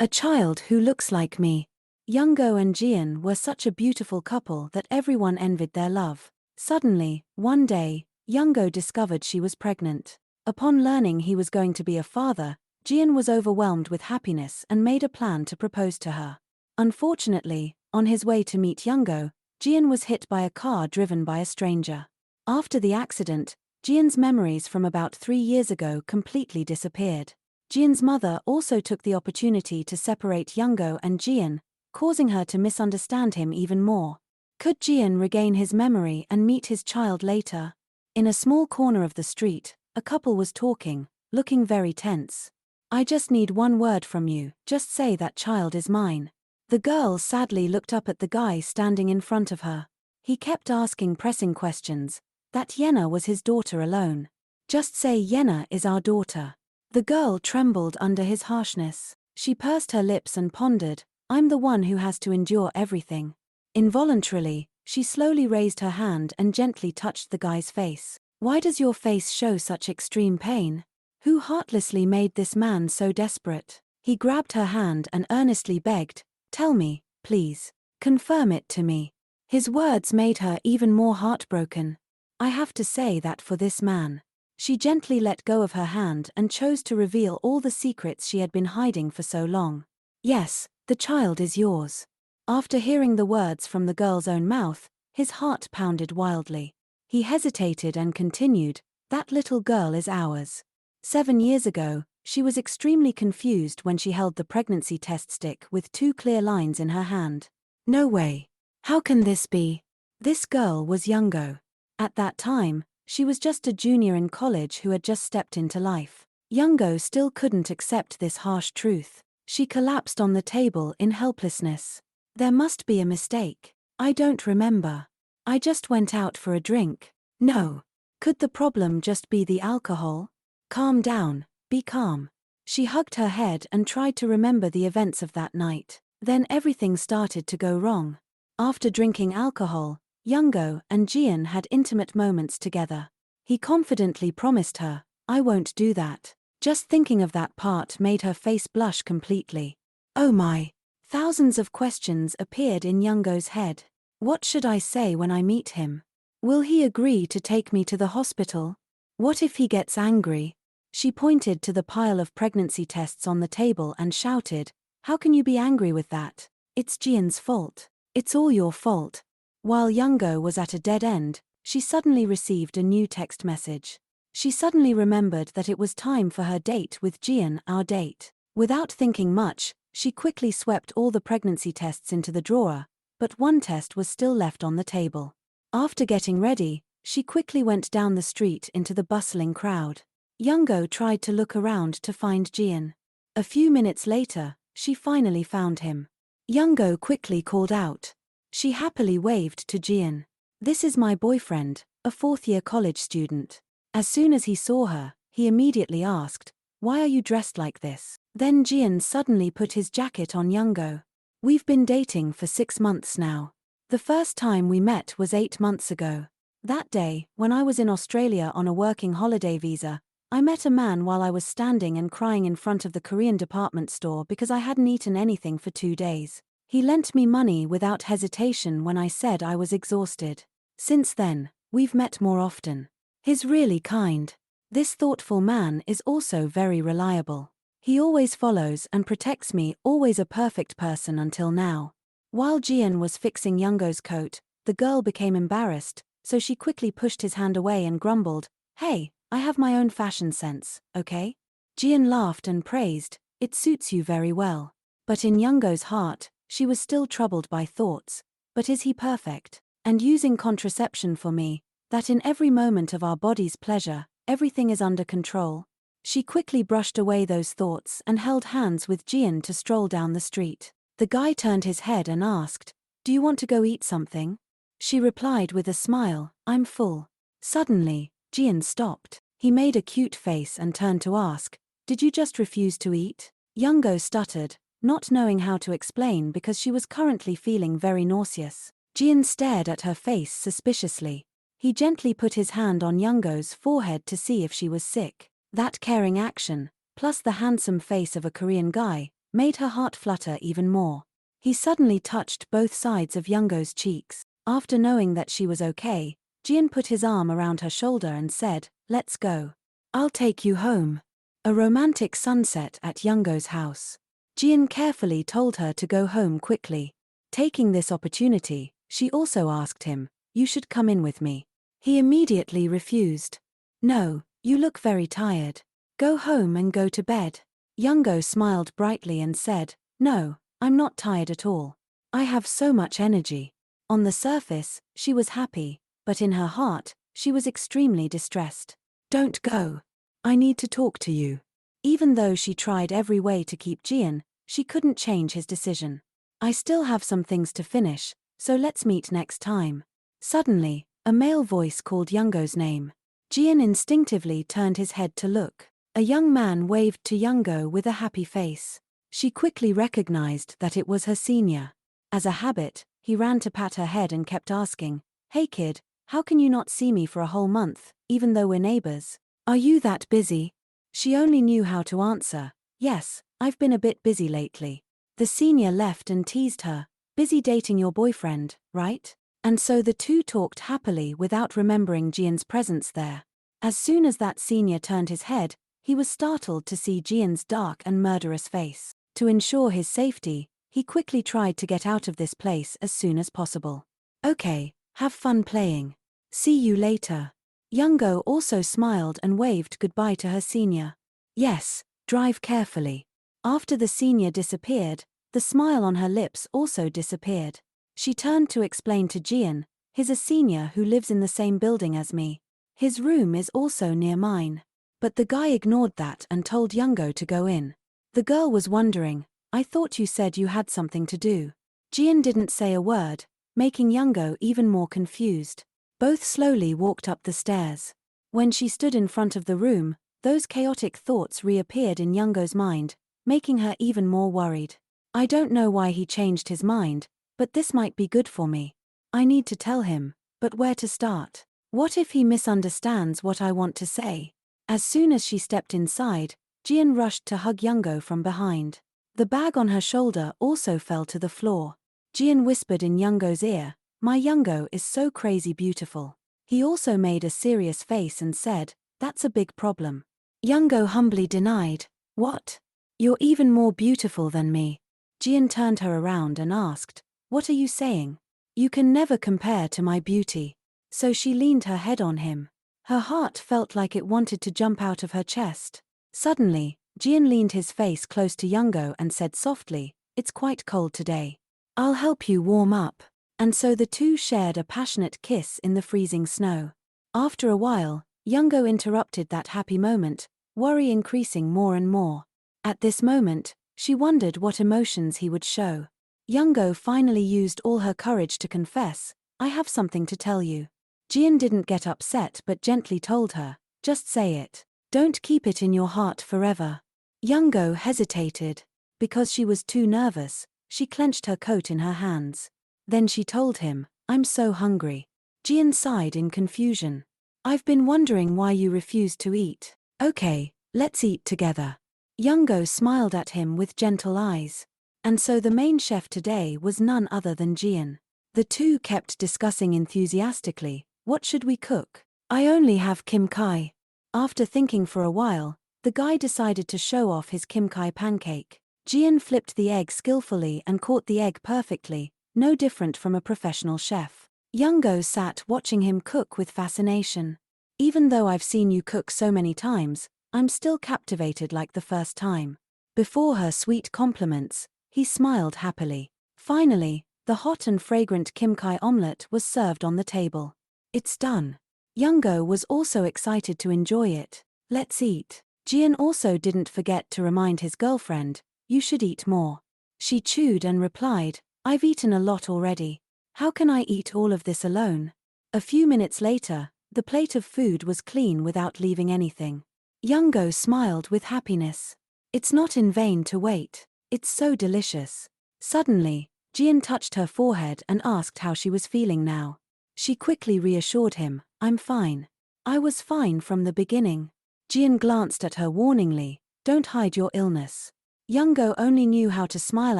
A child who looks like me. Youngo and Jian were such a beautiful couple that everyone envied their love. Suddenly, one day, Youngo discovered she was pregnant. Upon learning he was going to be a father, Jian was overwhelmed with happiness and made a plan to propose to her. Unfortunately, on his way to meet Youngo, Jian was hit by a car driven by a stranger. After the accident, Jian's memories from about 3 years ago completely disappeared. Jian's mother also took the opportunity to separate Youngo and Jian, causing her to misunderstand him even more. Could Jian regain his memory and meet his child later? In a small corner of the street, a couple was talking, looking very tense. I just need one word from you, just say that child is mine. The girl sadly looked up at the guy standing in front of her. He kept asking pressing questions, that Yenna was his daughter alone. Just say Yenna is our daughter. The girl trembled under his harshness. She pursed her lips and pondered, I'm the one who has to endure everything. Involuntarily, she slowly raised her hand and gently touched the guy's face. Why does your face show such extreme pain? Who heartlessly made this man so desperate? He grabbed her hand and earnestly begged, tell me, please. Confirm it to me. His words made her even more heartbroken. I have to say that for this man. She gently let go of her hand and chose to reveal all the secrets she had been hiding for so long. Yes, the child is yours. After hearing the words from the girl's own mouth, his heart pounded wildly. He hesitated and continued, that little girl is ours. 7 years ago, she was extremely confused when she held the pregnancy test stick with 2 clear lines in her hand. No way. How can this be? This girl was Youngo. At that time, she was just a junior in college who had just stepped into life. Youngo still couldn't accept this harsh truth. She collapsed on the table in helplessness. There must be a mistake. I don't remember. I just went out for a drink. No. Could the problem just be the alcohol? Calm down, be calm. She hugged her head and tried to remember the events of that night. Then everything started to go wrong. After drinking alcohol, Youngo and Jian had intimate moments together. He confidently promised her, I won't do that. Just thinking of that part made her face blush completely. Oh my! Thousands of questions appeared in Youngo's head. What should I say when I meet him? Will he agree to take me to the hospital? What if he gets angry? She pointed to the pile of pregnancy tests on the table and shouted, how can you be angry with that? It's Jian's fault. It's all your fault. While Youngo was at a dead end, she suddenly received a new text message. She suddenly remembered that it was time for her date with Jian, our date. Without thinking much, she quickly swept all the pregnancy tests into the drawer, but one test was still left on the table. After getting ready, she quickly went down the street into the bustling crowd. Youngo tried to look around to find Jian. A few minutes later, she finally found him. Youngo quickly called out. She happily waved to Jian. This is my boyfriend, a 4th-year college student. As soon as he saw her, he immediately asked, why are you dressed like this? Then Jian suddenly put his jacket on Youngo. We've been dating for 6 months now. The first time we met was 8 months ago. That day, when I was in Australia on a working holiday visa, I met a man while I was standing and crying in front of the Korean department store because I hadn't eaten anything for 2 days. He lent me money without hesitation when I said I was exhausted. Since then, we've met more often. He's really kind. This thoughtful man is also very reliable. He always follows and protects me, always a perfect person until now. While Jian was fixing Youngo's coat, the girl became embarrassed, so she quickly pushed his hand away and grumbled, hey, I have my own fashion sense, okay? Jian laughed and praised, it suits you very well. But in Youngo's heart, she was still troubled by thoughts, but is he perfect? And using contraception for me, that in every moment of our body's pleasure, everything is under control. She quickly brushed away those thoughts and held hands with Jian to stroll down the street. The guy turned his head and asked, do you want to go eat something? She replied with a smile, I'm full. Suddenly, Jian stopped. He made a cute face and turned to ask, did you just refuse to eat? Youngo stuttered, not knowing how to explain because she was currently feeling very nauseous. Jian stared at her face suspiciously. He gently put his hand on Youngo's forehead to see if she was sick. That caring action, plus the handsome face of a Korean guy, made her heart flutter even more. He suddenly touched both sides of Youngo's cheeks. After knowing that she was okay, Jian put his arm around her shoulder and said, "Let's go. I'll take you home." A romantic sunset at Youngo's house. Jian carefully told her to go home quickly. Taking this opportunity, she also asked him, "You should come in with me." He immediately refused. "No, you look very tired. Go home and go to bed." Youngo smiled brightly and said, "No, I'm not tired at all. I have so much energy." On the surface, she was happy, but in her heart, she was extremely distressed. "Don't go. I need to talk to you." Even though she tried every way to keep Jian, she couldn't change his decision. "I still have some things to finish, so let's meet next time." Suddenly, a male voice called Youngo's name. Jian instinctively turned his head to look. A young man waved to Youngo with a happy face. She quickly recognized that it was her senior. As a habit, he ran to pat her head and kept asking, "Hey kid, how can you not see me for a whole month, even though we're neighbors? Are you that busy?" She only knew how to answer, "Yes, I've been a bit busy lately." The senior left and teased her, "Busy dating your boyfriend, right?" And so the two talked happily without remembering Jian's presence there. As soon as that senior turned his head, he was startled to see Jian's dark and murderous face. To ensure his safety, he quickly tried to get out of this place as soon as possible. "Okay, have fun playing. See you later." Youngo also smiled and waved goodbye to her senior. "Yes, drive carefully." After the senior disappeared, the smile on her lips also disappeared. She turned to explain to Jian, "He's a senior who lives in the same building as me. His room is also near mine." But the guy ignored that and told Youngo to go in. The girl was wondering, "I thought you said you had something to do." Jian didn't say a word, making Youngo even more confused. Both slowly walked up the stairs. When she stood in front of the room, those chaotic thoughts reappeared in Youngo's mind, making her even more worried. "I don't know why he changed his mind, but this might be good for me. I need to tell him, but where to start? What if he misunderstands what I want to say?" As soon as she stepped inside, Jian rushed to hug Youngo from behind. The bag on her shoulder also fell to the floor. Jian whispered in Youngo's ear, "My Youngo is so crazy beautiful." He also made a serious face and said, "That's a big problem." Youngo humbly denied, "What? You're even more beautiful than me." Jian turned her around and asked, "What are you saying? You can never compare to my beauty." So she leaned her head on him. Her heart felt like it wanted to jump out of her chest. Suddenly, Jian leaned his face close to Youngo and said softly, "It's quite cold today. I'll help you warm up." And so the two shared a passionate kiss in the freezing snow. After a while, Youngo interrupted that happy moment, worry increasing more and more. At this moment, she wondered what emotions he would show. Youngo finally used all her courage to confess, "I have something to tell you." Jian didn't get upset but gently told her, "Just say it. Don't keep it in your heart forever." Youngo hesitated. Because she was too nervous, she clenched her coat in her hands. Then she told him, "I'm so hungry." Jian sighed in confusion. "I've been wondering why you refused to eat." "Okay, let's eat together." Youngo smiled at him with gentle eyes. And so the main chef today was none other than Jian. The two kept discussing enthusiastically, "What should we cook? I only have Kim Kai." After thinking for a while, the guy decided to show off his Kim Kai pancake. Jian flipped the egg skillfully and caught the egg perfectly, no different from a professional chef. Youngo sat watching him cook with fascination. "Even though I've seen you cook so many times, I'm still captivated like the first time." Before her sweet compliments, he smiled happily. Finally, the hot and fragrant Kim Kai omelette was served on the table. "It's done." Youngo was also excited to enjoy it. "Let's eat." Jian also didn't forget to remind his girlfriend, "You should eat more." She chewed and replied, "I've eaten a lot already. How can I eat all of this alone?" A few minutes later, the plate of food was clean without leaving anything. Youngo smiled with happiness. It's not in vain to wait. It's so delicious. Suddenly, Jian touched her forehead and asked how she was feeling now. She quickly reassured him, "I'm fine. I was fine from the beginning." Jian glanced at her warningly, "Don't hide your illness." Youngo only knew how to smile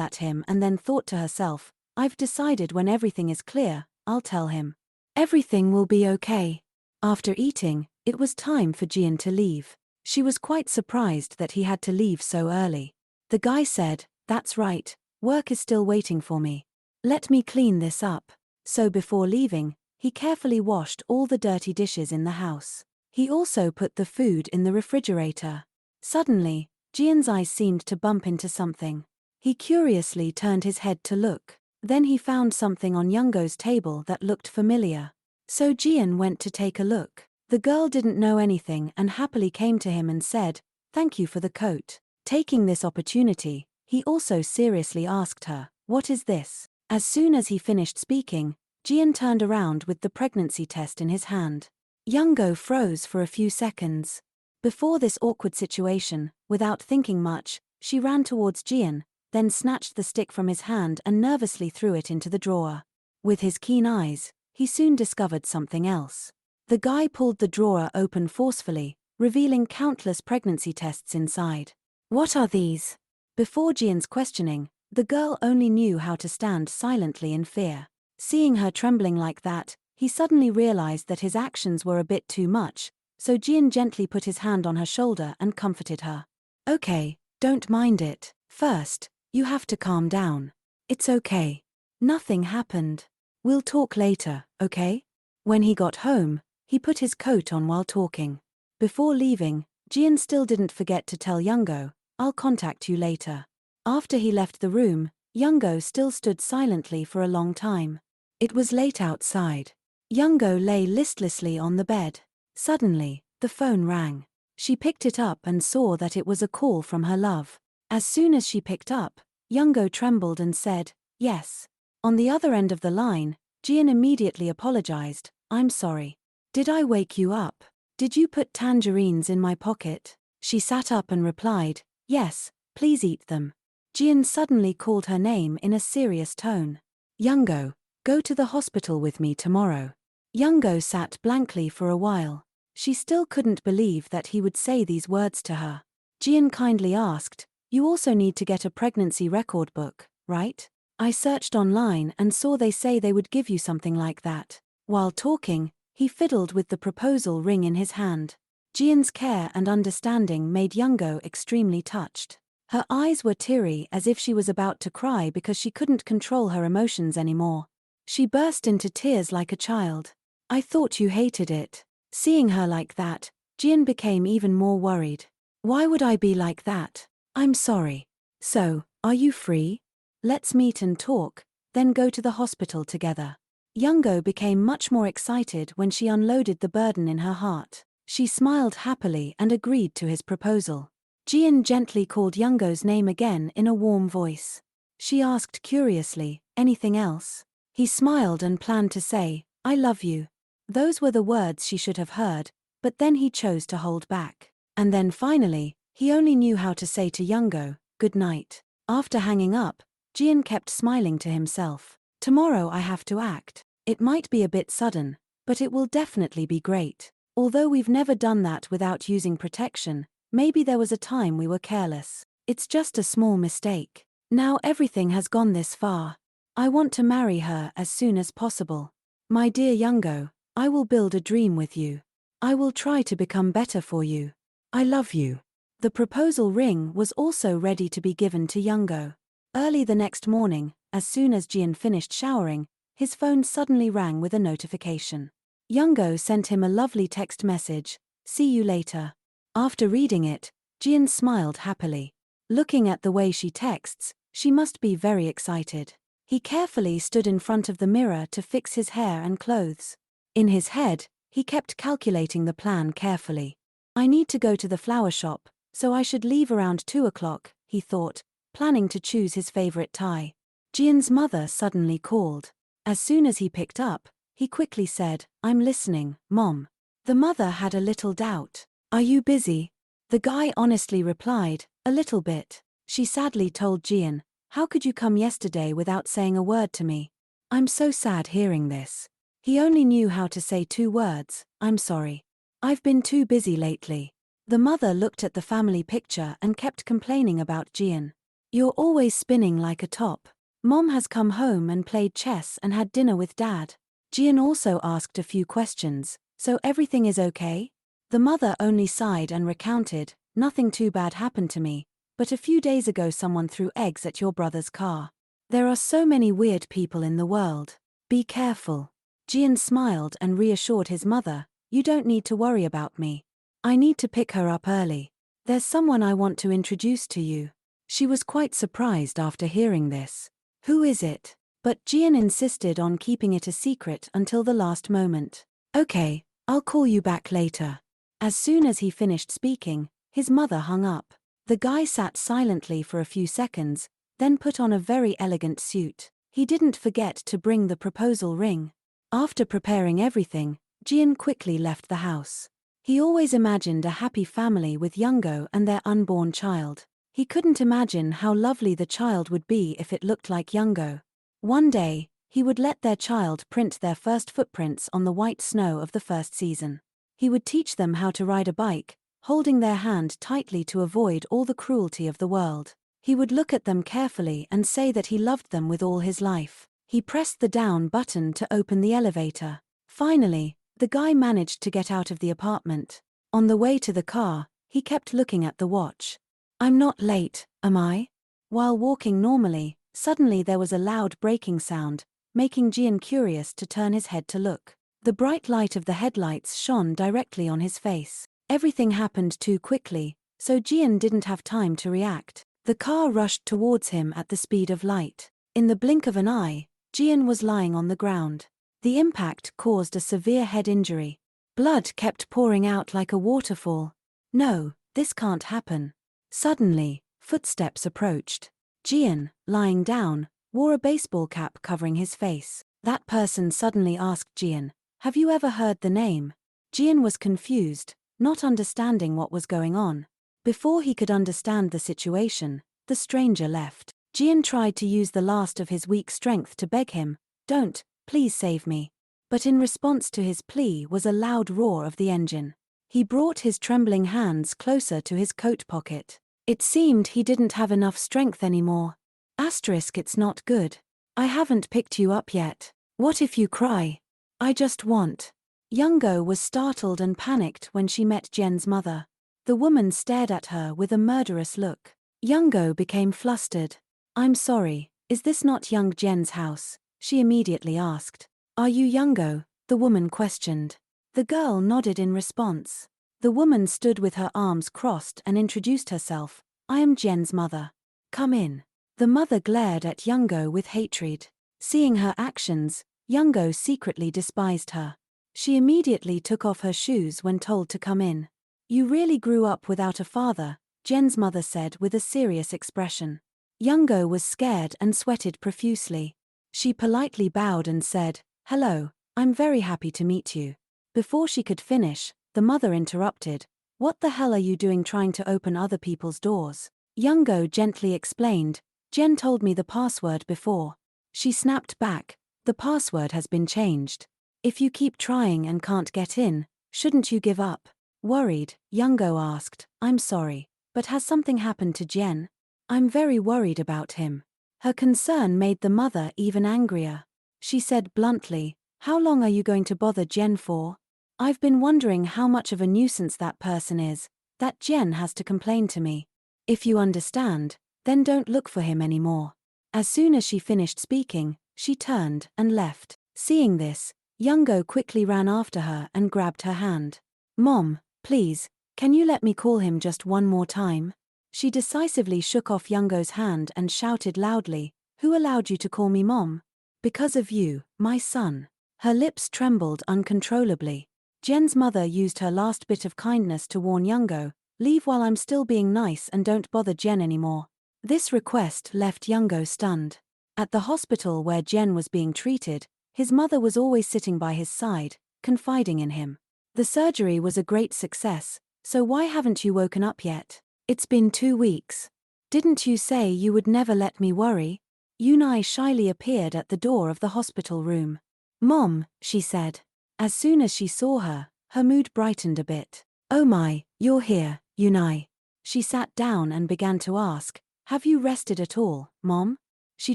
at him and then thought to herself, I've decided when everything is clear, I'll tell him. Everything will be okay. After eating, it was time for Jian to leave. She was quite surprised that he had to leave so early. The guy said, that's right, work is still waiting for me. Let me clean this up. So before leaving, he carefully washed all the dirty dishes in the house. He also put the food in the refrigerator. Suddenly, Jian's eyes seemed to bump into something. He curiously turned his head to look. Then he found something on Youngo's table that looked familiar. So Jian went to take a look. The girl didn't know anything and happily came to him and said, thank you for the coat. Taking this opportunity, he also seriously asked her, what is this? As soon as he finished speaking, Jian turned around with the pregnancy test in his hand. Youngo froze for a few seconds. Before this awkward situation, without thinking much, she ran towards Jian, then snatched the stick from his hand and nervously threw it into the drawer. With his keen eyes, he soon discovered something else. The guy pulled the drawer open forcefully, revealing countless pregnancy tests inside. What are these? Before Jian's questioning, the girl only knew how to stand silently in fear. Seeing her trembling like that, he suddenly realized that his actions were a bit too much, so Jian gently put his hand on her shoulder and comforted her. Okay, don't mind it. First, you have to calm down. It's okay. Nothing happened. We'll talk later, okay? When he got home, he put his coat on while talking. Before leaving, Jian still didn't forget to tell Youngo, I'll contact you later. After he left the room, Youngo still stood silently for a long time. It was late outside. Youngo lay listlessly on the bed. Suddenly, the phone rang. She picked it up and saw that it was a call from her love. As soon as she picked up, Youngo trembled and said, yes. On the other end of the line, Jian immediately apologized, I'm sorry. Did I wake you up? Did you put tangerines in my pocket? She sat up and replied, yes, please eat them. Jian suddenly called her name in a serious tone. Youngo, go to the hospital with me tomorrow. Youngo sat blankly for a while. She still couldn't believe that he would say these words to her. Jian kindly asked, you also need to get a pregnancy record book, right? I searched online and saw they say they would give you something like that. While talking, he fiddled with the proposal ring in his hand. Jian's care and understanding made Youngo extremely touched. Her eyes were teary as if she was about to cry because she couldn't control her emotions anymore. She burst into tears like a child. I thought you hated it. Seeing her like that, Jian became even more worried. Why would I be like that? I'm sorry. So, are you free? Let's meet and talk, then go to the hospital together. Youngo became much more excited when she unloaded the burden in her heart. She smiled happily and agreed to his proposal. Jian gently called Youngo's name again in a warm voice. She asked curiously, anything else? He smiled and planned to say, I love you. Those were the words she should have heard, but then he chose to hold back. And then finally, he only knew how to say to Youngo, good night. After hanging up, Jian kept smiling to himself. Tomorrow I have to act. It might be a bit sudden, but it will definitely be great. Although we've never done that without using protection, maybe there was a time we were careless. It's just a small mistake. Now everything has gone this far. I want to marry her as soon as possible. My dear Youngo, I will build a dream with you. I will try to become better for you. I love you. The proposal ring was also ready to be given to Youngo. Early the next morning, as soon as Jian finished showering, his phone suddenly rang with a notification. Youngo sent him a lovely text message, see you later. After reading it, Jian smiled happily. Looking at the way she texts, she must be very excited. He carefully stood in front of the mirror to fix his hair and clothes. In his head, he kept calculating the plan carefully. I need to go to the flower shop, so I should leave around 2 o'clock, he thought, planning to choose his favorite tie. Jian's mother suddenly called. As soon as he picked up, he quickly said, I'm listening, Mom. The mother had a little doubt. Are you busy? The guy honestly replied, a little bit. She sadly told Jian, how could you come yesterday without saying a word to me? I'm so sad hearing this. He only knew how to say 2 words, I'm sorry. I've been too busy lately. The mother looked at the family picture and kept complaining about Jian. You're always spinning like a top. Mom has come home and played chess and had dinner with Dad. Jian also asked a few questions. So everything is okay? The mother only sighed and recounted, nothing too bad happened to me, but a few days ago someone threw eggs at your brother's car. There are so many weird people in the world. Be careful. Jian smiled and reassured his mother, you don't need to worry about me. I need to pick her up early. There's someone I want to introduce to you. She was quite surprised after hearing this. Who is it? But Jian insisted on keeping it a secret until the last moment. Okay, I'll call you back later. As soon as he finished speaking, his mother hung up. The guy sat silently for a few seconds, then put on a very elegant suit. He didn't forget to bring the proposal ring. After preparing everything, Jian quickly left the house. He always imagined a happy family with Youngo and their unborn child. He couldn't imagine how lovely the child would be if it looked like Youngo. One day, he would let their child print their first footprints on the white snow of the first season. He would teach them how to ride a bike, holding their hand tightly to avoid all the cruelty of the world. He would look at them carefully and say that he loved them with all his life. He pressed the down button to open the elevator. Finally, the guy managed to get out of the apartment. On the way to the car, he kept looking at the watch. I'm not late, am I? While walking normally, suddenly there was a loud braking sound, making Jian curious to turn his head to look. The bright light of the headlights shone directly on his face. Everything happened too quickly, so Jian didn't have time to react. The car rushed towards him at the speed of light. In the blink of an eye, Jian was lying on the ground. The impact caused a severe head injury. Blood kept pouring out like a waterfall. No, this can't happen. Suddenly, footsteps approached. Jian, lying down, wore a baseball cap covering his face. That person suddenly asked Jian, have you ever heard the name? Jian was confused, not understanding what was going on. Before he could understand the situation, the stranger left. Jian tried to use the last of his weak strength to beg him, don't, please save me. But in response to his plea was a loud roar of the engine. He brought his trembling hands closer to his coat pocket. It seemed he didn't have enough strength anymore. It's not good. I haven't picked you up yet. What if you cry? I just want. Youngo was startled and panicked when she met Jen's mother. The woman stared at her with a murderous look. Youngo became flustered. I'm sorry, is this not young Jen's house? She immediately asked. Are you Youngo? The woman questioned. The girl nodded in response. The woman stood with her arms crossed and introduced herself. I am Jen's mother. Come in. The mother glared at Youngo with hatred. Seeing her actions, Youngo secretly despised her. She immediately took off her shoes when told to come in. You really grew up without a father, Jen's mother said with a serious expression. Youngo was scared and sweated profusely. She politely bowed and said, hello, I'm very happy to meet you. Before she could finish, the mother interrupted. What the hell are you doing trying to open other people's doors? Youngo gently explained, Jen told me the password before. She snapped back, the password has been changed. If you keep trying and can't get in, shouldn't you give up? Worried, Youngo asked, I'm sorry, but has something happened to Jen? I'm very worried about him. Her concern made the mother even angrier. She said bluntly, how long are you going to bother Jen for? I've been wondering how much of a nuisance that person is, that Jen has to complain to me. If you understand, then don't look for him anymore. As soon as she finished speaking, she turned and left. Seeing this, Youngo quickly ran after her and grabbed her hand. Mom, please, can you let me call him just one more time? She decisively shook off Youngo's hand and shouted loudly, who allowed you to call me Mom? Because of you, my son. Her lips trembled uncontrollably. Jen's mother used her last bit of kindness to warn Youngo, leave while I'm still being nice and don't bother Jen anymore. This request left Youngo stunned. At the hospital where Jen was being treated, his mother was always sitting by his side, confiding in him. The surgery was a great success, so why haven't you woken up yet? It's been 2 weeks. Didn't you say you would never let me worry? Yunai shyly appeared at the door of the hospital room. Mom, she said. As soon as she saw her, her mood brightened a bit. Oh my, you're here, Yunai. She sat down and began to ask, Have you rested at all, Mom? She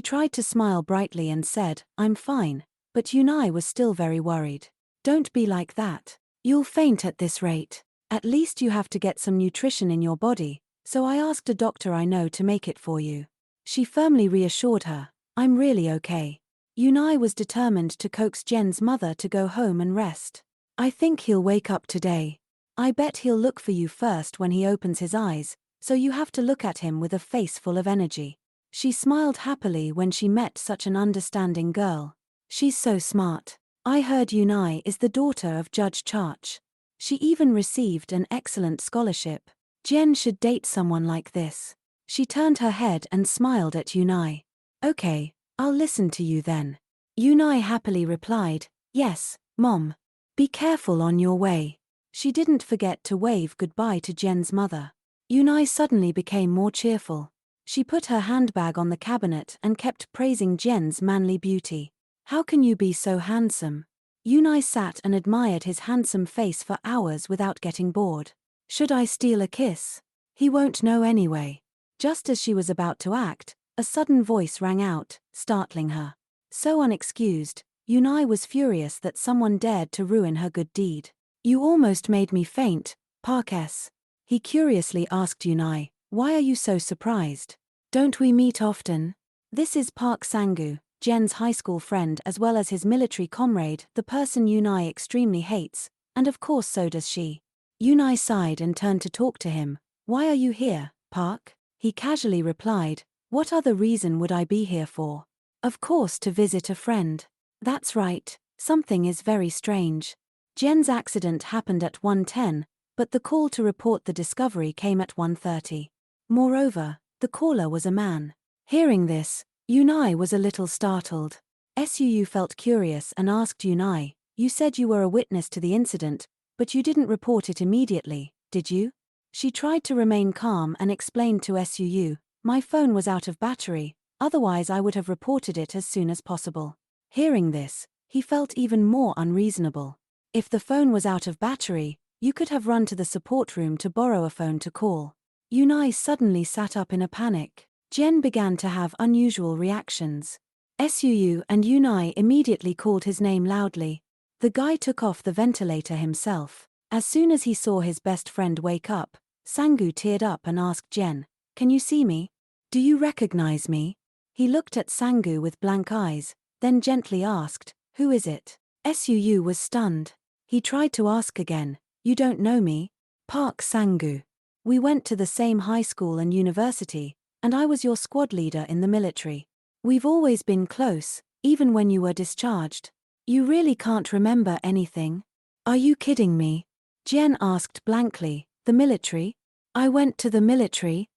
tried to smile brightly and said, I'm fine, but Yunai was still very worried. Don't be like that. You'll faint at this rate. At least you have to get some nutrition in your body, so I asked a doctor I know to make it for you. She firmly reassured her, I'm really okay. Yunai was determined to coax Jen's mother to go home and rest. I think he'll wake up today. I bet he'll look for you first when he opens his eyes, so you have to look at him with a face full of energy. She smiled happily when she met such an understanding girl. She's so smart. I heard Yunai is the daughter of Judge Charch. She even received an excellent scholarship. Jen should date someone like this. She turned her head and smiled at Yunai. Okay, I'll listen to you then. Yunai happily replied, yes, Mom. Be careful on your way. She didn't forget to wave goodbye to Jen's mother. Yunai suddenly became more cheerful. She put her handbag on the cabinet and kept praising Jen's manly beauty. How can you be so handsome? Yunai sat and admired his handsome face for hours without getting bored. Should I steal a kiss? He won't know anyway. Just as she was about to act, a sudden voice rang out, startling her. So unexcused, Yunai was furious that someone dared to ruin her good deed. You almost made me faint, Park S. He curiously asked Yunai, why are you so surprised? Don't we meet often? This is Park Sangu, Jen's high school friend as well as his military comrade, the person Yunai extremely hates, and of course so does she. Yunai sighed and turned to talk to him. Why are you here, Park? He casually replied, what other reason would I be here for? Of course to visit a friend. That's right, something is very strange. Jen's accident happened at 1:10, but the call to report the discovery came at 1:30. Moreover, the caller was a man. Hearing this, Yunai was a little startled. Suu felt curious and asked Yunai, you said you were a witness to the incident, but you didn't report it immediately, did you? She tried to remain calm and explained to Suu, my phone was out of battery, otherwise I would have reported it as soon as possible. Hearing this, he felt even more unreasonable. If the phone was out of battery, you could have run to the support room to borrow a phone to call. Yunai suddenly sat up in a panic. Jen began to have unusual reactions. Suu and Yunai immediately called his name loudly. The guy took off the ventilator himself. As soon as he saw his best friend wake up, Sangu teared up and asked Jen, can you see me? Do you recognize me? He looked at Sangu with blank eyes, then gently asked, who is it? Suu was stunned. He tried to ask again, you don't know me? Park Sangu. We went to the same high school and university, and I was your squad leader in the military. We've always been close, even when you were discharged. You really can't remember anything? Are you kidding me? Jen asked blankly, the military? I went to the military?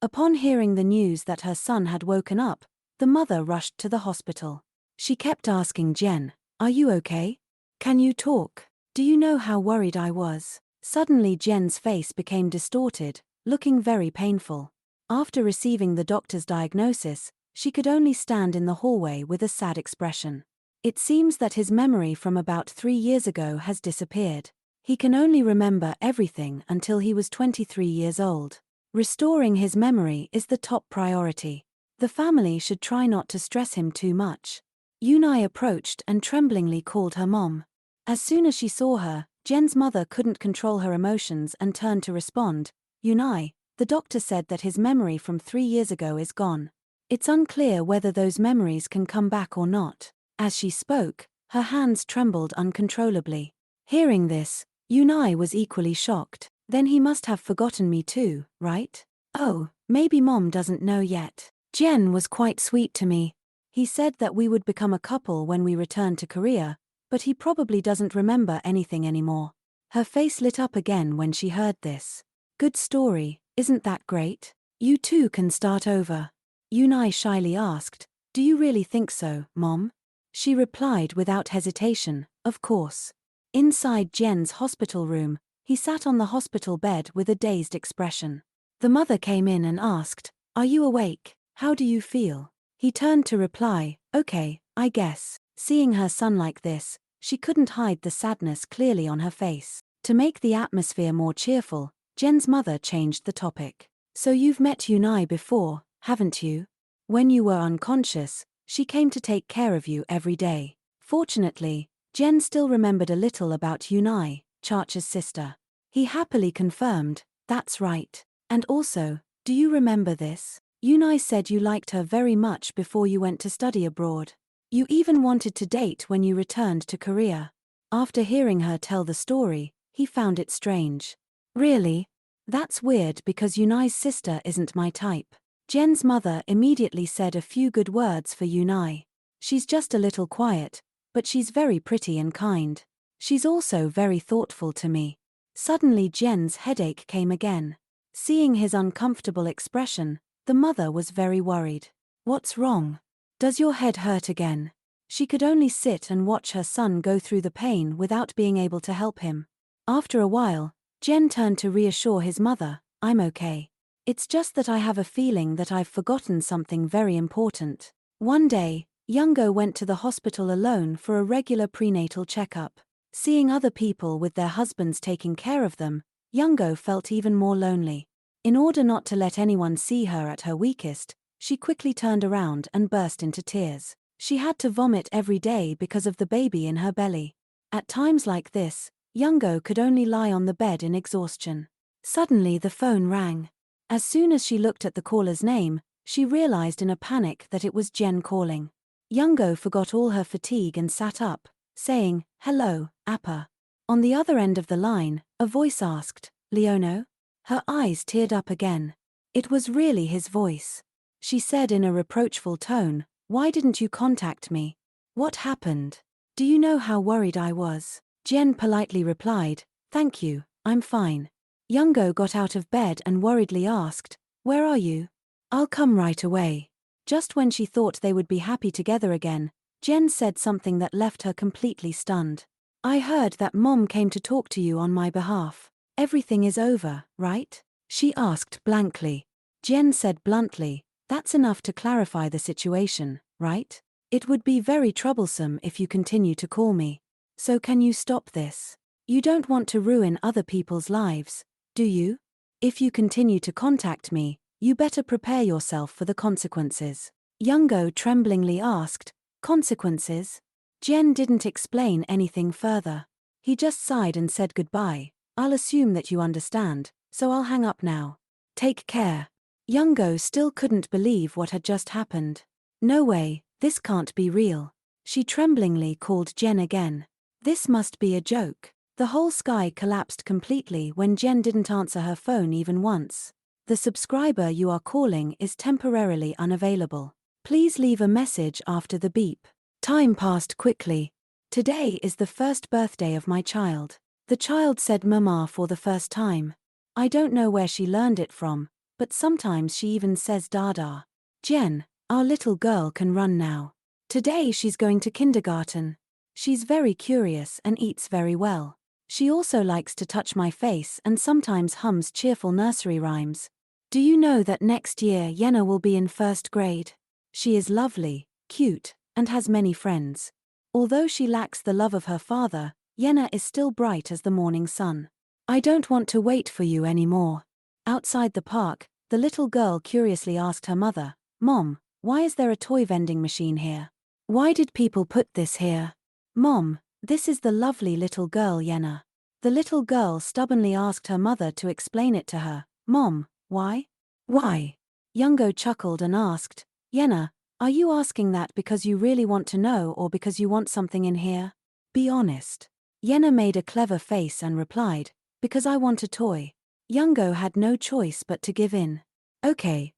Upon hearing the news that her son had woken up, the mother rushed to the hospital. She kept asking Jen, are you okay? Can you talk? Do you know how worried I was? Suddenly Jen's face became distorted, looking very painful. After receiving the doctor's diagnosis, she could only stand in the hallway with a sad expression. It seems that his memory from about 3 years ago has disappeared. He can only remember everything until he was 23 years old. Restoring his memory is the top priority. The family should try not to stress him too much. Yunai approached and tremblingly called her mom. As soon as she saw her, Jen's mother couldn't control her emotions and turned to respond, Yunai, the doctor said that his memory from 3 years ago is gone. It's unclear whether those memories can come back or not. As she spoke, her hands trembled uncontrollably. Hearing this, Yunai was equally shocked. Then he must have forgotten me too, right? Oh, maybe Mom doesn't know yet. Jen was quite sweet to me. He said that we would become a couple when we returned to Korea, but he probably doesn't remember anything anymore. Her face lit up again when she heard this. Good story, isn't that great? You two can start over. Yunai shyly asked, do you really think so, Mom? She replied without hesitation, of course. Inside Jen's hospital room, he sat on the hospital bed with a dazed expression. The mother came in and asked, are you awake? How do you feel? He turned to reply, okay, I guess. Seeing her son like this, she couldn't hide the sadness clearly on her face. To make the atmosphere more cheerful, Jen's mother changed the topic. So you've met Yunai before, haven't you? When you were unconscious, she came to take care of you every day. Fortunately, Jen still remembered a little about Yunai, Chacha's sister. He happily confirmed, that's right. And also, do you remember this? Yunai said you liked her very much before you went to study abroad. You even wanted to date when you returned to Korea. After hearing her tell the story, he found it strange. Really? That's weird because Yunai's sister isn't my type. Jen's mother immediately said a few good words for Yunai. She's just a little quiet, but she's very pretty and kind. She's also very thoughtful to me. Suddenly Jen's headache came again. Seeing his uncomfortable expression, the mother was very worried. What's wrong? Does your head hurt again? She could only sit and watch her son go through the pain without being able to help him. After a while, Jen turned to reassure his mother, I'm okay. It's just that I have a feeling that I've forgotten something very important. One day, Youngo went to the hospital alone for a regular prenatal checkup. Seeing other people with their husbands taking care of them, Youngo felt even more lonely. In order not to let anyone see her at her weakest, she quickly turned around and burst into tears. She had to vomit every day because of the baby in her belly. At times like this, Youngo could only lie on the bed in exhaustion. Suddenly the phone rang. As soon as she looked at the caller's name, she realized in a panic that it was Jen calling. Youngo forgot all her fatigue and sat up, saying, Hello, Appa. On the other end of the line, a voice asked, Leono? Her eyes teared up again. It was really his voice. She said in a reproachful tone, Why didn't you contact me? What happened? Do you know how worried I was? Jen politely replied, Thank you, I'm fine. Youngo got out of bed and worriedly asked, Where are you? I'll come right away. Just when she thought they would be happy together again, Jen said something that left her completely stunned. I heard that Mom came to talk to you on my behalf. Everything is over, right? She asked blankly. Jen said bluntly, That's enough to clarify the situation, right? It would be very troublesome if you continue to call me. So can you stop this? You don't want to ruin other people's lives, do you? If you continue to contact me, you better prepare yourself for the consequences. Youngo tremblingly asked, Consequences? Jen didn't explain anything further. He just sighed and said goodbye. I'll assume that you understand, so I'll hang up now. Take care. Youngo still couldn't believe what had just happened. No way, this can't be real. She tremblingly called Jen again. This must be a joke. The whole sky collapsed completely when Jen didn't answer her phone even once. The subscriber you are calling is temporarily unavailable. Please leave a message after the beep. Time passed quickly. Today is the first birthday of my child. The child said Mama for the first time. I don't know where she learned it from, but sometimes she even says Dada. Jen, our little girl can run now. Today she's going to kindergarten. She's very curious and eats very well. She also likes to touch my face and sometimes hums cheerful nursery rhymes. Do you know that next year Yenna will be in first grade? She is lovely, cute, and has many friends. Although she lacks the love of her father, Yenna is still bright as the morning sun. I don't want to wait for you anymore. Outside the park, the little girl curiously asked her mother, Mom, why is there a toy vending machine here? Why did people put this here? Mom, this is the lovely little girl Yenna. The little girl stubbornly asked her mother to explain it to her. Mom, why? Why? Youngo chuckled and asked, Yenna, are you asking that because you really want to know or because you want something in here? Be honest. Yenna made a clever face and replied, Because I want a toy. Youngo had no choice but to give in. Okay,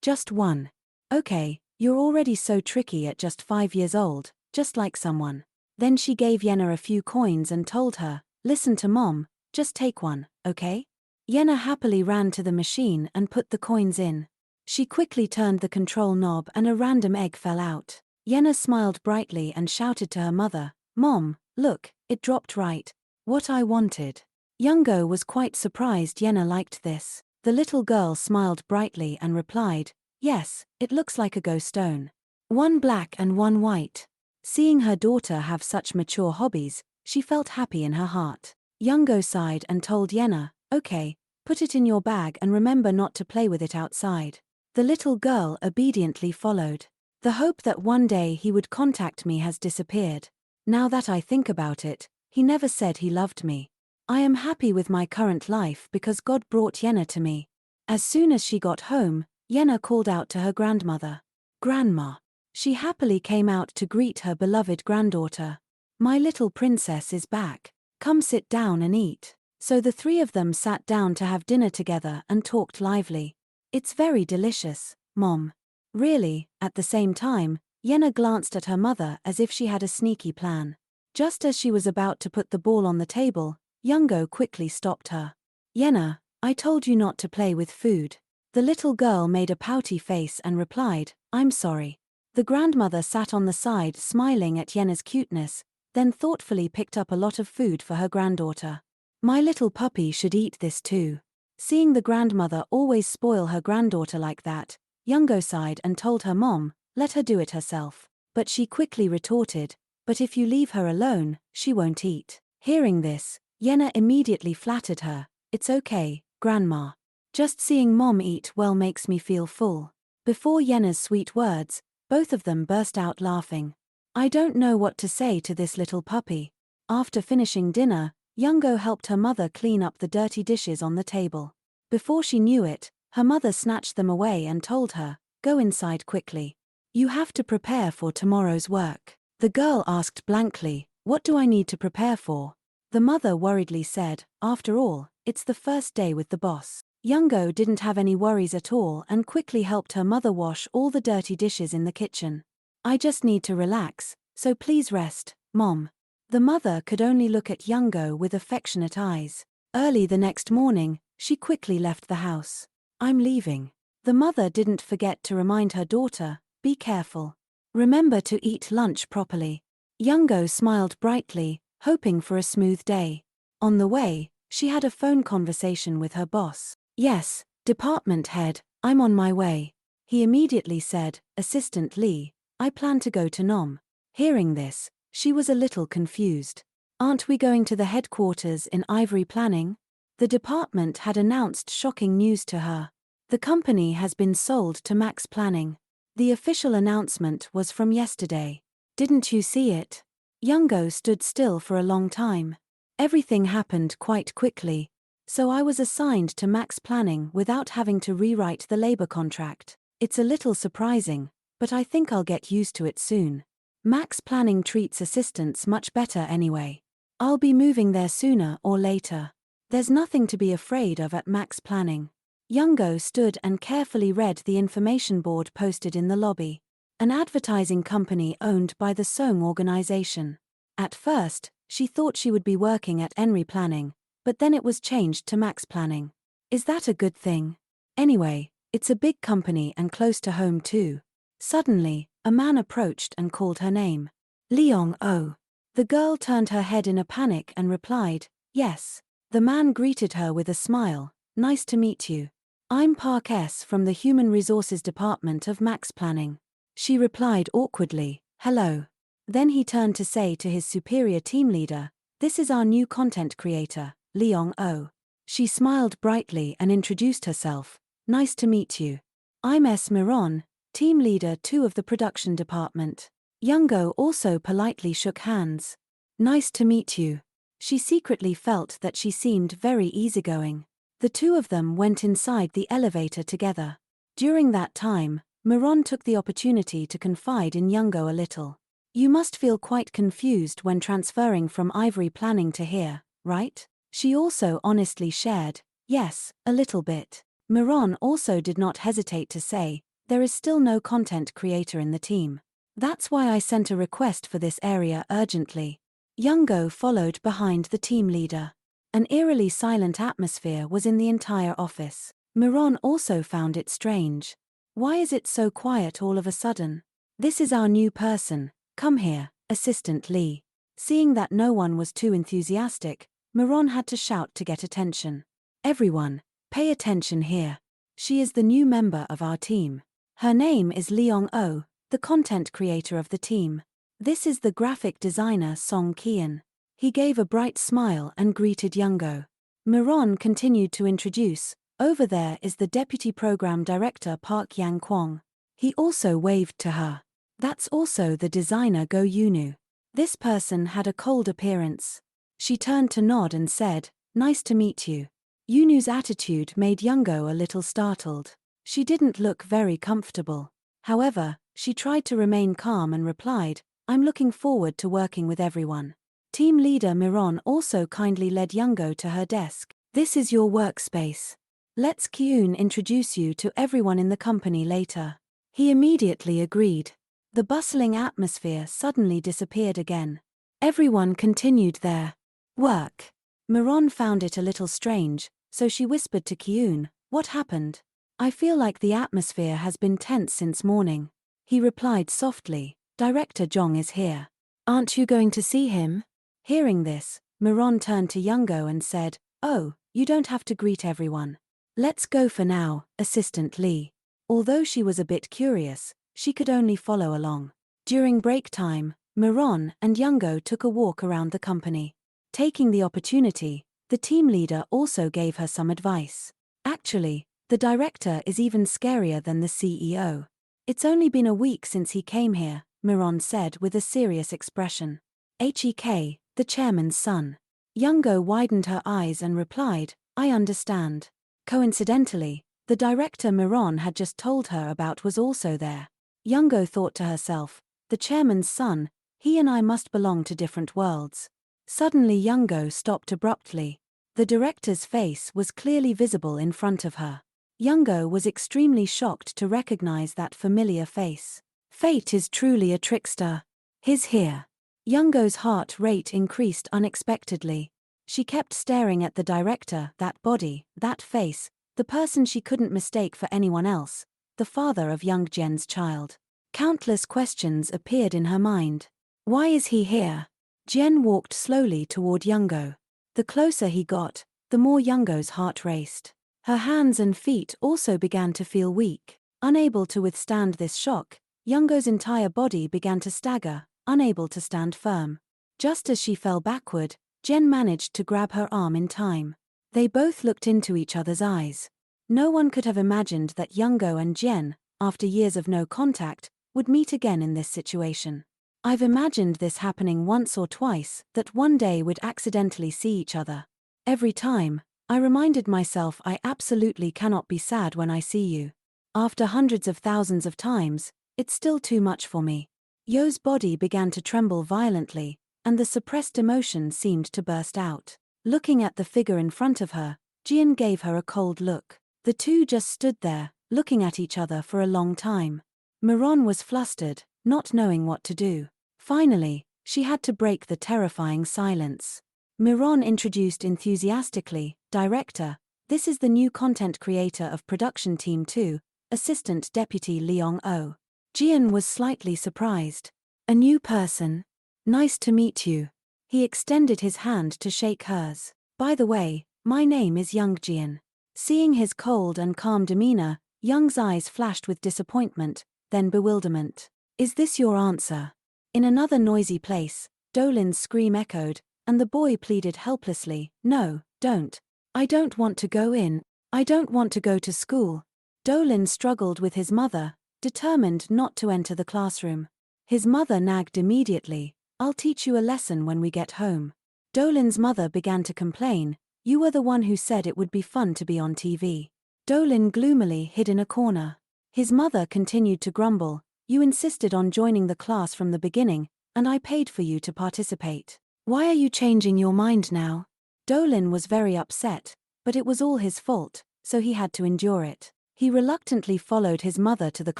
just one. Okay, you're already so tricky at just 5 years old, just like someone. Then she gave Yenna a few coins and told her, Listen to Mom, just take one, okay? Yenna happily ran to the machine and put the coins in. She quickly turned the control knob and a random egg fell out. Yenna smiled brightly and shouted to her mother, Mom, look, it dropped right. What I wanted. Youngo was quite surprised Yenna liked this. The little girl smiled brightly and replied, Yes, it looks like a ghost stone. One black and one white. Seeing her daughter have such mature hobbies, she felt happy in her heart. Youngo sighed and told Yenna, Okay, put it in your bag and remember not to play with it outside. The little girl obediently followed. The hope that one day he would contact me has disappeared. Now that I think about it, he never said he loved me. I am happy with my current life because God brought Yenna to me. As soon as she got home, Yenna called out to her grandmother. Grandma. She happily came out to greet her beloved granddaughter. My little princess is back. Come sit down and eat. So the three of them sat down to have dinner together and talked lively. It's very delicious, Mom. Really. At the same time, Yenna glanced at her mother as if she had a sneaky plan. Just as she was about to put the ball on the table, Youngo quickly stopped her. Yenna, I told you not to play with food. The little girl made a pouty face and replied, I'm sorry. The grandmother sat on the side smiling at Yenna's cuteness, then thoughtfully picked up a lot of food for her granddaughter. My little puppy should eat this too. Seeing the grandmother always spoil her granddaughter like that, Youngo sighed and told her mom, let her do it herself. But she quickly retorted, but if you leave her alone, she won't eat. Hearing this, Yenna immediately flattered her, it's okay, Grandma. Just seeing Mom eat well makes me feel full. Before Yenna's sweet words, both of them burst out laughing. I don't know what to say to this little puppy. After finishing dinner, Youngo helped her mother clean up the dirty dishes on the table. Before she knew it, her mother snatched them away and told her, go inside quickly. You have to prepare for tomorrow's work. The girl asked blankly, what do I need to prepare for? The mother worriedly said, after all, it's the first day with the boss. Youngo didn't have any worries at all and quickly helped her mother wash all the dirty dishes in the kitchen. I just need to relax, so please rest, Mom. The mother could only look at Youngo with affectionate eyes. Early the next morning, she quickly left the house. I'm leaving. The mother didn't forget to remind her daughter, be careful. Remember to eat lunch properly. Youngo smiled brightly, hoping for a smooth day. On the way, she had a phone conversation with her boss. Yes, department head, I'm on my way. He immediately said, Assistant Lee, I plan to go to Nom. Hearing this, she was a little confused. Aren't we going to the headquarters in Ivory Planning? The department had announced shocking news to her. The company has been sold to Max Planning. The official announcement was from yesterday. Didn't you see it? Youngo stood still for a long time. Everything happened quite quickly. So I was assigned to Max Planning without having to rewrite the labor contract. It's a little surprising, but I think I'll get used to it soon. Max Planning treats assistants much better anyway. I'll be moving there sooner or later. There's nothing to be afraid of at Max Planning. Youngo stood and carefully read the information board posted in the lobby. An advertising company owned by the Song organization. At first, she thought she would be working at Enry Planning, but then it was changed to Max Planning. Is that a good thing? Anyway, it's a big company and close to home too. Suddenly, a man approached and called her name. Leong Oh. The girl turned her head in a panic and replied, yes. The man greeted her with a smile, nice to meet you. I'm Park S. from the Human Resources Department of Max Planning. She replied awkwardly, hello. Then he turned to say to his superior team leader, this is our new content creator, Leong Oh. She smiled brightly and introduced herself, nice to meet you. I'm S. Miron, team leader 2 of the production department. Youngo also politely shook hands. Nice to meet you. She secretly felt that she seemed very easygoing. The two of them went inside the elevator together. During that time, Miron took the opportunity to confide in Youngo a little. You must feel quite confused when transferring from Ivory Planning to here, right? She also honestly shared, yes, a little bit. Miron also did not hesitate to say, there is still no content creator in the team. That's why I sent a request for this area urgently. Youngo followed behind the team leader. An eerily silent atmosphere was in the entire office. Miron also found it strange. Why is it so quiet all of a sudden? This is our new person, come here, Assistant Lee. Seeing that no one was too enthusiastic, Miron had to shout to get attention. Everyone, pay attention here. She is the new member of our team. Her name is Leong Oh, the content creator of the team. This is the graphic designer Song Kian. He gave a bright smile and greeted Youngo. Miron continued to introduce, Over there is the deputy program director Park Yang-kwong. He also waved to her. That's also the designer Go Yoonu. This person had a cold appearance. She turned to nod and said, "Nice to meet you." Yoonu's attitude made Youngo a little startled. She didn't look very comfortable. However, she tried to remain calm and replied, "I'm looking forward to working with everyone." Team leader Miron also kindly led Youngo to her desk. "This is your workspace. Let's Kyun introduce you to everyone in the company later." He immediately agreed. The bustling atmosphere suddenly disappeared again. Everyone continued their work. Miron found it a little strange, so she whispered to Kyun, "What happened? I feel like the atmosphere has been tense since morning." He replied softly, "Director Jong is here. Aren't you going to see him?" Hearing this, Miron turned to Youngo and said, "Oh, you don't have to greet everyone. Let's go for now, Assistant Lee." Although she was a bit curious, she could only follow along. During break time, Miron and Youngo took a walk around the company. Taking the opportunity, the team leader also gave her some advice. "Actually, the director is even scarier than the CEO. It's only been a week since he came here," Miron said with a serious expression. "Hek, the chairman's son." Youngo widened her eyes and replied, "I understand." Coincidentally, the director Miron had just told her about was also there. Youngo thought to herself, "The chairman's son, he and I must belong to different worlds." Suddenly Youngo stopped abruptly. The director's face was clearly visible in front of her. Youngo was extremely shocked to recognize that familiar face. Fate is truly a trickster. "He's here." Youngo's heart rate increased unexpectedly. She kept staring at the director, that body, that face, the person she couldn't mistake for anyone else, the father of young Jen's child. Countless questions appeared in her mind. Why is he here? Jen walked slowly toward Youngo. The closer he got, the more Youngo's heart raced. Her hands and feet also began to feel weak. Unable to withstand this shock, Youngo's entire body began to stagger, unable to stand firm. Just as she fell backward, Jen managed to grab her arm in time. They both looked into each other's eyes. No one could have imagined that Youngo and Jen, after years of no contact, would meet again in this situation. "I've imagined this happening once or twice, that one day we'd accidentally see each other. Every time, I reminded myself I absolutely cannot be sad when I see you. After hundreds of thousands of times, it's still too much for me." Yo's body began to tremble violently, and the suppressed emotion seemed to burst out. Looking at the figure in front of her, Jian gave her a cold look. The two just stood there, looking at each other for a long time. Miron was flustered, not knowing what to do. Finally, she had to break the terrifying silence. Miron introduced enthusiastically, "Director, this is the new content creator of Production Team 2, Assistant Deputy Leong O." Jian was slightly surprised. "A new person? Nice to meet you." He extended his hand to shake hers. "By the way, my name is Young Jian." Seeing his cold and calm demeanor, Young's eyes flashed with disappointment, then bewilderment. "Is this your answer?" In another noisy place, Dolin's scream echoed, and the boy pleaded helplessly, "No, don't. I don't want to go in. I don't want to go to school." Dolin struggled with his mother, determined not to enter the classroom. His mother nagged immediately, "I'll teach you a lesson when we get home." Dolin's mother began to complain, "You were the one who said it would be fun to be on TV." Dolin gloomily hid in a corner. His mother continued to grumble, "You insisted on joining the class from the beginning, and I paid for you to participate. Why are you changing your mind now?" Dolin was very upset, but it was all his fault, so he had to endure it. He reluctantly followed his mother to the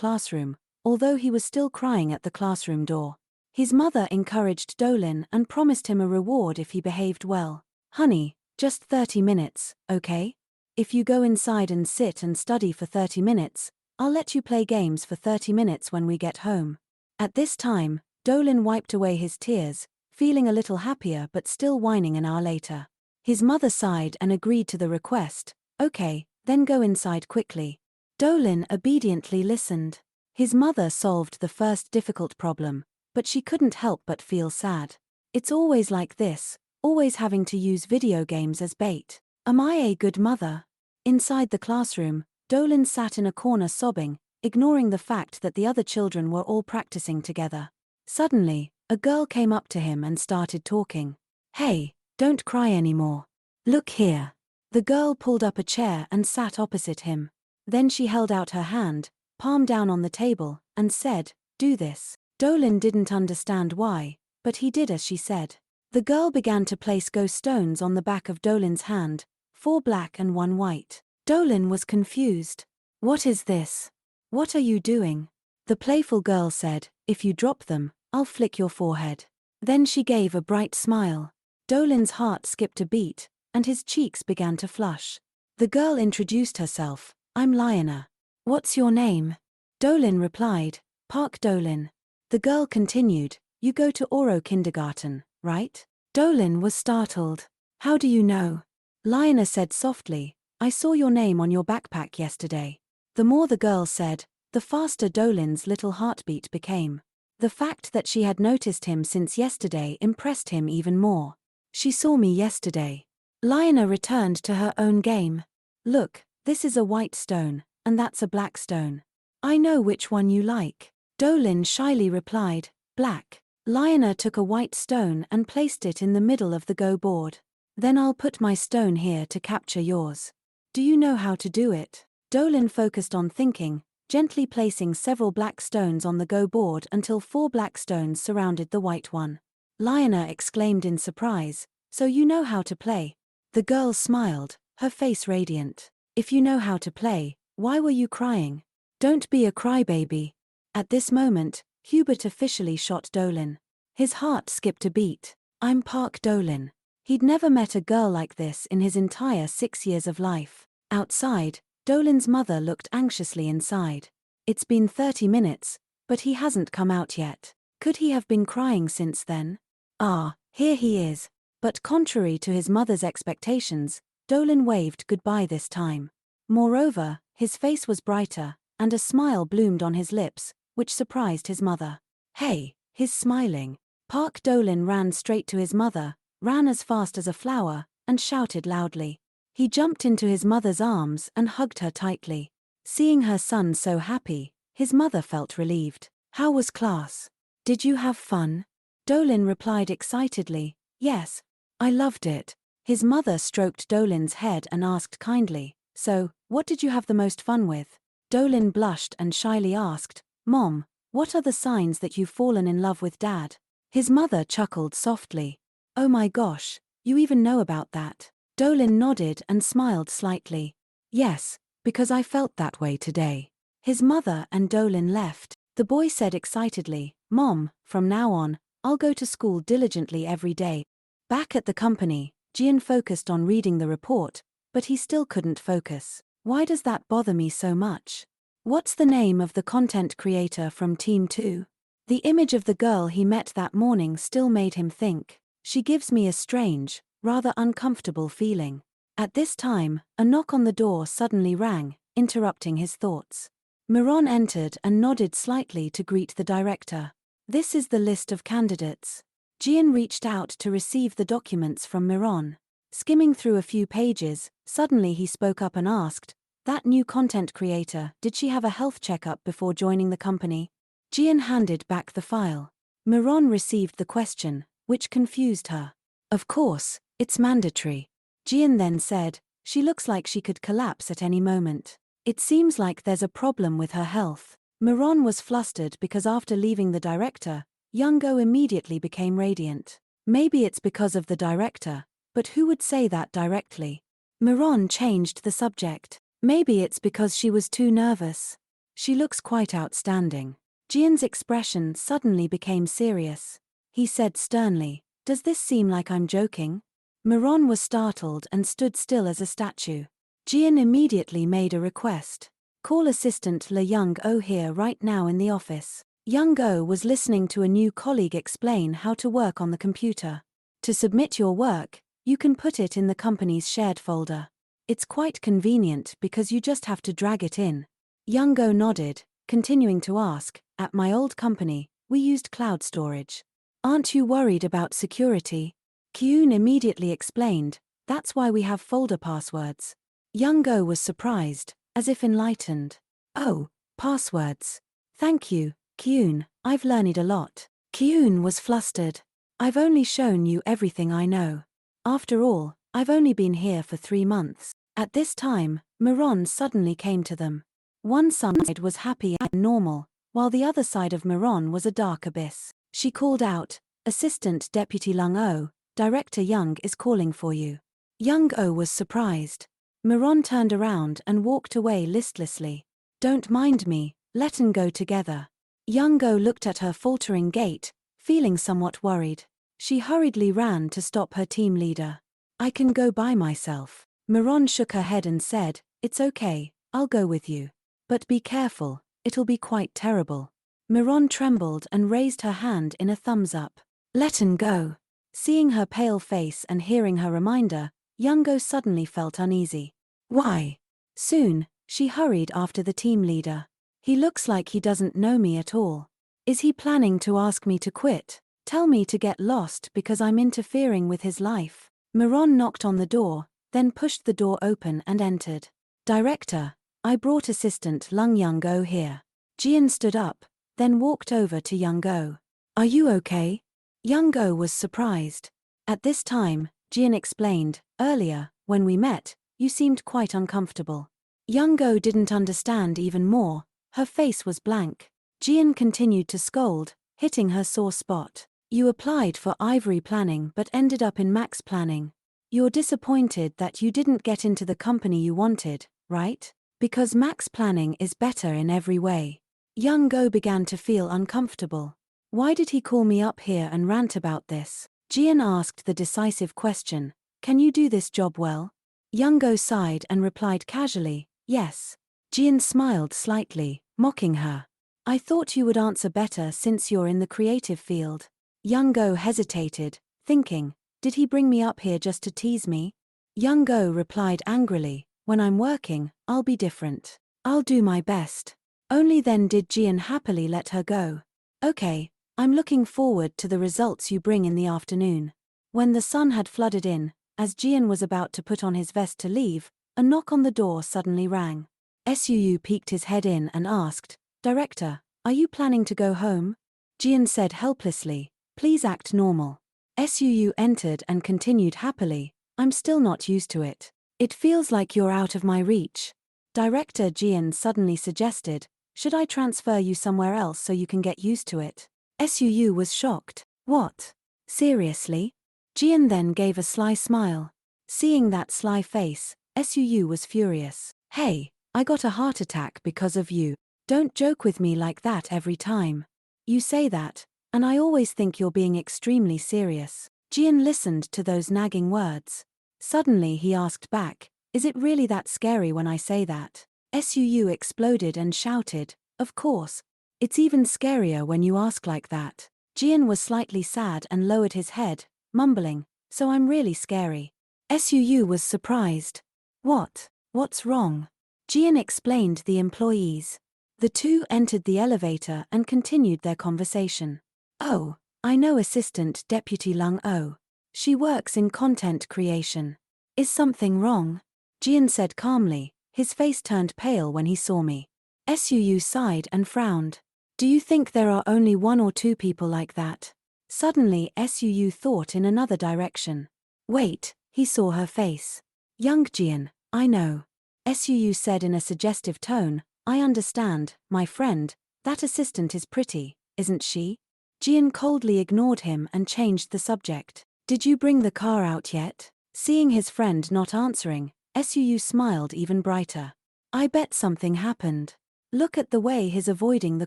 classroom, although he was still crying at the classroom door. His mother encouraged Dolin and promised him a reward if he behaved well. "Honey, just 30 minutes, okay? If you go inside and sit and study for 30 minutes, I'll let you play games for 30 minutes when we get home." At this time, Dolin wiped away his tears, feeling a little happier but still whining an hour later. His mother sighed and agreed to the request. "Okay, then go inside quickly." Dolin obediently listened. His mother solved the first difficult problem, but she couldn't help but feel sad. It's always like this, always having to use video games as bait. Am I a good mother? Inside the classroom, Dolan sat in a corner sobbing, ignoring the fact that the other children were all practicing together. Suddenly, a girl came up to him and started talking. "Hey, don't cry anymore. Look here." The girl pulled up a chair and sat opposite him. Then she held out her hand, palm down on the table, and said, "Do this." Dolan didn't understand why, but he did as she said. The girl began to place ghost stones on the back of Dolan's hand, 4 black and 1 white. Dolan was confused. "What is this? What are you doing?" The playful girl said, "If you drop them, I'll flick your forehead." Then she gave a bright smile. Dolan's heart skipped a beat, and his cheeks began to flush. The girl introduced herself. "I'm Lionel. What's your name?" Dolan replied, "Park Dolan." The girl continued, "You go to Oro kindergarten, right?" Dolan was startled. "How do you know?" Lionel said softly, "I saw your name on your backpack yesterday." The more the girl said, the faster Dolan's little heartbeat became. The fact that she had noticed him since yesterday impressed him even more. "She saw me yesterday." Lionel returned to her own game. "Look, this is a white stone, and that's a black stone. I know which one you like." Dolan shyly replied, "Black." Lionel took a white stone and placed it in the middle of the Go board. "Then I'll put my stone here to capture yours. Do you know how to do it?" Dolan focused on thinking, gently placing several black stones on the Go board until 4 black stones surrounded the white one. Lionel exclaimed in surprise, "So you know how to play?" The girl smiled, her face radiant. "If you know how to play, why were you crying? Don't be a crybaby." At this moment, Hubert officially shot Dolan. His heart skipped a beat. "I'm Park Dolan." He'd never met a girl like this in his entire 6 years of life. Outside, Dolan's mother looked anxiously inside. "It's been 30 minutes, but he hasn't come out yet. Could he have been crying since then? Ah, here he is." But contrary to his mother's expectations, Dolan waved goodbye this time. Moreover, his face was brighter, and a smile bloomed on his lips, which surprised his mother. "Hey, he's smiling." Park Dolan ran straight to his mother, ran as fast as a flower, and shouted loudly. He jumped into his mother's arms and hugged her tightly. Seeing her son so happy, his mother felt relieved. "How was class? Did you have fun?" Dolan replied excitedly, "Yes, I loved it." His mother stroked Dolan's head and asked kindly, "So, what did you have the most fun with?" Dolan blushed and shyly asked, "Mom, what are the signs that you've fallen in love with Dad?" His mother chuckled softly. "Oh my gosh, you even know about that." Dolan nodded and smiled slightly. "Yes, because I felt that way today." His mother and Dolan left. The boy said excitedly, "Mom, from now on, I'll go to school diligently every day." Back at the company, Jian focused on reading the report, but he still couldn't focus. "Why does that bother me so much? What's the name of the content creator from Team 2? The image of the girl he met that morning still made him think. She gives me a strange, rather uncomfortable feeling." At this time, a knock on the door suddenly rang, interrupting his thoughts. Miron entered and nodded slightly to greet the director. "This is the list of candidates." Jian reached out to receive the documents from Miron. Skimming through a few pages, suddenly he spoke up and asked, "That new content creator, did she have a health checkup before joining the company?" Jian handed back the file. Miron received the question, which confused her. "Of course, it's mandatory." Jian then said, "She looks like she could collapse at any moment. It seems like there's a problem with her health." Miron was flustered because after leaving the director, Youngo immediately became radiant. Maybe it's because of the director, but who would say that directly? Miron changed the subject. "Maybe it's because she was too nervous. She looks quite outstanding." Jian's expression suddenly became serious. He said sternly, "Does this seem like I'm joking?" Miron was startled and stood still as a statue. Jian immediately made a request. "Call assistant Le Young-o here right now in the office." Young-o was listening to a new colleague explain how to work on the computer. "To submit your work, you can put it in the company's shared folder. It's quite convenient because you just have to drag it in." Young-o nodded, continuing to ask, "At my old company, we used cloud storage. Aren't you worried about security?" Kyun immediately explained, "That's why we have folder passwords." Young-go was surprised, as if enlightened. Oh, passwords. Thank you, Kyun, I've learned a lot. Kyun was flustered. I've only shown you everything I know. After all, I've only been here for 3 months. At this time, Miron suddenly came to them. One side was happy and normal, while the other side of Miron was a dark abyss. She called out, Assistant Deputy Lung-o, Director Young is calling for you. Young-o was surprised. Miron turned around and walked away listlessly. Don't mind me, let's go together. Young-go looked at her faltering gait, feeling somewhat worried. She hurriedly ran to stop her team leader. I can go by myself. Miron shook her head and said, It's okay, I'll go with you. But be careful, it'll be quite terrible. Miron trembled and raised her hand in a thumbs up. Let go. Seeing her pale face and hearing her reminder, Young-go suddenly felt uneasy. Why? Soon, she hurried after the team leader. He looks like he doesn't know me at all. Is he planning to ask me to quit? Tell me to get lost because I'm interfering with his life. Miron knocked on the door, then pushed the door open and entered. Director, I brought Assistant Lung Young-go here. Jian stood up, then walked over to Young-go. Are you okay? Young-go was surprised. At this time, Jian explained, earlier, when we met, you seemed quite uncomfortable. Young-go didn't understand even more, her face was blank. Jian continued to scold, hitting her sore spot. You applied for Ivory Planning but ended up in Max Planning. You're disappointed that you didn't get into the company you wanted, right? Because Max Planning is better in every way. Young-go began to feel uncomfortable. Why did he call me up here and rant about this? Jian asked the decisive question, can you do this job well? Young-go sighed and replied casually, yes. Jian smiled slightly, mocking her. I thought you would answer better since you're in the creative field. Young-go hesitated, thinking, did he bring me up here just to tease me? Young-go replied angrily, when I'm working, I'll be different. I'll do my best. Only then did Jian happily let her go. Okay, I'm looking forward to the results you bring in the afternoon. When the sun had flooded in, as Jian was about to put on his vest to leave, a knock on the door suddenly rang. Suu peeked his head in and asked, Director, are you planning to go home? Jian said helplessly, please act normal. Suu entered and continued happily, I'm still not used to it. It feels like you're out of my reach. Director Jian suddenly suggested, should I transfer you somewhere else so you can get used to it? Suu was shocked. What? Seriously? Jian then gave a sly smile. Seeing that sly face, Suu was furious. Hey, I got a heart attack because of you. Don't joke with me like that every time. You say that, and I always think you're being extremely serious. Jian listened to those nagging words. Suddenly he asked back, is it really that scary when I say that? Suu exploded and shouted, of course. It's even scarier when you ask like that. Jian was slightly sad and lowered his head, mumbling, so I'm really scary. Suu was surprised. What's wrong? Jian explained the employees. The two entered the elevator and continued their conversation. Oh, I know Assistant Deputy Lung-o. She works in content creation. Is something wrong? Jian said calmly, his face turned pale when he saw me. Suu sighed and frowned. Do you think there are only 1 or 2 people like that? Suddenly Suu thought in another direction. Wait, he saw her face. Young Jian, I know. Suu said in a suggestive tone, I understand, my friend, that assistant is pretty, isn't she? Jian coldly ignored him and changed the subject. Did you bring the car out yet? Seeing his friend not answering, Suu smiled even brighter. I bet something happened. Look at the way he's avoiding the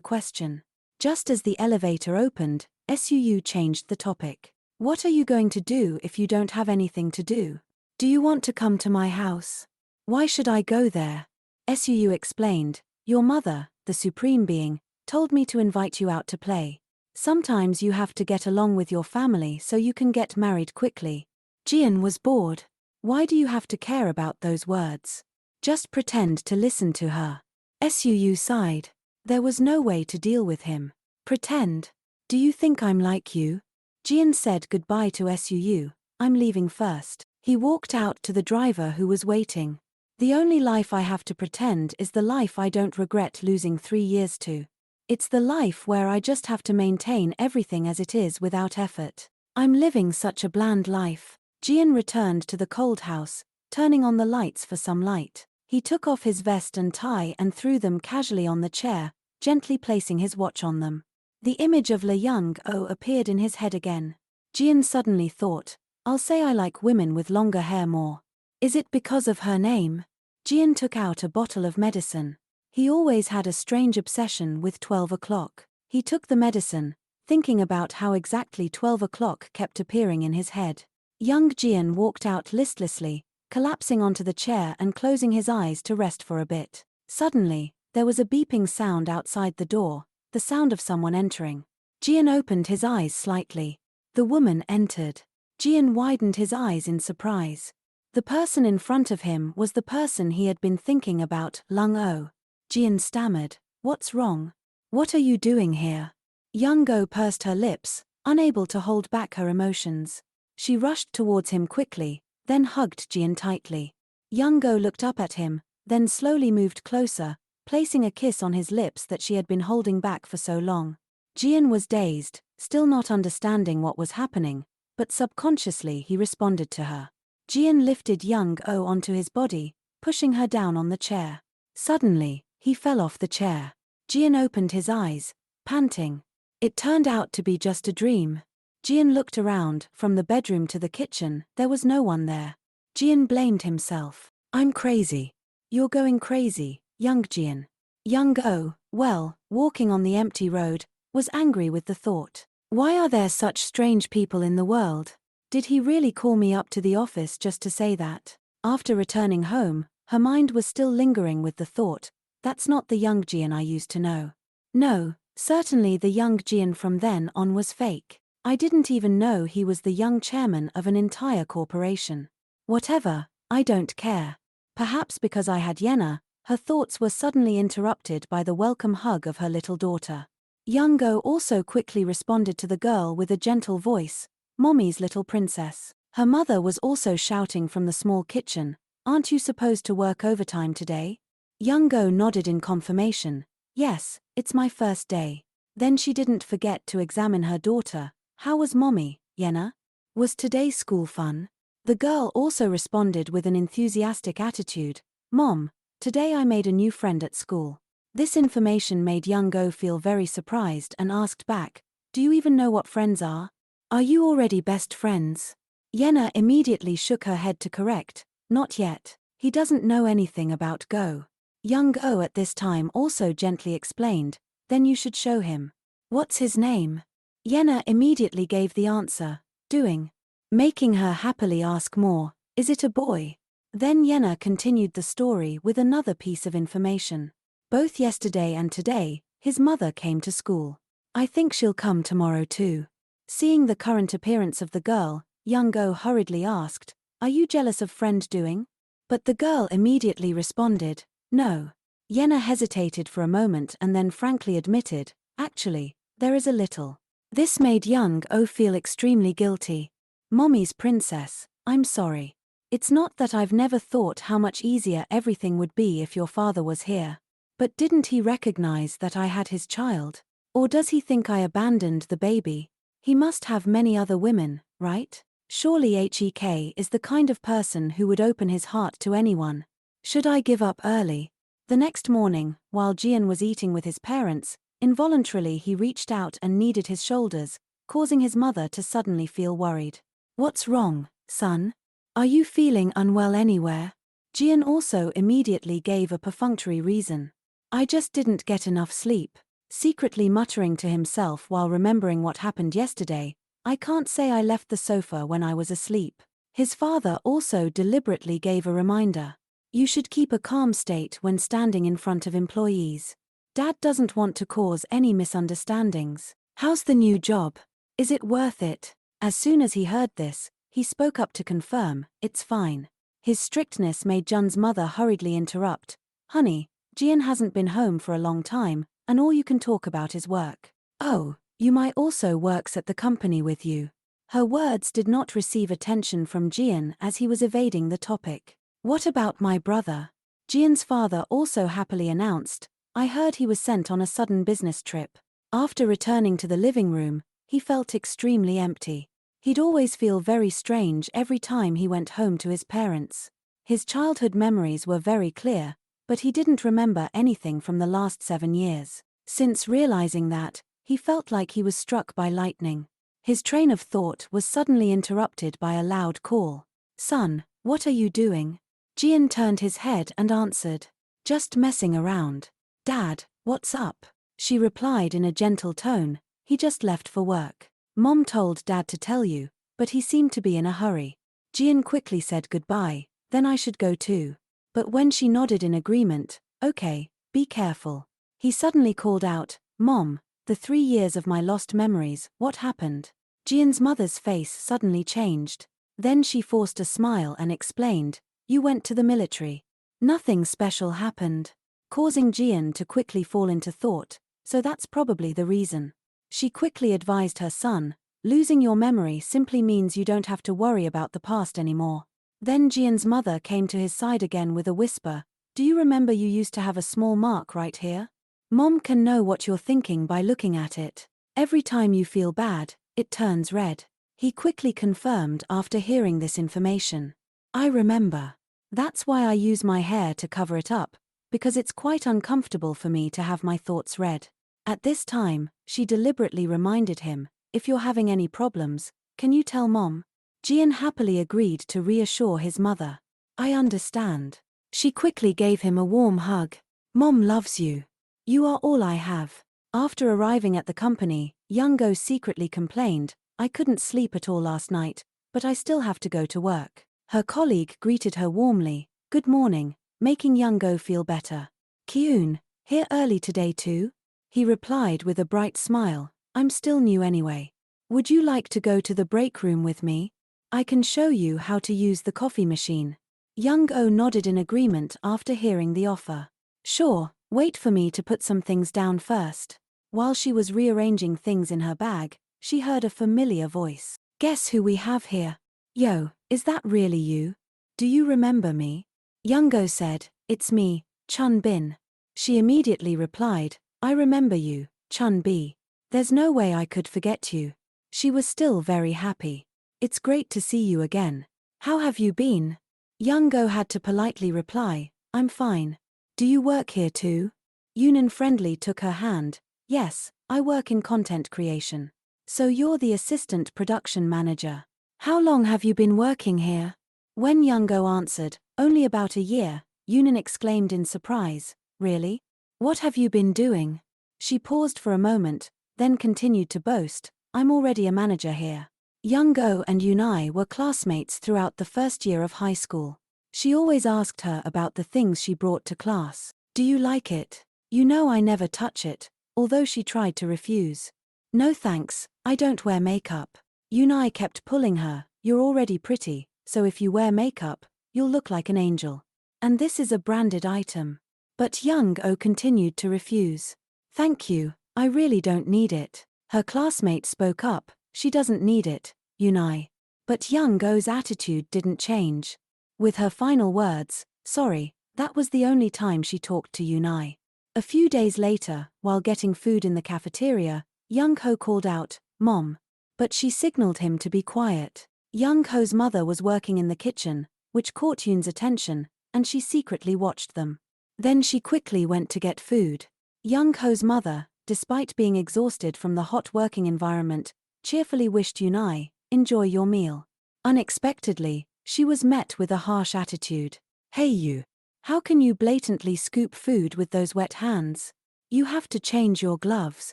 question. Just as the elevator opened, Suu changed the topic. What are you going to do if you don't have anything to do? Do you want to come to my house? Why should I go there? Suu explained, your mother, the Supreme Being, told me to invite you out to play. Sometimes you have to get along with your family so you can get married quickly. Jian was bored. Why do you have to care about those words? Just pretend to listen to her. Suu sighed. There was no way to deal with him. Pretend. Do you think I'm like you? Jian said goodbye to Suu. I'm leaving first. He walked out to the driver who was waiting. The only life I have to pretend is the life I don't regret losing 3 years to. It's the life where I just have to maintain everything as it is without effort. I'm living such a bland life. Jian returned to the cold house, turning on the lights for some light. He took off his vest and tie and threw them casually on the chair, gently placing his watch on them. The image of Le Young-oh appeared in his head again. Jian suddenly thought, I'll say I like women with longer hair more. Is it because of her name? Jian took out a bottle of medicine. He always had a strange obsession with 12 o'clock. He took the medicine, thinking about how exactly 12 o'clock kept appearing in his head. Young Jian walked out listlessly, collapsing onto the chair and closing his eyes to rest for a bit. Suddenly, there was a beeping sound outside the door, the sound of someone entering. Jian opened his eyes slightly. The woman entered. Jian widened his eyes in surprise. The person in front of him was the person he had been thinking about, Lung-oh. Jian stammered, "What's wrong? What are you doing here?" Young-oh pursed her lips, unable to hold back her emotions. She rushed towards him quickly, then hugged Jian tightly. Young-oh looked up at him, then slowly moved closer, placing a kiss on his lips that she had been holding back for so long. Jian was dazed, still not understanding what was happening, but subconsciously he responded to her. Jian lifted Young-oh onto his body, pushing her down on the chair. Suddenly, he fell off the chair. Jian opened his eyes, panting. It turned out to be just a dream. Jian looked around, from the bedroom to the kitchen, there was no one there. Jian blamed himself. "I'm crazy." "You're going crazy, young Jian." Young-oh, walking on the empty road, was angry with the thought. Why are there such strange people in the world? Did he really call me up to the office just to say that? After returning home, her mind was still lingering with the thought, that's not the young Jian I used to know. No, certainly the young Jian from then on was fake. I didn't even know he was the young chairman of an entire corporation. Whatever, I don't care. Perhaps because I had Yenna, her thoughts were suddenly interrupted by the welcome hug of her little daughter. Young-oh also quickly responded to the girl with a gentle voice, "Mommy's little princess." Her mother was also shouting from the small kitchen, "Aren't you supposed to work overtime today?" Young-oh nodded in confirmation, "Yes, it's my first day." Then she didn't forget to examine her daughter. "How was Mommy, Yenna? Was today school fun?" The girl also responded with an enthusiastic attitude, "Mom, today I made a new friend at school." This information made Young-oh feel very surprised and asked back, "Do you even know what friends are? Are you already best friends?" Yenna immediately shook her head to correct, "Not yet. He doesn't know anything about Go." Young-oh at this time also gently explained, "Then you should show him." "What's his name?" Yenna immediately gave the answer, "Doing," making her happily ask more, "Is it a boy?" Then Yenna continued the story with another piece of information. "Both yesterday and today, his mother came to school. I think she'll come tomorrow too." Seeing the current appearance of the girl, Young-oh hurriedly asked, "Are you jealous of friend Doing?" But the girl immediately responded, "No." Yenna hesitated for a moment and then frankly admitted, "Actually, there is a little." This made Young-oh feel extremely guilty. "Mommy's princess, I'm sorry. It's not that I've never thought how much easier everything would be if your father was here. But didn't he recognize that I had his child? Or does he think I abandoned the baby? He must have many other women, right? Surely Hek is the kind of person who would open his heart to anyone. Should I give up early?" The next morning, while Jian was eating with his parents, involuntarily he reached out and kneaded his shoulders, causing his mother to suddenly feel worried. "What's wrong, son? Are you feeling unwell anywhere?" Jian also immediately gave a perfunctory reason. "I just didn't get enough sleep." Secretly muttering to himself while remembering what happened yesterday, "I can't say I left the sofa when I was asleep." His father also deliberately gave a reminder. "You should keep a calm state when standing in front of employees. Dad doesn't want to cause any misunderstandings. How's the new job? Is it worth it?" As soon as he heard this, he spoke up to confirm, "It's fine." His strictness made Jun's mother hurriedly interrupt, "Honey, Jian hasn't been home for a long time, and all you can talk about is work." "Oh, you might also works at the company with you." Her words did not receive attention from Jian as he was evading the topic. What about my brother? Jian's father also happily announced. I heard he was sent on a sudden business trip. After returning to the living room, he felt extremely empty. He'd always feel very strange every time he went home to his parents. His childhood memories were very clear, but he didn't remember anything from the last 7 years. Since realizing that, he felt like he was struck by lightning. His train of thought was suddenly interrupted by a loud call. Son, what are you doing? Jian turned his head and answered. Just messing around. Dad, what's up? She replied in a gentle tone. He just left for work. Mom told Dad to tell you, but he seemed to be in a hurry. Jian quickly said goodbye, then I should go too. But when she nodded in agreement, okay, be careful. He suddenly called out, Mom, the 3 years of my lost memories, what happened? Jian's mother's face suddenly changed. Then she forced a smile and explained, you went to the military. Nothing special happened. Causing Jian to quickly fall into thought, so that's probably the reason. She quickly advised her son, losing your memory simply means you don't have to worry about the past anymore. Then Jian's mother came to his side again with a whisper, do you remember you used to have a small mark right here? Mom can know what you're thinking by looking at it. Every time you feel bad, it turns red. He quickly confirmed after hearing this information. I remember. That's why I use my hair to cover it up, because it's quite uncomfortable for me to have my thoughts read. At this time, she deliberately reminded him, if you're having any problems, can you tell Mom? Jian happily agreed to reassure his mother. I understand. She quickly gave him a warm hug. Mom loves you. You are all I have. After arriving at the company, Young-go secretly complained, I couldn't sleep at all last night, but I still have to go to work. Her colleague greeted her warmly, good morning, making Young-go feel better. Kyun, here early today too? He replied with a bright smile, I'm still new anyway. Would you like to go to the break room with me? I can show you how to use the coffee machine. Young-go nodded in agreement after hearing the offer. Sure, wait for me to put some things down first. While she was rearranging things in her bag, she heard a familiar voice. Guess who we have here? Yo, is that really you? Do you remember me? Young-go said, it's me, Chun Bin. She immediately replied, I remember you, Chun Bi. There's no way I could forget you. She was still very happy. It's great to see you again. How have you been? Young-go had to politely reply, I'm fine. Do you work here too? Yunin friendly took her hand. Yes, I work in content creation. So you're the assistant production manager. How long have you been working here? When Young-go answered, only about a year, Yunin exclaimed in surprise, really? What have you been doing? She paused for a moment, then continued to boast, I'm already a manager here. Young-go and Yunai were classmates throughout the first year of high school. She always asked her about the things she brought to class. Do you like it? You know I never touch it, although she tried to refuse. No thanks, I don't wear makeup. Yunai kept pulling her, you're already pretty, so if you wear makeup, you'll look like an angel. And this is a branded item. But Young-go continued to refuse. Thank you, I really don't need it. Her classmate spoke up, she doesn't need it, Yunai. But Young-go's attitude didn't change. With her final words, sorry, that was the only time she talked to Yunai. A few days later, while getting food in the cafeteria, Young-ho called out, Mom. But she signaled him to be quiet. Young-ho's mother was working in the kitchen, which caught Yoon's attention, and she secretly watched them. Then she quickly went to get food. Young-ho's mother, despite being exhausted from the hot working environment, cheerfully wished Yunai, enjoy your meal. Unexpectedly, she was met with a harsh attitude. Hey you! How can you blatantly scoop food with those wet hands? You have to change your gloves.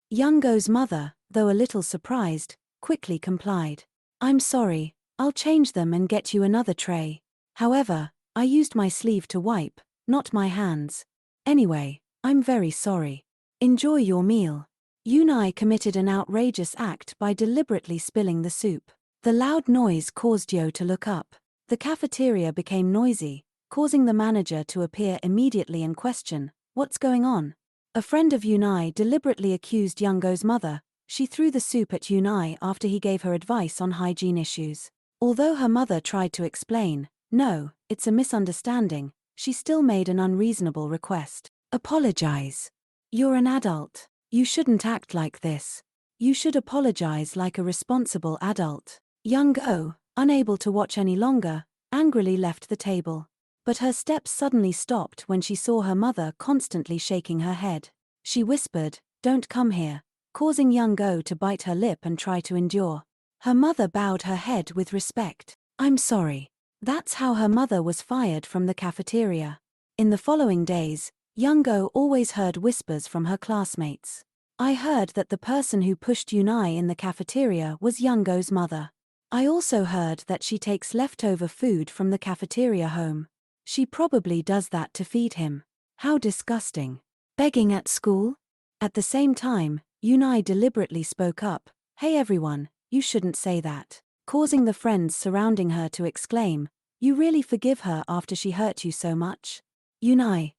Young-go's mother, though a little surprised, quickly complied. I'm sorry, I'll change them and get you another tray. However, I used my sleeve to wipe, not my hands. Anyway, I'm very sorry. Enjoy your meal. Yunai committed an outrageous act by deliberately spilling the soup. The loud noise caused Yo to look up. The cafeteria became noisy, causing the manager to appear immediately and question, what's going on? A friend of Yunai deliberately accused Young-go's mother. She threw the soup at Yunai after he gave her advice on hygiene issues. Although her mother tried to explain, No, it's a misunderstanding. She still made an unreasonable request. Apologize. You're an adult. You shouldn't act like this. You should apologize like a responsible adult. Young-go, unable to watch any longer, angrily left the table. But her steps suddenly stopped when she saw her mother constantly shaking her head. She whispered, "Don't come here," causing Young-go to bite her lip and try to endure. Her mother bowed her head with respect. "I'm sorry." That's how her mother was fired from the cafeteria. In the following days, Young-go always heard whispers from her classmates. "I heard that the person who pushed Yunai in the cafeteria was Young-go's mother. I also heard that she takes leftover food from the cafeteria home. She probably does that to feed him. How disgusting. Begging at school?" At the same time, Yunai deliberately spoke up, "Hey everyone, you shouldn't say that," causing the friends surrounding her to exclaim, "You really forgive her after she hurt you so much?" Yunai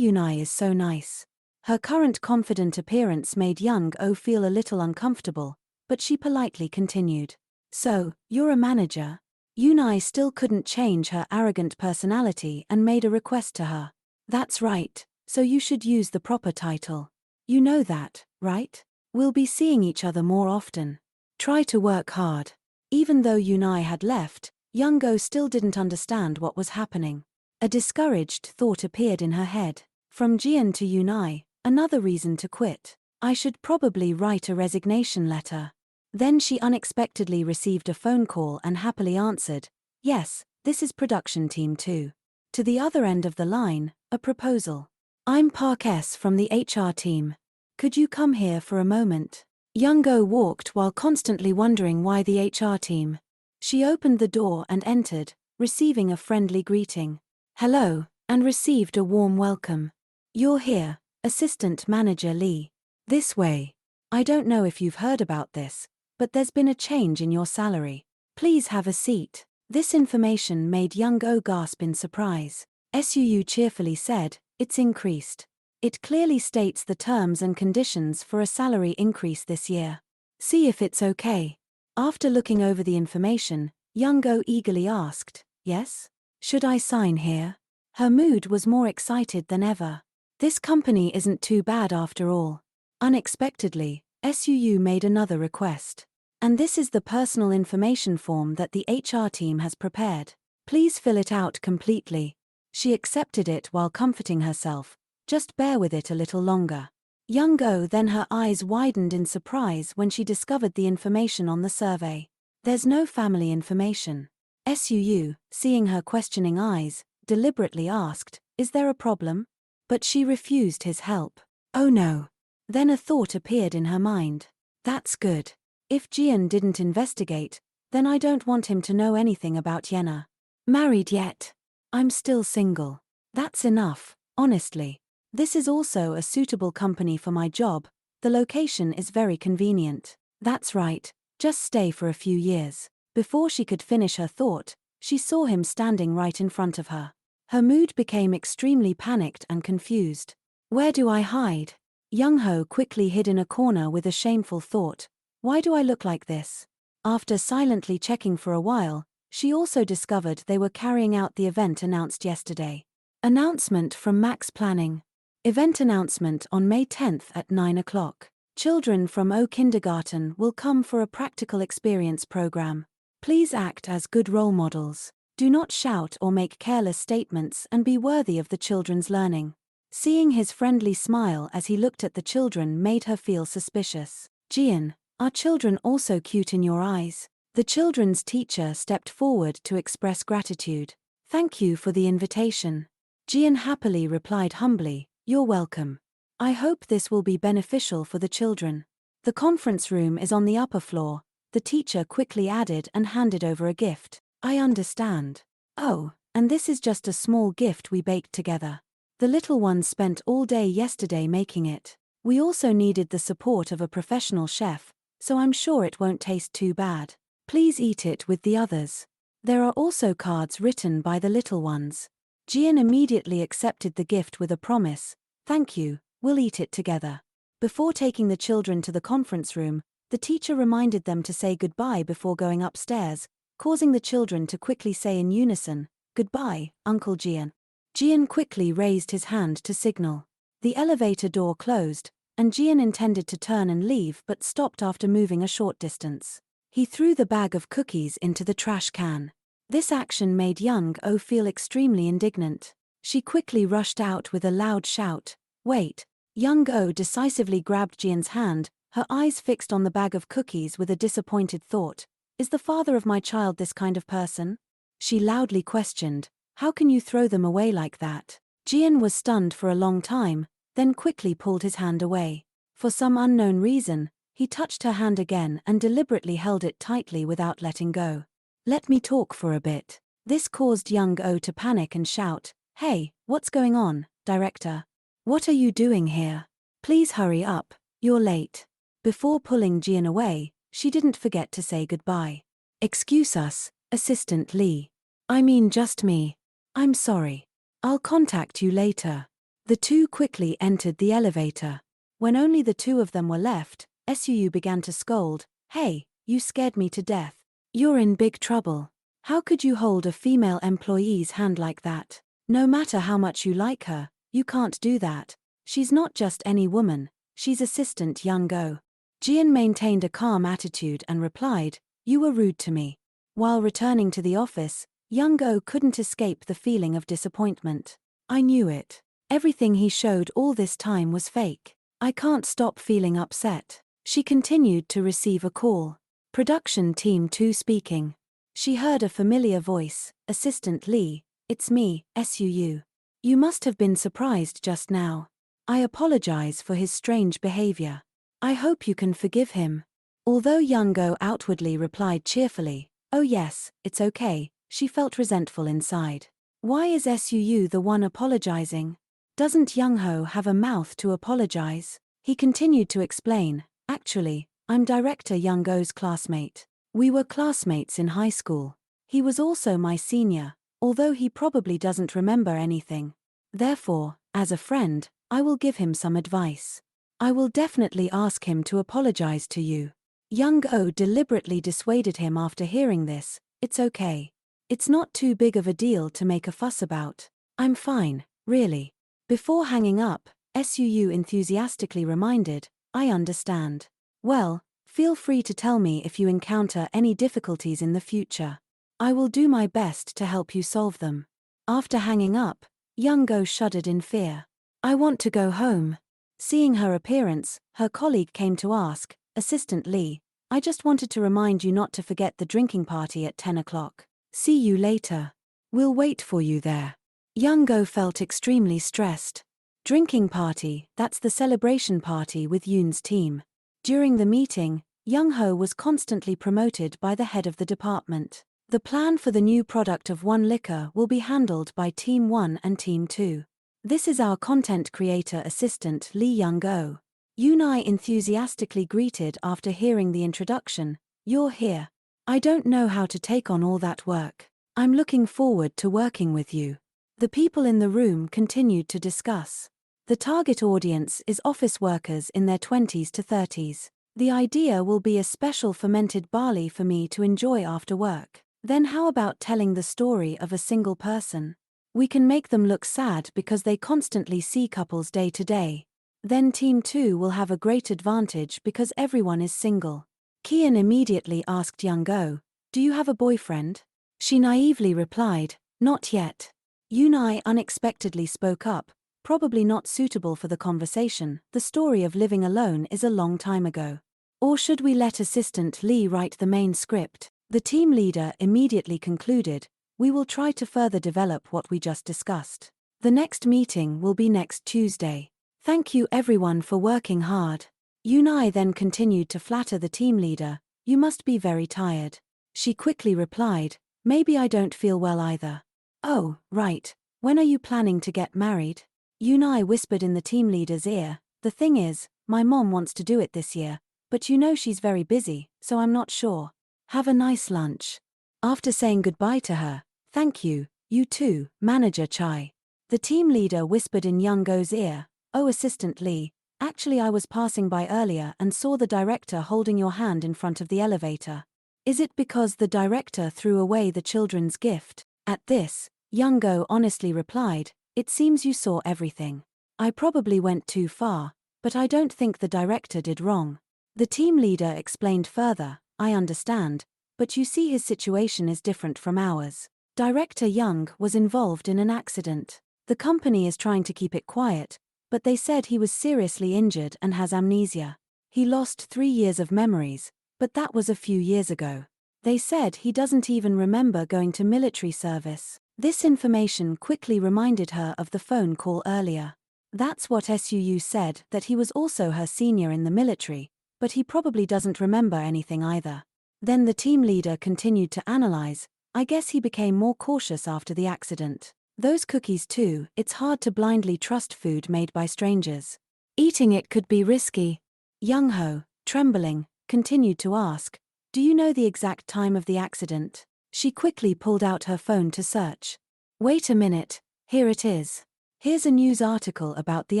is so nice. Her current confident appearance made Young-oh feel a little uncomfortable, but she politely continued. "So, you're a manager?" Yunai still couldn't change her arrogant personality and made a request to her. "That's right, so you should use the proper title. You know that, right? We'll be seeing each other more often. Try to work hard." Even though Yunai had left, Young-oh still didn't understand what was happening. A discouraged thought appeared in her head. From Jian to Yunai, another reason to quit. I should probably write a resignation letter. Then she unexpectedly received a phone call and happily answered, "Yes, this is production team 2. To the other end of the line, a proposal. I'm Park S from the HR team. Could you come here for a moment?" Young-oh walked while constantly wondering why the HR team. She opened the door and entered, receiving a friendly greeting. "Hello," and received a warm welcome. "You're here, Assistant Manager Lee. This way. I don't know if you've heard about this, but there's been a change in your salary. Please have a seat." This information made Young-oh gasp in surprise. Suu cheerfully said, "It's increased. It clearly states the terms and conditions for a salary increase this year. See if it's okay." After looking over the information, Young-oh eagerly asked, "Yes? Should I sign here?" Her mood was more excited than ever. This company isn't too bad after all. Unexpectedly, Suu made another request. "And this is the personal information form that the HR team has prepared. Please fill it out completely." She accepted it while comforting herself, "Just bear with it a little longer." Young-oh then her eyes widened in surprise when she discovered the information on the survey. There's no family information. Suu, seeing her questioning eyes, deliberately asked, "Is there a problem?" But she refused his help. Oh no. Then a thought appeared in her mind. That's good. If Jian didn't investigate, then I don't want him to know anything about Yena. Married yet? I'm still single. That's enough, honestly. This is also a suitable company for my job. The location is very convenient. That's right, just stay for a few years. Before she could finish her thought, she saw him standing right in front of her. Her mood became extremely panicked and confused. Where do I hide? Young-ho quickly hid in a corner with a shameful thought. Why do I look like this? After silently checking for a while, she also discovered they were carrying out the event announced yesterday. Announcement from Max Planning. Event announcement on May 10th at 9 o'clock. Children from O Kindergarten will come for a practical experience program. Please act as good role models. Do not shout or make careless statements and be worthy of the children's learning. Seeing his friendly smile as he looked at the children made her feel suspicious. Jian, are children also cute in your eyes? The children's teacher stepped forward to express gratitude. Thank you for the invitation. Jian happily replied humbly, You're welcome. I hope this will be beneficial for the children. The conference room is on the upper floor, the teacher quickly added and handed over a gift. I understand. Oh, and this is just a small gift we baked together. The little ones spent all day yesterday making it. We also needed the support of a professional chef, so I'm sure it won't taste too bad. Please eat it with the others. There are also cards written by the little ones. Jian immediately accepted the gift with a promise. Thank you, we'll eat it together. Before taking the children to the conference room, the teacher reminded them to say goodbye before going upstairs, causing the children to quickly say in unison, Goodbye, Uncle Jian. Jian quickly raised his hand to signal. The elevator door closed, and Jian intended to turn and leave but stopped after moving a short distance. He threw the bag of cookies into the trash can. This action made Young-oh feel extremely indignant. She quickly rushed out with a loud shout. Wait. Young-oh decisively grabbed Jian's hand, her eyes fixed on the bag of cookies with a disappointed thought. Is the father of my child this kind of person? She loudly questioned. How can you throw them away like that? Jian was stunned for a long time, then quickly pulled his hand away. For some unknown reason, he touched her hand again and deliberately held it tightly without letting go. Let me talk for a bit. This caused Young-oh to panic and shout, Hey, what's going on, director? What are you doing here? Please hurry up, you're late. Before pulling Jian away, she didn't forget to say goodbye. Excuse us, Assistant Lee. I mean just me. I'm sorry. I'll contact you later. The two quickly entered the elevator. When only the two of them were left, Suu began to scold, Hey, you scared me to death. You're in big trouble. How could you hold a female employee's hand like that? No matter how much you like her, you can't do that. She's not just any woman, she's Assistant Young-oh. Jian maintained a calm attitude and replied, You were rude to me. While returning to the office, Young-oh couldn't escape the feeling of disappointment. I knew it. Everything he showed all this time was fake. I can't stop feeling upset. She continued to receive a call. Production Team 2 speaking. She heard a familiar voice, Assistant Lee, it's me, Suu. You must have been surprised just now. I apologize for his strange behavior. I hope you can forgive him. Although Young-oh outwardly replied cheerfully, Oh yes, it's okay, she felt resentful inside. Why is Suu the one apologizing? Doesn't Young-oh have a mouth to apologize? He continued to explain, Actually, I'm Director Young-oh's classmate. We were classmates in high school. He was also my senior, although he probably doesn't remember anything. Therefore, as a friend, I will give him some advice. I will definitely ask him to apologize to you. Young-oh deliberately dissuaded him after hearing this. It's okay. It's not too big of a deal to make a fuss about. I'm fine, really. Before hanging up, Suu enthusiastically reminded, I understand. Well, feel free to tell me if you encounter any difficulties in the future. I will do my best to help you solve them. After hanging up, Young-oh shuddered in fear. I want to go home. Seeing her appearance, her colleague came to ask, Assistant Lee, I just wanted to remind you not to forget the drinking party at 10 o'clock. See you later. We'll wait for you there. Young-oh felt extremely stressed. Drinking party, that's the celebration party with Yoon's team. During the meeting, Young-oh was constantly promoted by the head of the department. The plan for the new product of One Liquor will be handled by Team 1 and Team 2. This is our content creator assistant Lee Young-oh. Yoon enthusiastically greeted after hearing the introduction, You're here. I don't know how to take on all that work. I'm looking forward to working with you. The people in the room continued to discuss. The target audience is office workers in their 20s to 30s. The idea will be a special fermented barley for me to enjoy after work. Then how about telling the story of a single person? We can make them look sad because they constantly see couples day to day. Then Team 2 will have a great advantage because everyone is single. Kian immediately asked Young-oh, Do you have a boyfriend? She naively replied, Not yet. Yoon unexpectedly spoke up, probably not suitable for the conversation. The story of living alone is a long time ago. Or should we let Assistant Lee write the main script? The team leader immediately concluded, We will try to further develop what we just discussed. The next meeting will be next Tuesday. Thank you everyone for working hard. Yoon then continued to flatter the team leader, You must be very tired. She quickly replied, Maybe I don't feel well either. Oh, right. When are you planning to get married? Yoon whispered in the team leader's ear, The thing is, my mom wants to do it this year, but you know she's very busy, so I'm not sure. Have a nice lunch. After saying goodbye to her, Thank you, you too, Manager Chai. The team leader whispered in Young-oh's ear, Oh Assistant Lee, actually I was passing by earlier and saw the director holding your hand in front of the elevator. Is it because the director threw away the children's gift? At this, Young-go honestly replied, "It seems you saw everything. I probably went too far, but I don't think the director did wrong." The team leader explained further, "I understand, but you see his situation is different from ours. Director Young was involved in an accident. The company is trying to keep it quiet, but they said he was seriously injured and has amnesia. He lost 3 years of memories, but that was a few years ago. They said he doesn't even remember going to military service." This information quickly reminded her of the phone call earlier. That's what Suu said, that he was also her senior in the military, but he probably doesn't remember anything either. Then the team leader continued to analyze, "I guess he became more cautious after the accident. Those cookies too, it's hard to blindly trust food made by strangers. Eating it could be risky." Young-ho, trembling, continued to ask, "Do you know the exact time of the accident?" She quickly pulled out her phone to search. "Wait a minute, here it is. Here's a news article about the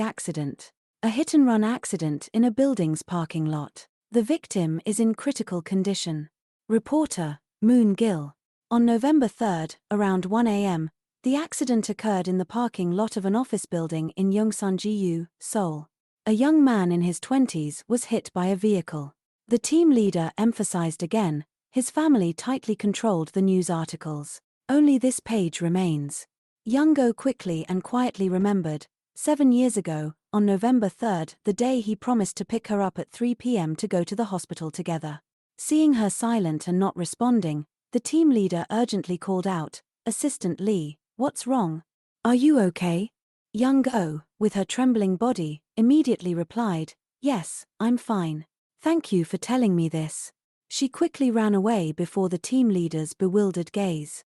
accident. A hit-and-run accident in a building's parking lot. The victim is in critical condition. Reporter, Moon Gill. On November 3, around 1 a.m., the accident occurred in the parking lot of an office building in Yongsan-gu, Seoul. A young man in his 20s was hit by a vehicle." The team leader emphasized again, his family tightly controlled the news articles. Only this page remains. Young-go quickly and quietly remembered, 7 years ago, on November 3, the day he promised to pick her up at 3 p.m. to go to the hospital together. Seeing her silent and not responding, the team leader urgently called out, "Assistant Lee, what's wrong? Are you okay?" Young-go, with her trembling body, immediately replied, "Yes, I'm fine. Thank you for telling me this." She quickly ran away before the team leader's bewildered gaze.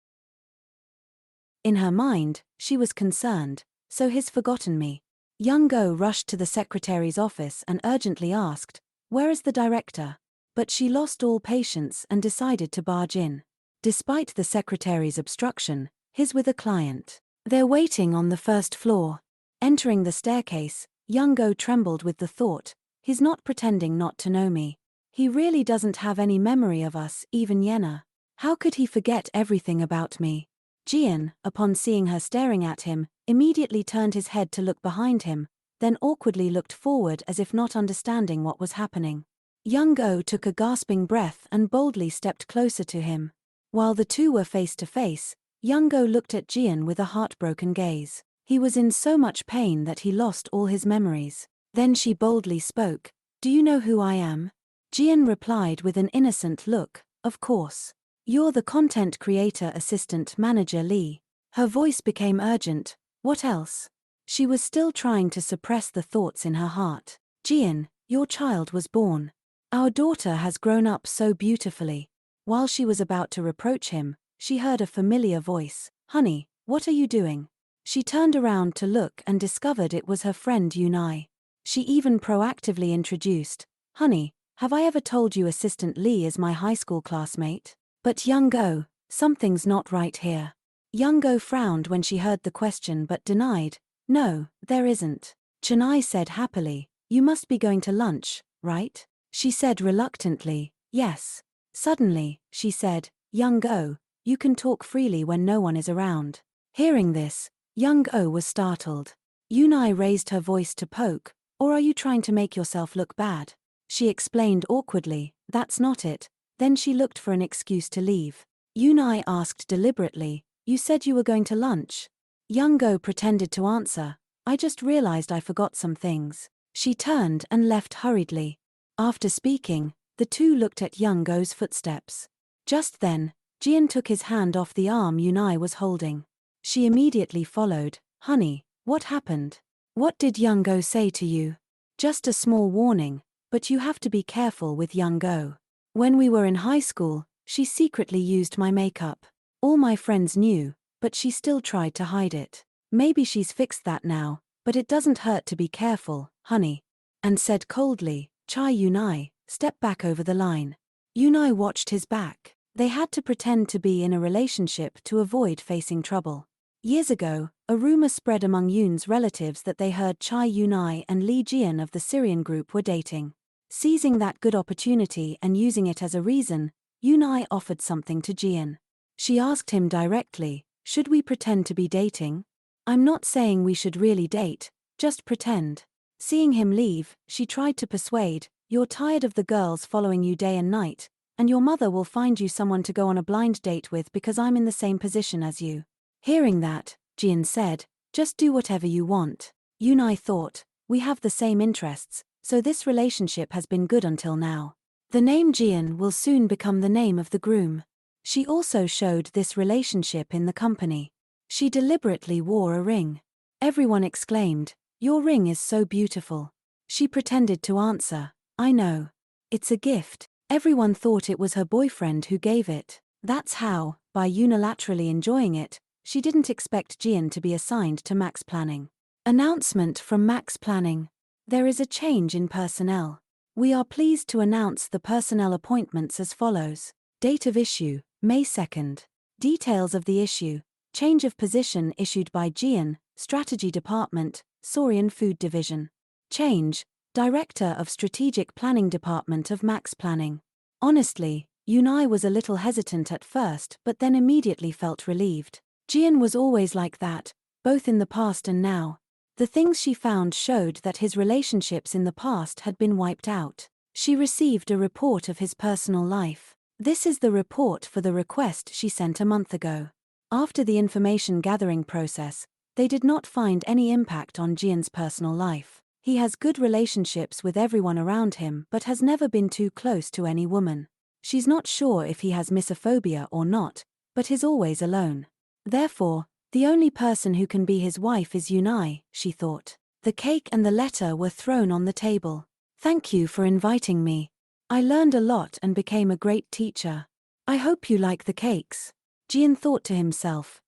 In her mind, she was concerned, "So he's forgotten me." Young-go rushed to the secretary's office and urgently asked, "Where is the director?" But she lost all patience and decided to barge in. Despite the secretary's obstruction, he's with a client. They're waiting on the first floor. Entering the staircase, Young-go trembled with the thought, "He's not pretending not to know me. He really doesn't have any memory of us, even Yena. How could he forget everything about me?" Jian, upon seeing her staring at him, immediately turned his head to look behind him, then awkwardly looked forward as if not understanding what was happening. Young-go took a gasping breath and boldly stepped closer to him. While the two were face to face, Young-go looked at Jian with a heartbroken gaze. He was in so much pain that he lost all his memories. Then she boldly spoke, "Do you know who I am?" Jian replied with an innocent look, "Of course. You're the content creator assistant manager Lee." Her voice became urgent, "What else?" She was still trying to suppress the thoughts in her heart. "Jian, your child was born. Our daughter has grown up so beautifully." While she was about to reproach him, she heard a familiar voice, "Honey, what are you doing?" She turned around to look and discovered it was her friend Yunai. She even proactively introduced, "Honey, have I ever told you Assistant Lee is my high school classmate?" "But Young-go, something's not right here." Young-go frowned when she heard the question but denied, "No, there isn't." Chennai said happily, "You must be going to lunch, right?" She said reluctantly, "Yes." Suddenly, she said, "Young-go, you can talk freely when no one is around." Hearing this, Young-go was startled. Yunai raised her voice to poke, "Or are you trying to make yourself look bad?" She explained awkwardly, "That's not it." Then she looked for an excuse to leave. Yunai asked deliberately, "You said you were going to lunch?" Young-go pretended to answer, "I just realized I forgot some things." She turned and left hurriedly. After speaking, the two looked at Young-go's footsteps. Just then, Jian took his hand off the arm Yunai was holding. She immediately followed, "Honey, what happened? What did Young-go say to you?" "Just a small warning, but you have to be careful with Young-go. When we were in high school, she secretly used my makeup. All my friends knew, but she still tried to hide it. Maybe she's fixed that now, but it doesn't hurt to be careful, honey." And said coldly, "Chai Yunai, step back over the line." Yunai watched his back. They had to pretend to be in a relationship to avoid facing trouble. Years ago, a rumor spread among Yoon's relatives that they heard Chai Yunai and Lee Jian of the Syrian group were dating. Seizing that good opportunity and using it as a reason, Yunai offered something to Jian. She asked him directly, Should we pretend to be dating? I'm not saying we should really date, just pretend. Seeing him leave, she tried to persuade, you're tired of the girls following you day and night, and your mother will find you someone to go on a blind date with because I'm in the same position as you. Hearing that, Jian said, just do whatever you want. Yunai thought, we have the same interests, so this relationship has been good until now. The name Jian will soon become the name of the groom. She also showed this relationship in the company. She deliberately wore a ring. Everyone exclaimed, your ring is so beautiful. She pretended to answer, I know. It's a gift. Everyone thought it was her boyfriend who gave it. That's how, by unilaterally enjoying it, she didn't expect Jian to be assigned to Max Planning. Announcement from Max Planning. There is a change in personnel. We are pleased to announce the personnel appointments as follows. Date of issue, May 2nd. Details of the issue. Change of position issued by Jian, Strategy Department, Saurian Food Division. Change, Director of Strategic Planning Department of Max Planning. Honestly, Yunai was a little hesitant at first but then immediately felt relieved. Jian was always like that, both in the past and now. The things she found showed that his relationships in the past had been wiped out. She received a report of his personal life. This is the report for the request she sent a month ago. After the information gathering process, they did not find any impact on Jian's personal life. He has good relationships with everyone around him but has never been too close to any woman. She's not sure if he has misophobia or not, but is always alone. Therefore, the only person who can be his wife is Yunai, she thought. The cake and the letter were thrown on the table. Thank you for inviting me. I learned a lot and became a great teacher. I hope you like the cakes. Jian thought to himself,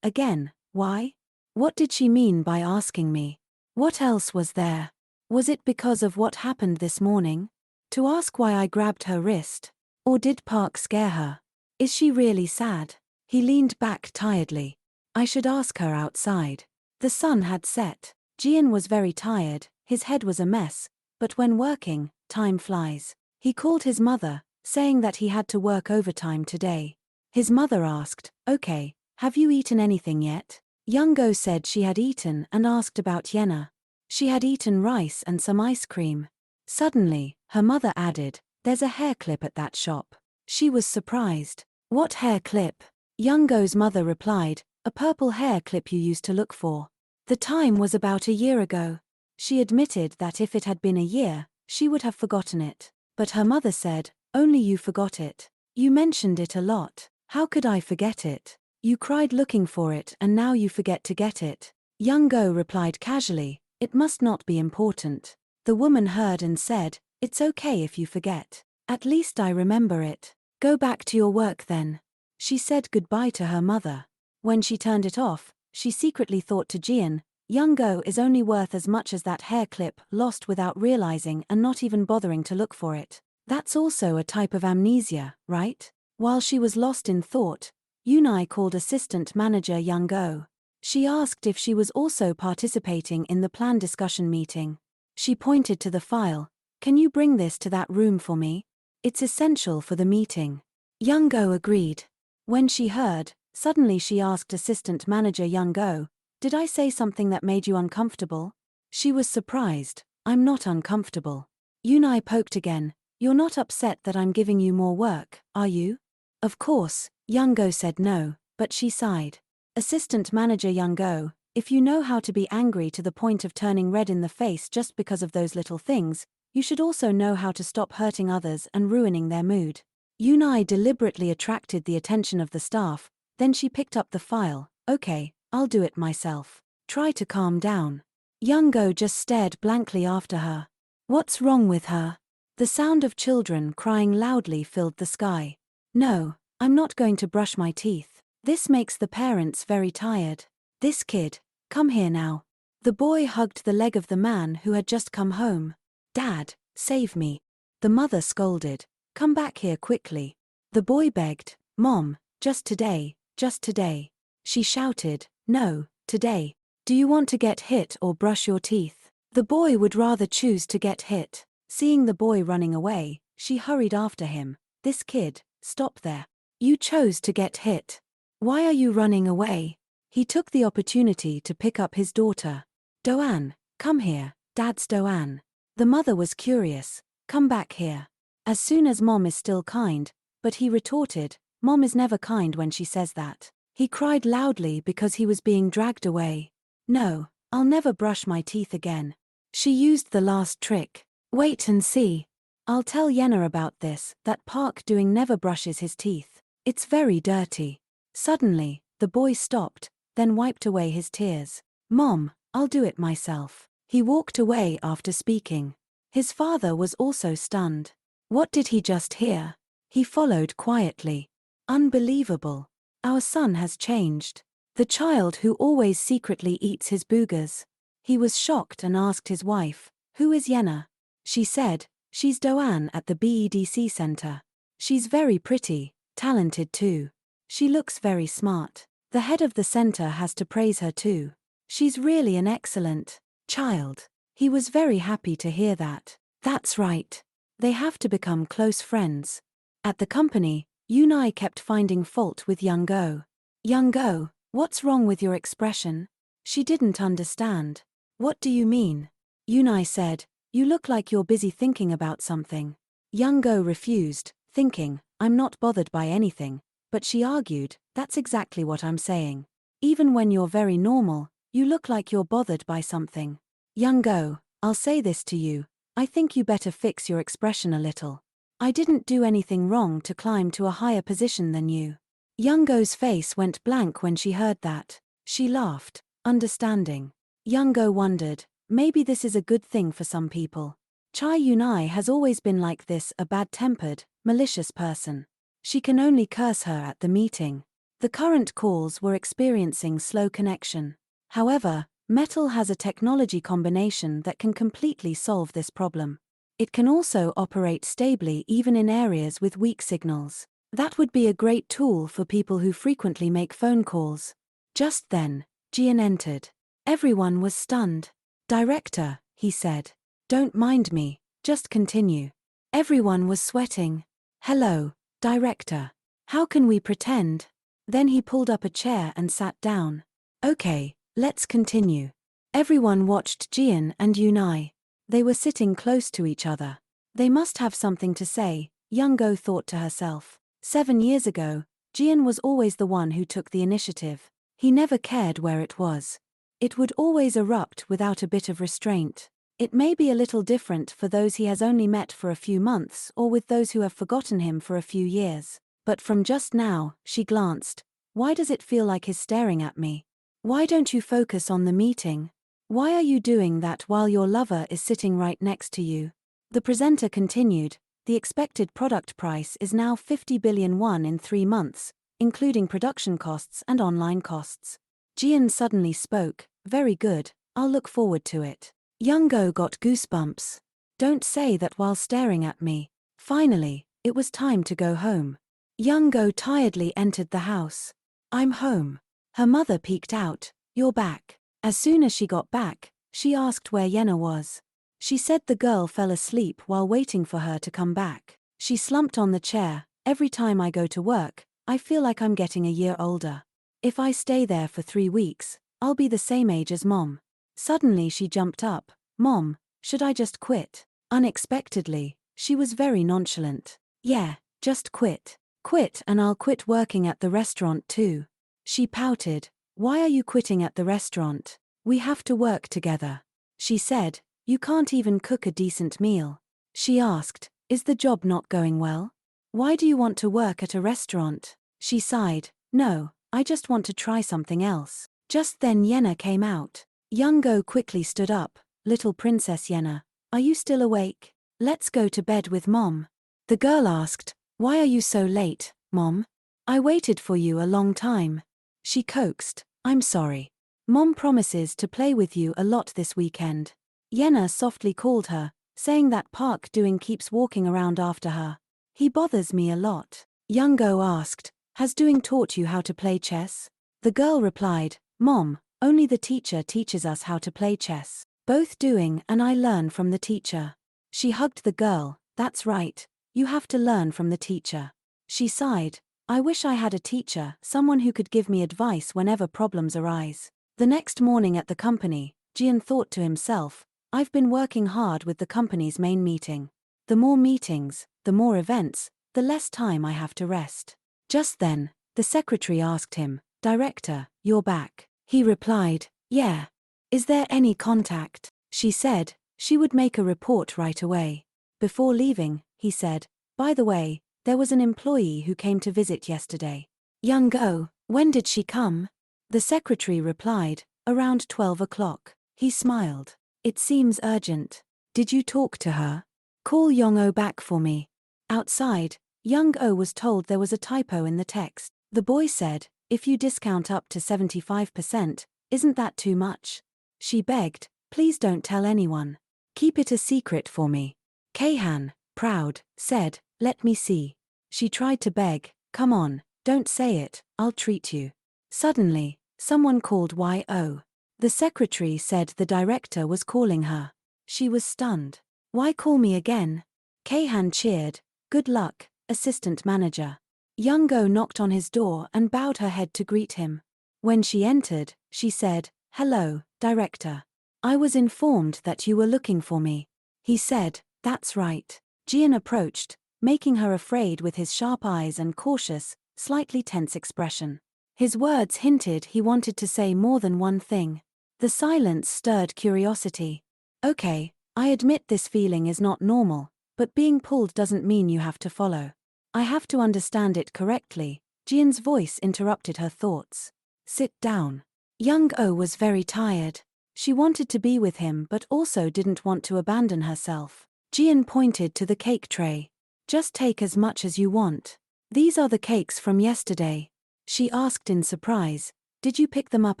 again, why? What did she mean by asking me? What else was there? Was it because of what happened this morning? To ask why I grabbed her wrist? Or did Park scare her? Is she really sad? He leaned back tiredly. I should ask her outside. The sun had set. Jian was very tired, his head was a mess, but when working, time flies. He called his mother, saying that he had to work overtime today. His mother asked, okay, have you eaten anything yet? Youngo said she had eaten and asked about Yenna. She had eaten rice and some ice cream. Suddenly, her mother added, there's a hair clip at that shop. She was surprised. What hair clip? Youngo's mother replied, a purple hair clip you used to look for. The time was about a year ago. She admitted that if it had been a year, she would have forgotten it. But her mother said, only you forgot it. You mentioned it a lot. How could I forget it? You cried looking for it and now you forget to get it. Youngo replied casually, it must not be important. The woman heard and said, it's okay if you forget. At least I remember it. Go back to your work then. She said goodbye to her mother. When she turned it off, she secretly thought to Jian, Youngo is only worth as much as that hair clip, lost without realizing and not even bothering to look for it. That's also a type of amnesia, right? While she was lost in thought, Yunai called assistant manager Youngo. She asked if she was also participating in the plan discussion meeting. She pointed to the file. Can you bring this to that room for me? It's essential for the meeting. Youngo agreed. When she heard, suddenly she asked assistant manager Youngo, did I say something that made you uncomfortable? She was surprised. I'm not uncomfortable. Yunai poked again. You're not upset that I'm giving you more work, are you? Of course, Youngo said no, but she sighed. Assistant manager Youngo, if you know how to be angry to the point of turning red in the face just because of those little things, you should also know how to stop hurting others and ruining their mood. Yunai deliberately attracted the attention of the staff, then she picked up the file. Okay, I'll do it myself. Try to calm down. Youngo just stared blankly after her. What's wrong with her? The sound of children crying loudly filled the sky. No, I'm not going to brush my teeth. This makes the parents very tired. This kid, come here now. The boy hugged the leg of the man who had just come home. Dad, save me. The mother scolded. Come back here quickly. The boy begged, Mom, just today, just today. She shouted, no, today. Do you want to get hit or brush your teeth? The boy would rather choose to get hit. Seeing the boy running away, she hurried after him. This kid, stop there. You chose to get hit. Why are you running away? He took the opportunity to pick up his daughter. Doan, come here, Dad's Doan. The mother was curious. Come back here. As soon as Mom is still kind, but he retorted, Mom is never kind when she says that. He cried loudly because he was being dragged away. No, I'll never brush my teeth again. She used the last trick. Wait and see. I'll tell Yenna about this, that Park doing never brushes his teeth. It's very dirty. Suddenly, the boy stopped, then wiped away his tears. Mom, I'll do it myself. He walked away after speaking. His father was also stunned. What did he just hear? He followed quietly. Unbelievable. Our son has changed. The child who always secretly eats his boogers. He was shocked and asked his wife, who is Yenna? She said, she's Doan at the BEDC center. She's very pretty, talented too. She looks very smart. The head of the center has to praise her too. She's really an excellent child. He was very happy to hear that. That's right. They have to become close friends. At the company, Yunai kept finding fault with Young Go. Young Go, what's wrong with your expression? She didn't understand. What do you mean? Yunai said, you look like you're busy thinking about something. Young Go refused, thinking, I'm not bothered by anything, but she argued, that's exactly what I'm saying. Even when you're very normal, you look like you're bothered by something. Young Go, I'll say this to you, I think you better fix your expression a little. I didn't do anything wrong to climb to a higher position than you. Young Go's face went blank when she heard that. She laughed, understanding. Young Go wondered, maybe this is a good thing for some people. Chai Yunai has always been like this, a bad-tempered, malicious person. She can only curse her at the meeting. The current calls were experiencing slow connection. However, Metal has a technology combination that can completely solve this problem. It can also operate stably even in areas with weak signals. That would be a great tool for people who frequently make phone calls. Just then, Jian entered. Everyone was stunned. Director, he said. Don't mind me, just continue. Everyone was sweating. Hello, Director. How can we pretend? Then he pulled up a chair and sat down. Okay, let's continue. Everyone watched Jian and Yunai. They were sitting close to each other. They must have something to say, Young Go thought to herself. 7 years ago, Jian was always the one who took the initiative. He never cared where it was. It would always erupt without a bit of restraint. It may be a little different for those he has only met for a few months or with those who have forgotten him for a few years. But from just now, she glanced. Why does it feel like he's staring at me? Why don't you focus on the meeting? Why are you doing that while your lover is sitting right next to you? The presenter continued, the expected product price is now 50 billion won in 3 months, including production costs and online costs. Jian suddenly spoke, very good, I'll look forward to it. Young Go got goosebumps. Don't say that while staring at me. Finally, it was time to go home. Young Go tiredly entered the house. I'm home. Her mother peeked out, you're back. As soon as she got back, she asked where Yenna was. She said the girl fell asleep while waiting for her to come back. She slumped on the chair. Every time I go to work, I feel like I'm getting a year older. If I stay there for 3 weeks, I'll be the same age as Mom. Suddenly she jumped up. Mom, should I just quit? Unexpectedly, she was very nonchalant. Yeah, just quit. Quit and I'll quit working at the restaurant too. She pouted. Why are you quitting at the restaurant? We have to work together. She said, you can't even cook a decent meal. She asked, is the job not going well? Why do you want to work at a restaurant? She sighed, no, I just want to try something else. Just then Yenna came out. Young Go quickly stood up. Little Princess Yenna, are you still awake? Let's go to bed with Mom. The girl asked, why are you so late, Mom? I waited for you a long time. She coaxed, I'm sorry. Mom promises to play with you a lot this weekend. Yenna softly called her, saying that Park Doing keeps walking around after her. He bothers me a lot. Young Go asked, has Doing taught you how to play chess? The girl replied, Mom, only the teacher teaches us how to play chess. Both Doing and I learn from the teacher. She hugged the girl, that's right, you have to learn from the teacher. She sighed, I wish I had a teacher, someone who could give me advice whenever problems arise. The next morning at the company, Jian thought to himself, I've been working hard with the company's main meeting. The more meetings, the more events, the less time I have to rest. Just then, the secretary asked him, Director, you're back. He replied, yeah. Is there any contact? She said, she would make a report right away. Before leaving, he said, by the way, there was an employee who came to visit yesterday. Young Go, when did she come? The secretary replied, around 12 o'clock. He smiled. It seems urgent. Did you talk to her? Call Young-oh back for me. Outside, Young-oh was told there was a typo in the text. The boy said, if you discount up to 75%, isn't that too much? She begged, please don't tell anyone. Keep it a secret for me. Keihan, proud, said, let me see. She tried to beg, come on, don't say it, I'll treat you. Suddenly, someone called Y.O. The secretary said the director was calling her. She was stunned. Why call me again? Keihan cheered, good luck, assistant manager. Young-go knocked on his door and bowed her head to greet him. When she entered, she said, hello, director. I was informed that you were looking for me. He said, that's right. Jian approached, making her afraid with his sharp eyes and cautious, slightly tense expression. His words hinted he wanted to say more than one thing. The silence stirred curiosity. Okay, I admit this feeling is not normal, but being pulled doesn't mean you have to follow. I have to understand it correctly. Jian's voice interrupted her thoughts. Sit down. Young-oh was very tired. She wanted to be with him but also didn't want to abandon herself. Jian pointed to the cake tray. Just take as much as you want. These are the cakes from yesterday. She asked in surprise, did you pick them up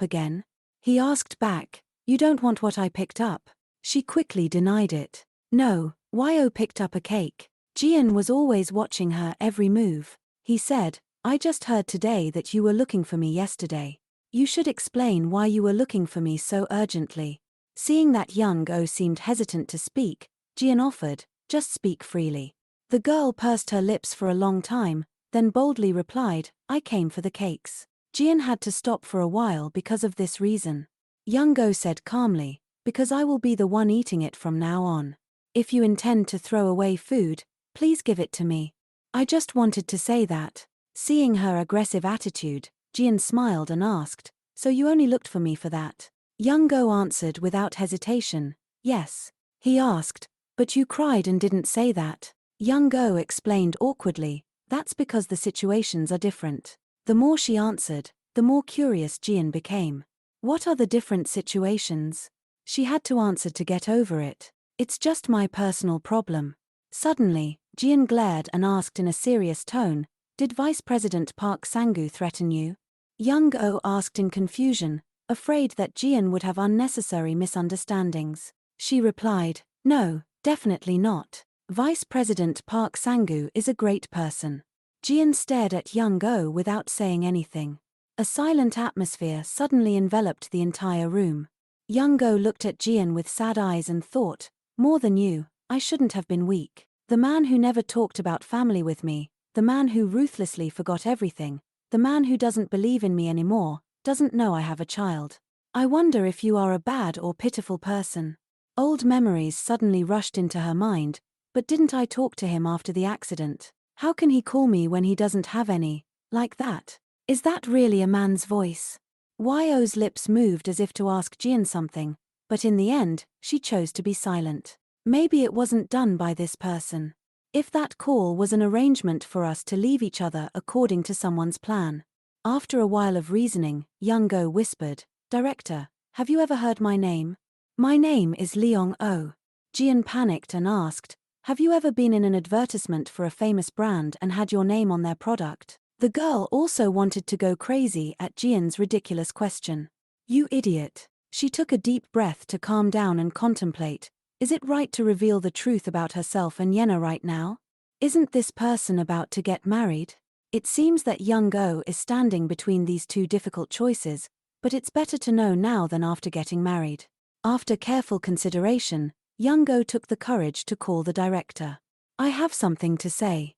again? He asked back, you don't want what I picked up? She quickly denied it. No, Y.O. picked up a cake. Jian was always watching her every move. He said, I just heard today that you were looking for me yesterday. You should explain why you were looking for me so urgently. Seeing that Young-oh seemed hesitant to speak, Jian offered, just speak freely. The girl pursed her lips for a long time, then boldly replied, I came for the cakes. Jian had to stop for a while because of this reason. Young-oh said calmly, because I will be the one eating it from now on. If you intend to throw away food, please give it to me. I just wanted to say that. Seeing her aggressive attitude, Jian smiled and asked, so you only looked for me for that? Young-oh answered without hesitation, yes. He asked, but you cried and didn't say that. Young-oh explained awkwardly, that's because the situations are different. The more she answered, the more curious Jian became. What are the different situations? She had to answer to get over it. It's just my personal problem. Suddenly, Jian glared and asked in a serious tone, did Vice President Park Sang-gu threaten you? Young-oh asked in confusion, afraid that Jian would have unnecessary misunderstandings. She replied, no, definitely not. Vice President Park Sang-gu is a great person. Jian stared at Young-oh without saying anything. A silent atmosphere suddenly enveloped the entire room. Young-oh looked at Jian with sad eyes and thought, more than you, I shouldn't have been weak. The man who never talked about family with me, the man who ruthlessly forgot everything, the man who doesn't believe in me anymore, doesn't know I have a child. I wonder if you are a bad or pitiful person. Old memories suddenly rushed into her mind, but didn't I talk to him after the accident? How can he call me when he doesn't have any, like that? Is that really a man's voice? Y.O.'s lips moved as if to ask Jian something, but in the end, she chose to be silent. Maybe it wasn't done by this person. If that call was an arrangement for us to leave each other according to someone's plan. After a while of reasoning, Young-oh whispered, Director, have you ever heard my name? My name is Leong-oh. Jian panicked and asked, have you ever been in an advertisement for a famous brand and had your name on their product? The girl also wanted to go crazy at Jian's ridiculous question. You idiot. She took a deep breath to calm down and contemplate. Is it right to reveal the truth about herself and Yena right now? Isn't this person about to get married? It seems that Young-oh is standing between these two difficult choices, but it's better to know now than after getting married. After careful consideration, Young-oh took the courage to call the director. I have something to say.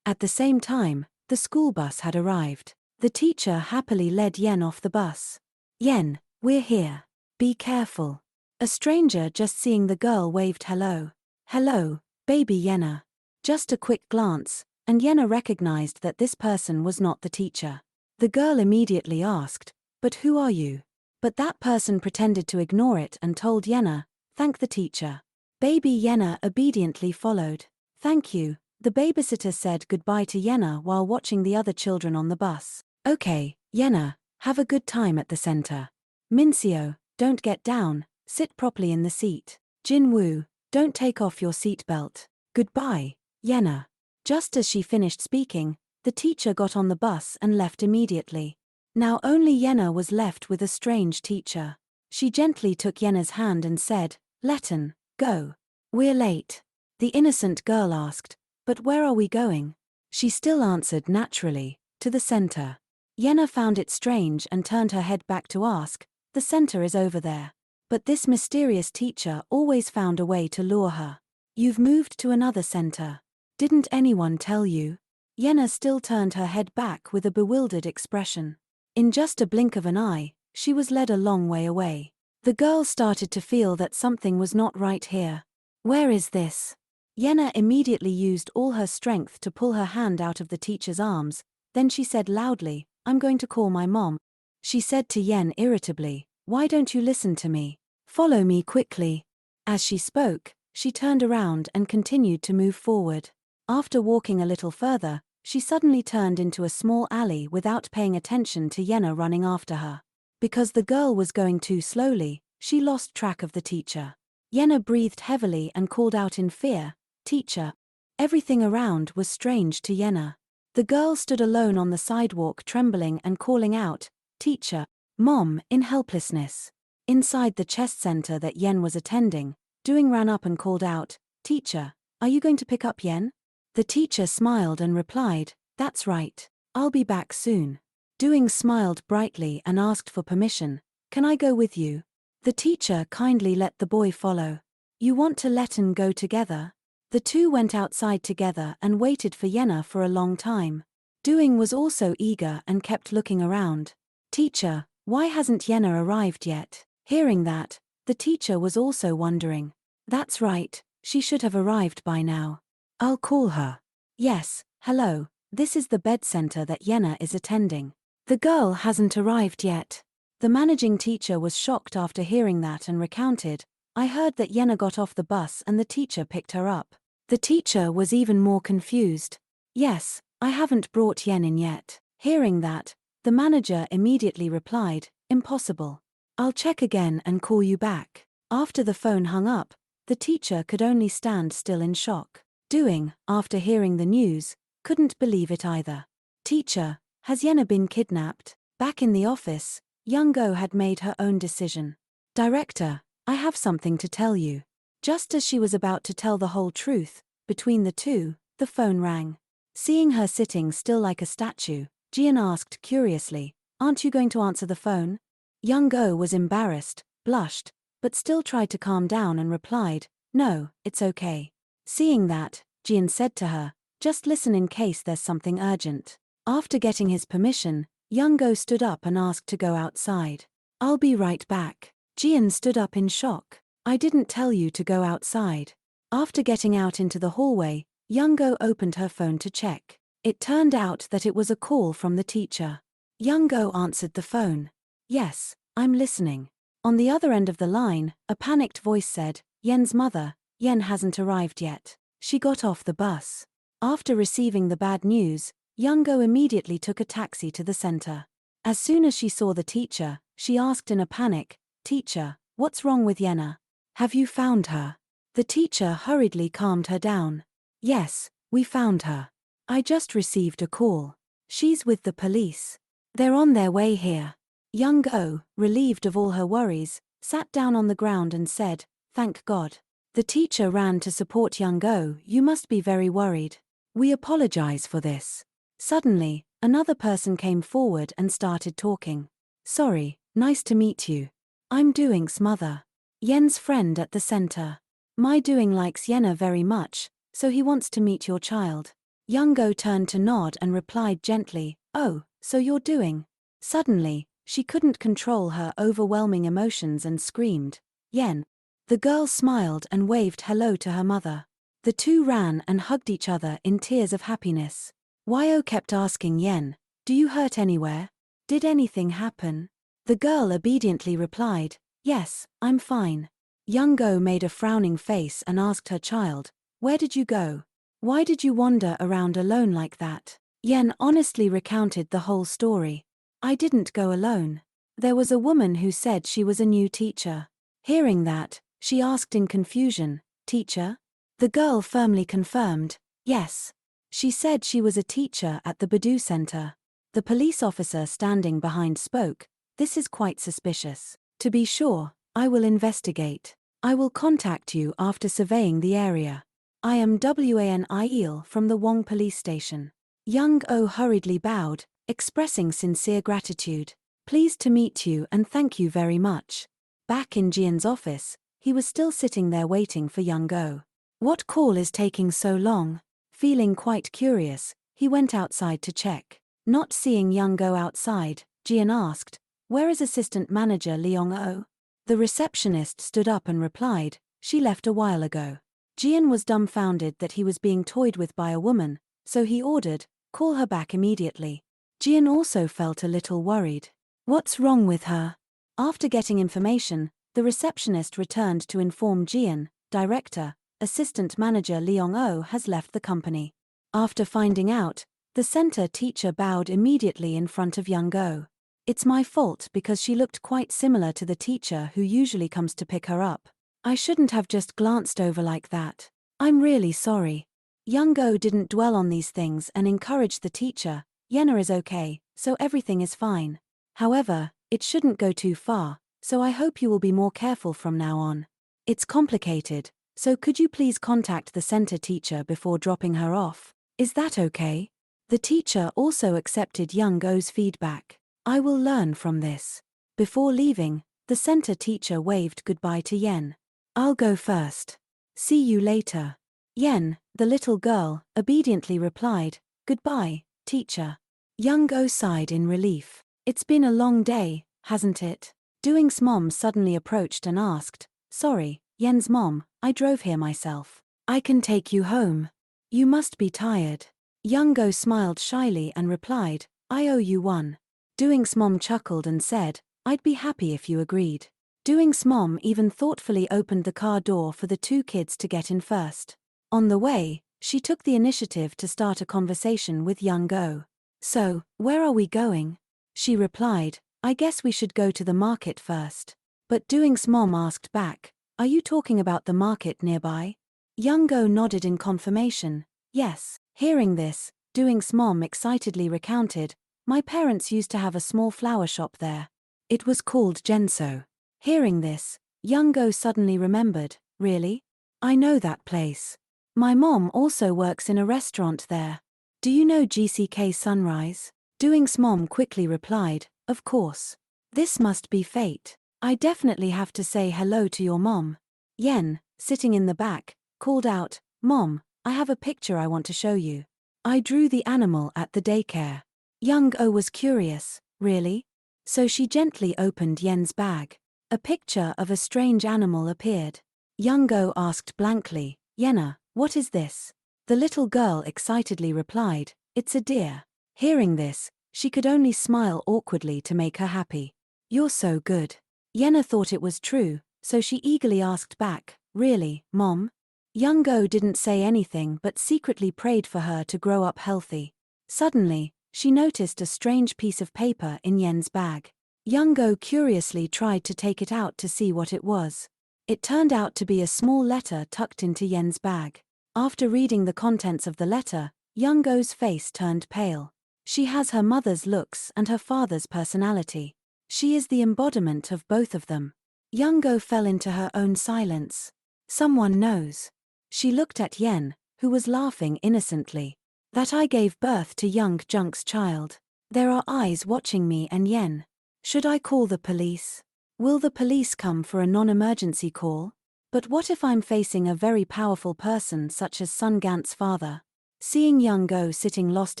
At the same time, The school bus had arrived. The teacher happily led Yen off the bus. Yen, we're here. Be careful. A stranger just seeing the girl waved hello. Hello, baby Yenna. Just a quick glance, and Yenna recognized that this person was not the teacher. The girl immediately asked, "But who are you?" But that person pretended to ignore it and told Yenna, "Thank the teacher." Baby Yenna obediently followed. "Thank you." The babysitter said goodbye to Yenna while watching the other children on the bus. "Okay, Yenna, have a good time at the center. Minseo, don't get down, sit properly in the seat. Jinwoo, don't take off your seatbelt. Goodbye, Yenna." Just as she finished speaking, the teacher got on the bus and left immediately. Now only Yenna was left with a strange teacher. She gently took Yenna's hand and said, "Letten, go. We're late." The innocent girl asked, "But where are we going?" She still answered naturally, "To the center." Yenna found it strange and turned her head back to ask, "The center is over there." But this mysterious teacher always found a way to lure her. "You've moved to another center. Didn't anyone tell you?" Yenna still turned her head back with a bewildered expression. In just a blink of an eye, she was led a long way away. The girl started to feel that something was not right here. "Where is this?" Yenna immediately used all her strength to pull her hand out of the teacher's arms, then she said loudly, "I'm going to call my mom." She said to Yen irritably, "Why don't you listen to me? Follow me quickly." As she spoke, she turned around and continued to move forward. After walking a little further, she suddenly turned into a small alley without paying attention to Yenna running after her. Because the girl was going too slowly, she lost track of the teacher. Yenna breathed heavily and called out in fear, "Teacher." Everything around was strange to Yenna. The girl stood alone on the sidewalk trembling and calling out, "Teacher." Mom, in helplessness. Inside the chest center that Yen was attending, Doing ran up and called out, "Teacher, are you going to pick up Yen?" The teacher smiled and replied, "That's right. I'll be back soon." Doing smiled brightly and asked for permission, "Can I go with you?" The teacher kindly let the boy follow. "You want to let Letten go together?" The two went outside together and waited for Yenna for a long time. Doing was also eager and kept looking around. "Teacher, why hasn't Yenna arrived yet?" Hearing that, the teacher was also wondering. "That's right, she should have arrived by now. I'll call her." "Yes, hello, this is the bed center that Yenna is attending. The girl hasn't arrived yet." The managing teacher was shocked after hearing that and recounted, "I heard that Yenna got off the bus and the teacher picked her up." The teacher was even more confused. "Yes, I haven't brought Yen in yet." Hearing that, the manager immediately replied, "Impossible. I'll check again and call you back." After the phone hung up, the teacher could only stand still in shock. Doing, after hearing the news, couldn't believe it either. "Teacher, has Yenna been kidnapped?" Back in the office, Young Go had made her own decision. "Director, I have something to tell you." Just as she was about to tell the whole truth, between the two, the phone rang. Seeing her sitting still like a statue, Jian asked curiously, "Aren't you going to answer the phone?" Young Go was embarrassed, blushed, but still tried to calm down and replied, "No, it's okay." Seeing that, Jian said to her, "Just listen in case there's something urgent." After getting his permission, Young Go stood up and asked to go outside. "I'll be right back." Jian stood up in shock. "I didn't tell you to go outside." After getting out into the hallway, Young Go opened her phone to check. It turned out that it was a call from the teacher. Young Go answered the phone. "Yes, I'm listening." On the other end of the line, a panicked voice said, "Yen's mother, Yen hasn't arrived yet. She got off the bus." After receiving the bad news, Young Go immediately took a taxi to the center. As soon as she saw the teacher, she asked in a panic, "Teacher, what's wrong with Yenna? Have you found her?" The teacher hurriedly calmed her down. "Yes, we found her. I just received a call. She's with the police. They're on their way here." Young Go, relieved of all her worries, sat down on the ground and said, "Thank God." The teacher ran to support Young Go. "You must be very worried. We apologize for this." Suddenly, another person came forward and started talking. "Sorry, nice to meet you. I'm Doing's mother. Yen's friend at the center. My Doing likes Yenna very much, so he wants to meet your child." Young-go turned to nod and replied gently, "Oh, so you're doing?" Suddenly, she couldn't control her overwhelming emotions and screamed, "Yen." The girl smiled and waved hello to her mother. The two ran and hugged each other in tears of happiness. Yo kept asking Yen, "Do you hurt anywhere? Did anything happen?" The girl obediently replied, "Yes, I'm fine." Young-go made a frowning face and asked her child, "Where did you go? Why did you wander around alone like that?" Yen honestly recounted the whole story. "I didn't go alone. There was a woman who said she was a new teacher." Hearing that, she asked in confusion, "Teacher?" The girl firmly confirmed, "Yes. She said she was a teacher at the Badu Center." The police officer standing behind spoke, "This is quite suspicious. To be sure, I will investigate. I will contact you after surveying the area. I am Wan from the Wong police station." Young-oh hurriedly bowed, expressing sincere gratitude. "Pleased to meet you and thank you very much." Back in Jian's office, he was still sitting there waiting for Young-oh. What call is taking so long? Feeling quite curious, he went outside to check. Not seeing Young-oh outside, Jian asked, "Where is assistant manager Leong-oh?" The receptionist stood up and replied, "She left a while ago." Jian was dumbfounded that he was being toyed with by a woman, so he ordered, "Call her back immediately." Jian also felt a little worried. What's wrong with her? After getting information, the receptionist returned to inform Jian, "Director, assistant manager Leong-oh has left the company." After finding out, the center teacher bowed immediately in front of Young-oh. "It's my fault because she looked quite similar to the teacher who usually comes to pick her up. I shouldn't have just glanced over like that. I'm really sorry." Young-oh didn't dwell on these things and encouraged the teacher, "Yenna is okay, so everything is fine. However, it shouldn't go too far, so I hope you will be more careful from now on. It's complicated, so could you please contact the center teacher before dropping her off? Is that okay?" The teacher also accepted Young-oh's feedback. "I will learn from this." Before leaving, the center teacher waved goodbye to Yen. "I'll go first. See you later." Yen, the little girl, obediently replied, "Goodbye, teacher." Young-oh sighed in relief. "It's been a long day, hasn't it?" Doing's mom suddenly approached and asked, "Sorry, Yen's mom, I drove here myself. I can take you home. You must be tired." Young-oh smiled shyly and replied, "I owe you one." Doing's mom chuckled and said, "I'd be happy if you agreed." Doing's mom even thoughtfully opened the car door for the two kids to get in first. On the way, she took the initiative to start a conversation with Young-oh. "So, where are we going?" She replied, "I guess we should go to the market first." But Doing's mom asked back, "Are you talking about the market nearby?" Young-oh nodded in confirmation, "Yes." Hearing this, Doing's mom excitedly recounted, "My parents used to have a small flower shop there. It was called Genso." Hearing this, Young-oh suddenly remembered, "Really? I know that place. My mom also works in a restaurant there. Do you know GCK Sunrise?" Doing's mom quickly replied, "Of course. This must be fate. I definitely have to say hello to your mom." Yen, sitting in the back, called out, "Mom, I have a picture I want to show you. I drew the animal at the daycare." Young-oh was curious, "Really?" So she gently opened Yen's bag. A picture of a strange animal appeared. Young-oh asked blankly, "Yenna, what is this?" The little girl excitedly replied, "It's a deer." Hearing this, she could only smile awkwardly to make her happy. "You're so good." Yenna thought it was true, so she eagerly asked back, "Really, Mom?" Young-oh didn't say anything but secretly prayed for her to grow up healthy. Suddenly, she noticed a strange piece of paper in Yen's bag. Young-oh curiously tried to take it out to see what it was. It turned out to be a small letter tucked into Yen's bag. After reading the contents of the letter, Young-oh's face turned pale. She has her mother's looks and her father's personality. She is the embodiment of both of them. Young-oh fell into her own silence. Someone knows. She looked at Yen, who was laughing innocently. "That I gave birth to young Junk's child. There are eyes watching me and Yen. Should I call the police? Will the police come for a non-emergency call? But what if I'm facing a very powerful person such as Sun Gant's father? Seeing young Go sitting lost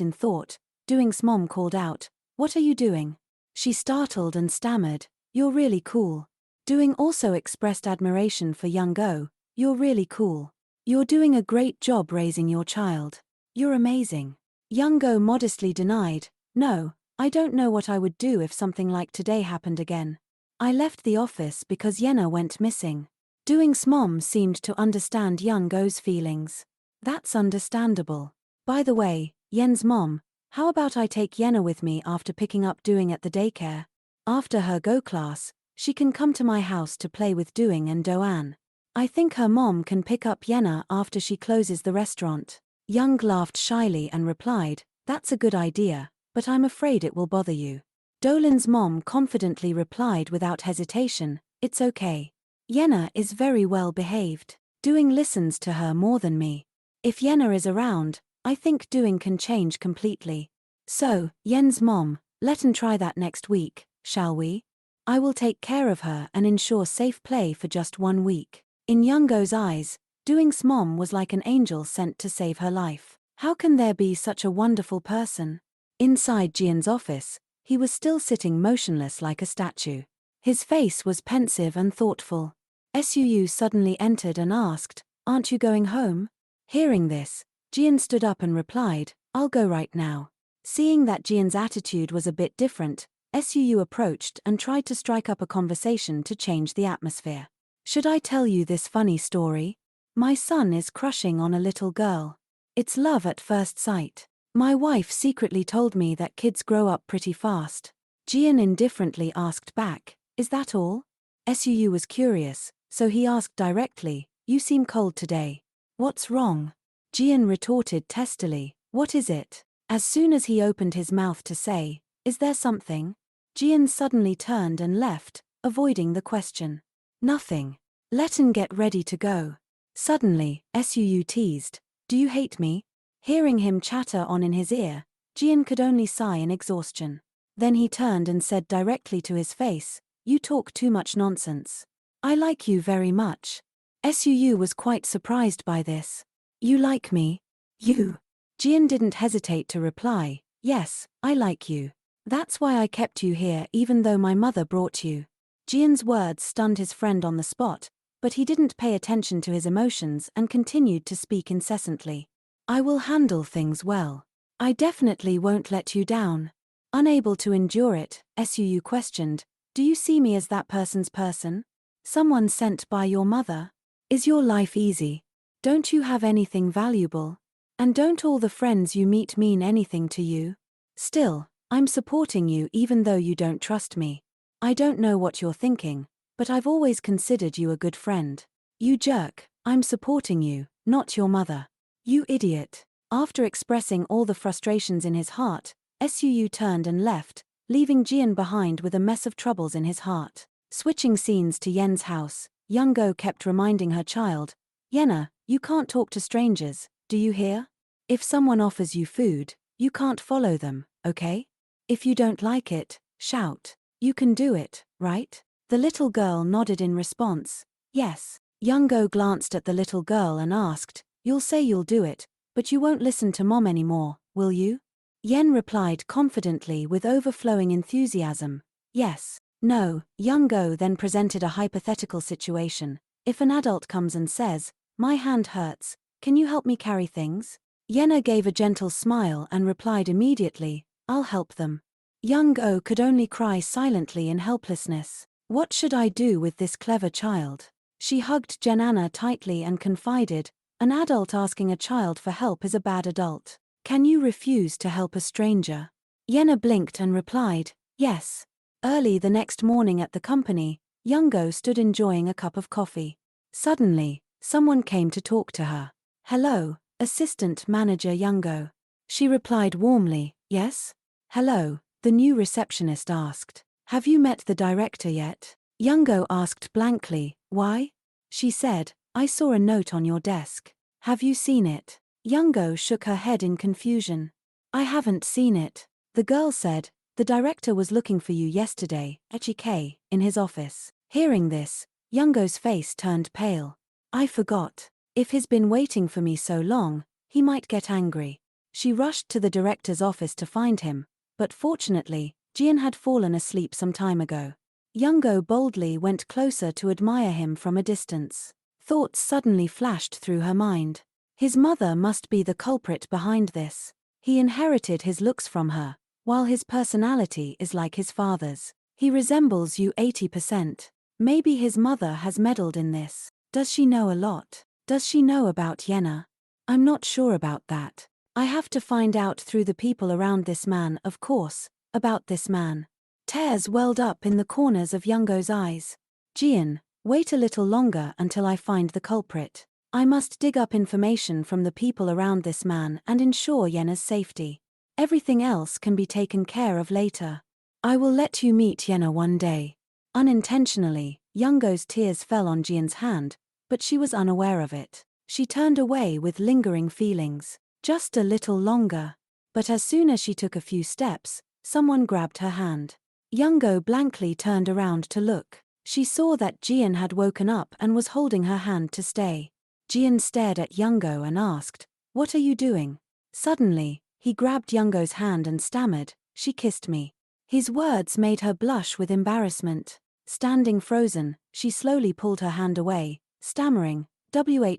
in thought, Doing's mom called out, "What are you doing?" She startled and stammered, "You're really cool." Doing also expressed admiration for young Go, "You're really cool. You're doing a great job raising your child. You're amazing." Young Go modestly denied, "No, I don't know what I would do if something like today happened again. I left the office because Yena went missing." Doing's mom seemed to understand young Go's feelings. "That's understandable. By the way, Yen's mom, how about I take Yena with me after picking up Doing at the daycare? After her Go class, she can come to my house to play with Doing and Doan. I think her mom can pick up Yena after she closes the restaurant." Young laughed shyly and replied, "That's a good idea, but I'm afraid it will bother you." Dolan's mom confidently replied without hesitation, "It's okay. Yena is very well behaved. Doing listens to her more than me. If Yena is around, I think Doing can change completely. So, Yen's mom, let's try that next week, shall we? I will take care of her and ensure safe play for just 1 week." In Youngo's eyes, Doing's mom was like an angel sent to save her life. How can there be such a wonderful person? Inside Jian's office, he was still sitting motionless like a statue. His face was pensive and thoughtful. Suu suddenly entered and asked, "Aren't you going home?" Hearing this, Jian stood up and replied, "I'll go right now." Seeing that Jian's attitude was a bit different, Suu approached and tried to strike up a conversation to change the atmosphere. "Should I tell you this funny story? My son is crushing on a little girl. It's love at first sight. My wife secretly told me that kids grow up pretty fast." Jian indifferently asked back, "Is that all?" Suu was curious, so he asked directly, "You seem cold today. What's wrong?" Jian retorted testily, "What is it?" As soon as he opened his mouth to say, "Is there something?" Jian suddenly turned and left, avoiding the question. "Nothing. Let'n get ready to go." Suddenly, Suu teased, "Do you hate me?" Hearing him chatter on in his ear, Jian could only sigh in exhaustion. Then he turned and said directly to his face, "You talk too much nonsense. I like you very much." Suu was quite surprised by this. "You like me? You?" Jian didn't hesitate to reply, "Yes, I like you. That's why I kept you here even though my mother brought you." Jian's words stunned his friend on the spot, but he didn't pay attention to his emotions and continued to speak incessantly. "I will handle things well. I definitely won't let you down." Unable to endure it, Suu questioned, "Do you see me as that person's person? Someone sent by your mother? Is your life easy? Don't you have anything valuable? And don't all the friends you meet mean anything to you? Still, I'm supporting you even though you don't trust me. I don't know what you're thinking, but I've always considered you a good friend. You jerk, I'm supporting you, not your mother. You idiot." After expressing all the frustrations in his heart, Suu turned and left, leaving Jian behind with a mess of troubles in his heart. Switching scenes to Yen's house, young Go kept reminding her child, "Yena, you can't talk to strangers, do you hear? If someone offers you food, you can't follow them, okay? If you don't like it, shout. You can do it, right?" The little girl nodded in response, "Yes." Young Go glanced at the little girl and asked, "You'll say you'll do it, but you won't listen to mom anymore, will you?" Yen replied confidently with overflowing enthusiasm, "Yes." "No." Young Go then presented a hypothetical situation. "If an adult comes and says, 'My hand hurts, can you help me carry things?'" Yena gave a gentle smile and replied immediately, "I'll help them." Young Go could only cry silently in helplessness. What should I do with this clever child? She hugged Jenana tightly and confided, "An adult asking a child for help is a bad adult. Can you refuse to help a stranger?" Yena blinked and replied, "Yes." Early the next morning at the company, Youngo stood enjoying a cup of coffee. Suddenly, someone came to talk to her. "Hello, Assistant Manager Youngo." She replied warmly, "Yes?" "Hello," the new receptionist asked. "Have you met the director yet?" Youngo asked blankly, "Why?" She said, "I saw a note on your desk. Have you seen it?" Youngo shook her head in confusion. "I haven't seen it." The girl said, "The director was looking for you yesterday, HK, in his office." Hearing this, Youngo's face turned pale. "I forgot. If he's been waiting for me so long, He might get angry. She rushed to the director's office to find him, but fortunately, Jian had fallen asleep some time ago. Youngo boldly went closer to admire him from a distance. Thoughts suddenly flashed through her mind. His mother must be the culprit behind this. He inherited his looks from her, while his personality is like his father's. He resembles you 80%. Maybe his mother has meddled in this. Does she know a lot? Does she know about Yenna? I'm not sure about that. I have to find out through the people around this man, of course, about this man. Tears welled up in the corners of Youngo's eyes. Jian, wait a little longer until I find the culprit. I must dig up information from the people around this man and ensure Yenna's safety. Everything else can be taken care of later. I will let you meet Yenna one day. Unintentionally, Youngo's tears fell on Jian's hand, but she was unaware of it. She turned away with lingering feelings. Just a little longer. But as soon as she took a few steps, someone grabbed her hand. Youngo blankly turned around to look. She saw that Jian had woken up and was holding her hand to stay. Jian stared at Youngo and asked, "What are you doing?" Suddenly, he grabbed Youngo's hand and stammered, "She kissed me." His words made her blush with embarrassment. Standing frozen, she slowly pulled her hand away, stammering,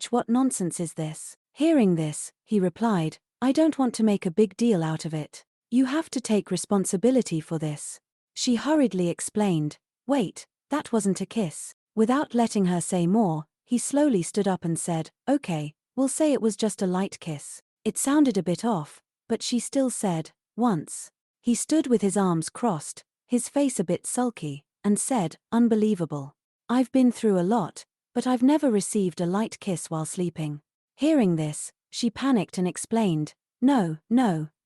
what nonsense is this?" Hearing this, he replied, "I don't want to make a big deal out of it. You have to take responsibility for this." She hurriedly explained, "Wait, that wasn't a kiss." Without letting her say more, he slowly stood up and said, "Okay, we'll say it was just a light kiss." It sounded a bit off, but she still said, "Once." He stood with his arms crossed, his face a bit sulky, and said, "Unbelievable. I've been through a lot, but I've never received a light kiss while sleeping." Hearing this, she panicked and explained, No,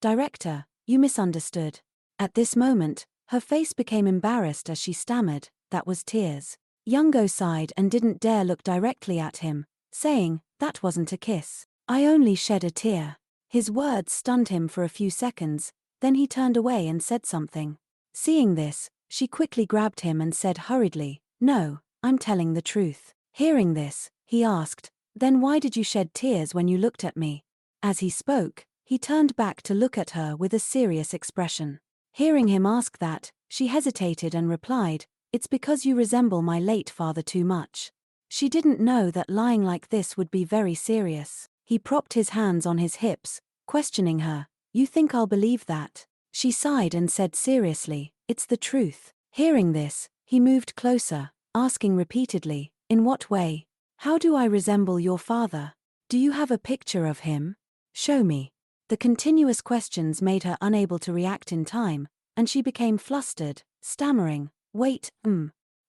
director, you misunderstood." At this moment, her face became embarrassed as she stammered, "That was tears." Youngo sighed and didn't dare look directly at him, saying, "That wasn't a kiss. I only shed a tear." His words stunned him for a few seconds, then he turned away and said something. Seeing this, she quickly grabbed him and said hurriedly, "No, I'm telling the truth." Hearing this, he asked, "Then why did you shed tears when you looked at me?" As he spoke, he turned back to look at her with a serious expression. Hearing him ask that, she hesitated and replied, "It's because you resemble my late father too much." She didn't know that lying like this would be very serious. He propped his hands on his hips, questioning her, "You think I'll believe that?" She sighed and said seriously, "It's the truth." Hearing this, he moved closer, asking repeatedly, "In what way? How do I resemble your father? Do you have a picture of him? Show me." The continuous questions made her unable to react in time, and she became flustered, stammering, "Wait,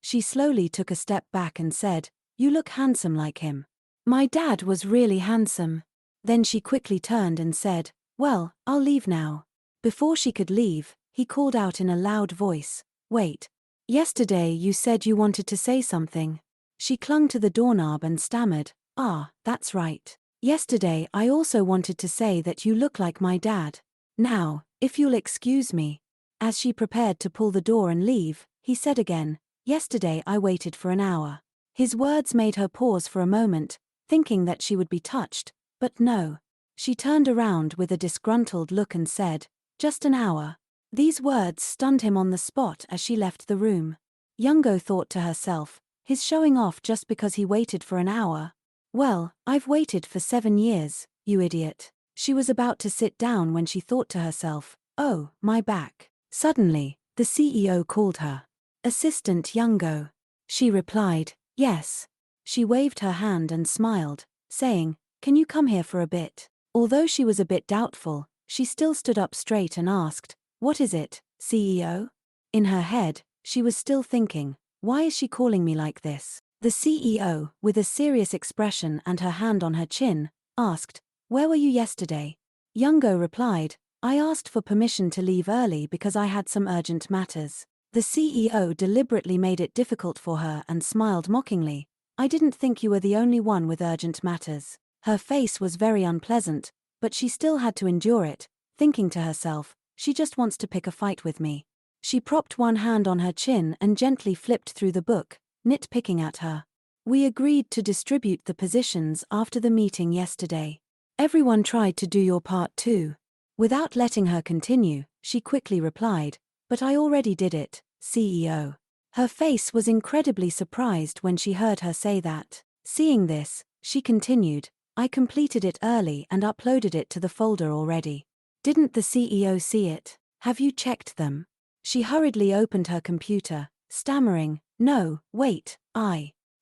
She slowly took a step back and said, "You look handsome like him." "My dad was really handsome." Then she quickly turned and said, "Well, I'll leave now." Before she could leave, he called out in a loud voice, "Wait. Yesterday you said you wanted to say something." She clung to the doorknob and stammered, "Ah, that's right. Yesterday I also wanted to say that you look like my dad. Now, if you'll excuse me." As she prepared to pull the door and leave, he said again, "Yesterday I waited for an hour." His words made her pause for a moment, thinking that she would be touched, but no. She turned around with a disgruntled look and said, "Just an hour." These words stunned him on the spot as she left the room. Youngo thought to herself, he's showing off just because he waited for an hour. Well, I've waited for 7 years, you idiot. She was about to sit down when she thought to herself, "Oh, my back." Suddenly, the CEO called her. "Assistant Youngo." She replied, "Yes." She waved her hand and smiled, saying, "Can you come here for a bit?" Although she was a bit doubtful, she still stood up straight and asked, "What is it, CEO?" In her head, she was still thinking, "Why is she calling me like this?" The CEO, with a serious expression and her hand on her chin, asked, "Where were you yesterday?" Youngo replied, "I asked for permission to leave early because I had some urgent matters." The CEO deliberately made it difficult for her and smiled mockingly, "I didn't think you were the only one with urgent matters." Her face was very unpleasant, but she still had to endure it, thinking to herself, "She just wants to pick a fight with me." She propped one hand on her chin and gently flipped through the book, nitpicking at her. "We agreed to distribute the positions after the meeting yesterday. Everyone tried to do your part too. Without letting her continue, she quickly replied, but I already did it, CEO. Her face was incredibly surprised when she heard her say that. Seeing this, she continued, I completed it early and uploaded it to the folder already. Didn't the CEO see it? Have you checked them? She hurriedly opened her computer, stammering, no, wait,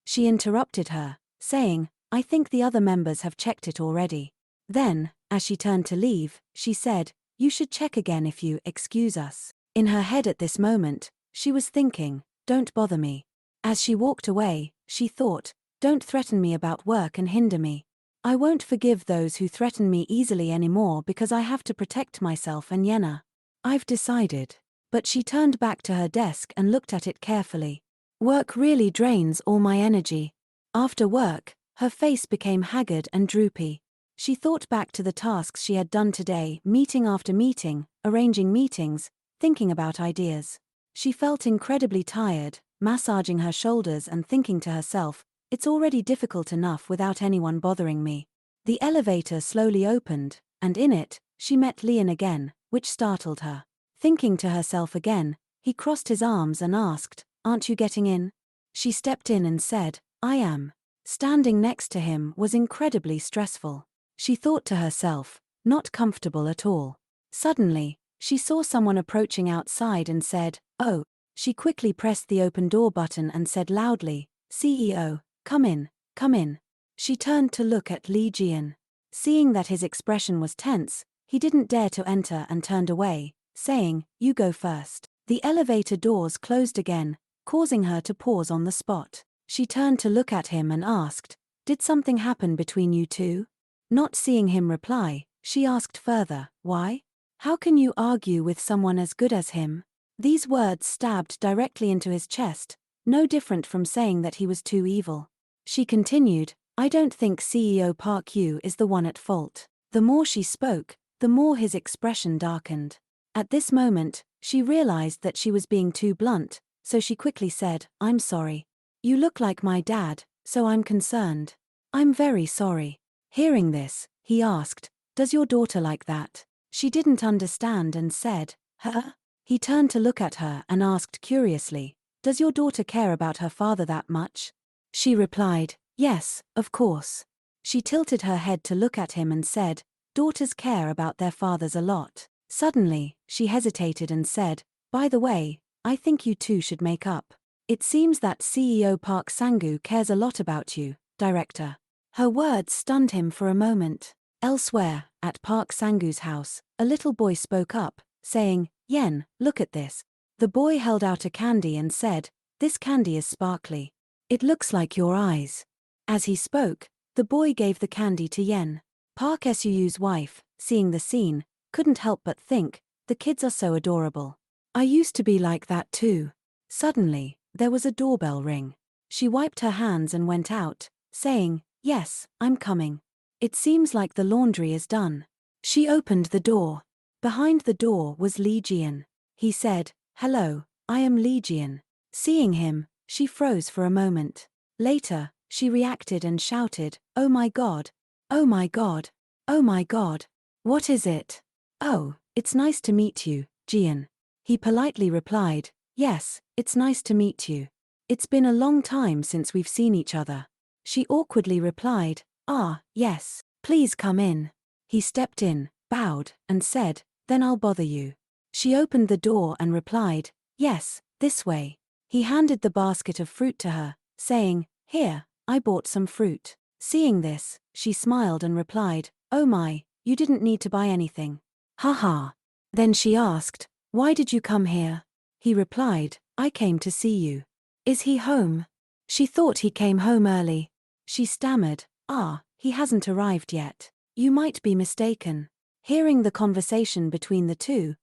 She interrupted her, saying, I think the other members have checked it already. Then, as she turned to leave, she said, you should check again if you excuse us. In her head at this moment, she was thinking, don't bother me. As she walked away, she thought, don't threaten me about work and hinder me. I won't forgive those who threaten me easily anymore because I have to protect myself and Yenna. I've decided. But she turned back to her desk and looked at it carefully. Work really drains all my energy. After work, her face became haggard and droopy. She thought back to the tasks she had done today, meeting after meeting, arranging meetings, thinking about ideas. She felt incredibly tired, massaging her shoulders and thinking to herself, it's already difficult enough without anyone bothering me. The elevator slowly opened, and in it, she met Leon again, which startled her. Thinking to herself again, he crossed his arms and asked, aren't you getting in? She stepped in and said, I am. Standing next to him was incredibly stressful. She thought to herself, not comfortable at all. Suddenly, she saw someone approaching outside and said, oh. She quickly pressed the open door button and said loudly, CEO, come in, come in. She turned to look at Lee Jian. Seeing that his expression was tense, he didn't dare to enter and turned away, saying, you go first. The elevator doors closed again, causing her to pause on the spot. She turned to look at him and asked, did something happen between you two? Not seeing him reply, she asked further, why? How can you argue with someone as good as him? These words stabbed directly into his chest, no different from saying that he was too evil. She continued, I don't think CEO Park Yu is the one at fault. The more she spoke, the more his expression darkened. At this moment, she realized that she was being too blunt, so she quickly said, I'm sorry. You look like my dad, so I'm concerned. I'm very sorry. Hearing this, he asked, does your daughter like that? She didn't understand and said, huh? He turned to look at her and asked curiously, does your daughter care about her father that much? She replied, yes, of course. She tilted her head to look at him and said, daughters care about their fathers a lot. Suddenly, she hesitated and said, by the way, I think you two should make up. It seems that CEO Park Sang-gu cares a lot about you, director. Her words stunned him for a moment. Elsewhere, at Park Sang-gu's house, a little boy spoke up, saying, Yen, look at this. The boy held out a candy and said, this candy is sparkly. It looks like your eyes. As he spoke, the boy gave the candy to Yen. Park Su's wife, seeing the scene, couldn't help but think, the kids are so adorable. I used to be like that too. Suddenly, there was a doorbell ring. She wiped her hands and went out, saying, yes, I'm coming. It seems like the laundry is done. She opened the door. Behind the door was Lee Jian. He said, hello, I am Lee Jian. Seeing him, she froze for a moment. Later, she reacted and shouted, oh my god. Oh my god. Oh my god. What is it? Oh, it's nice to meet you, Jian. He politely replied, yes, it's nice to meet you. It's been a long time since we've seen each other. She awkwardly replied, ah, yes, please come in. He stepped in, bowed, and said, then I'll bother you. She opened the door and replied, yes, this way. He handed the basket of fruit to her, saying, here, I bought some fruit. Seeing this, she smiled and replied, oh my, you didn't need to buy anything. Haha. Then she asked, why did you come here? He replied, I came to see you. Is he home? She thought he came home early. She stammered, ah, he hasn't arrived yet. You might be mistaken. Hearing the conversation between the two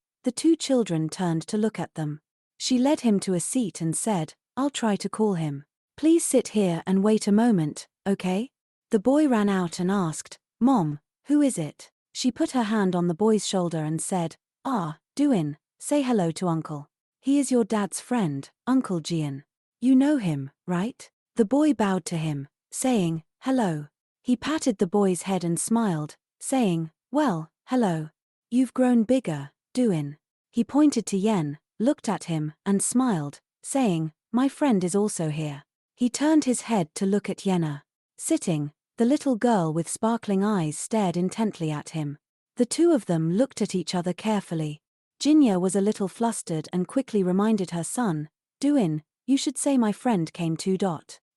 children turned to look at them. She led him to a seat and said, I'll try to call him. Please sit here and wait a moment, okay? The boy ran out and asked, Mom, who is it? She put her hand on the boy's shoulder and said, ah, Duin, say hello to Uncle. He is your dad's friend, Uncle Jian. You know him, right? The boy bowed to him, saying, hello. He patted the boy's head and smiled, saying, "Well, hello. You've grown bigger, Duin." He pointed to Yen, looked at him, and smiled, saying, "My friend is also here." He turned his head to look at Yenna. Sitting, the little girl with sparkling eyes stared intently at him. The two of them looked at each other carefully. Jinya was a little flustered and quickly reminded her son, "Duin, you should say my friend came too.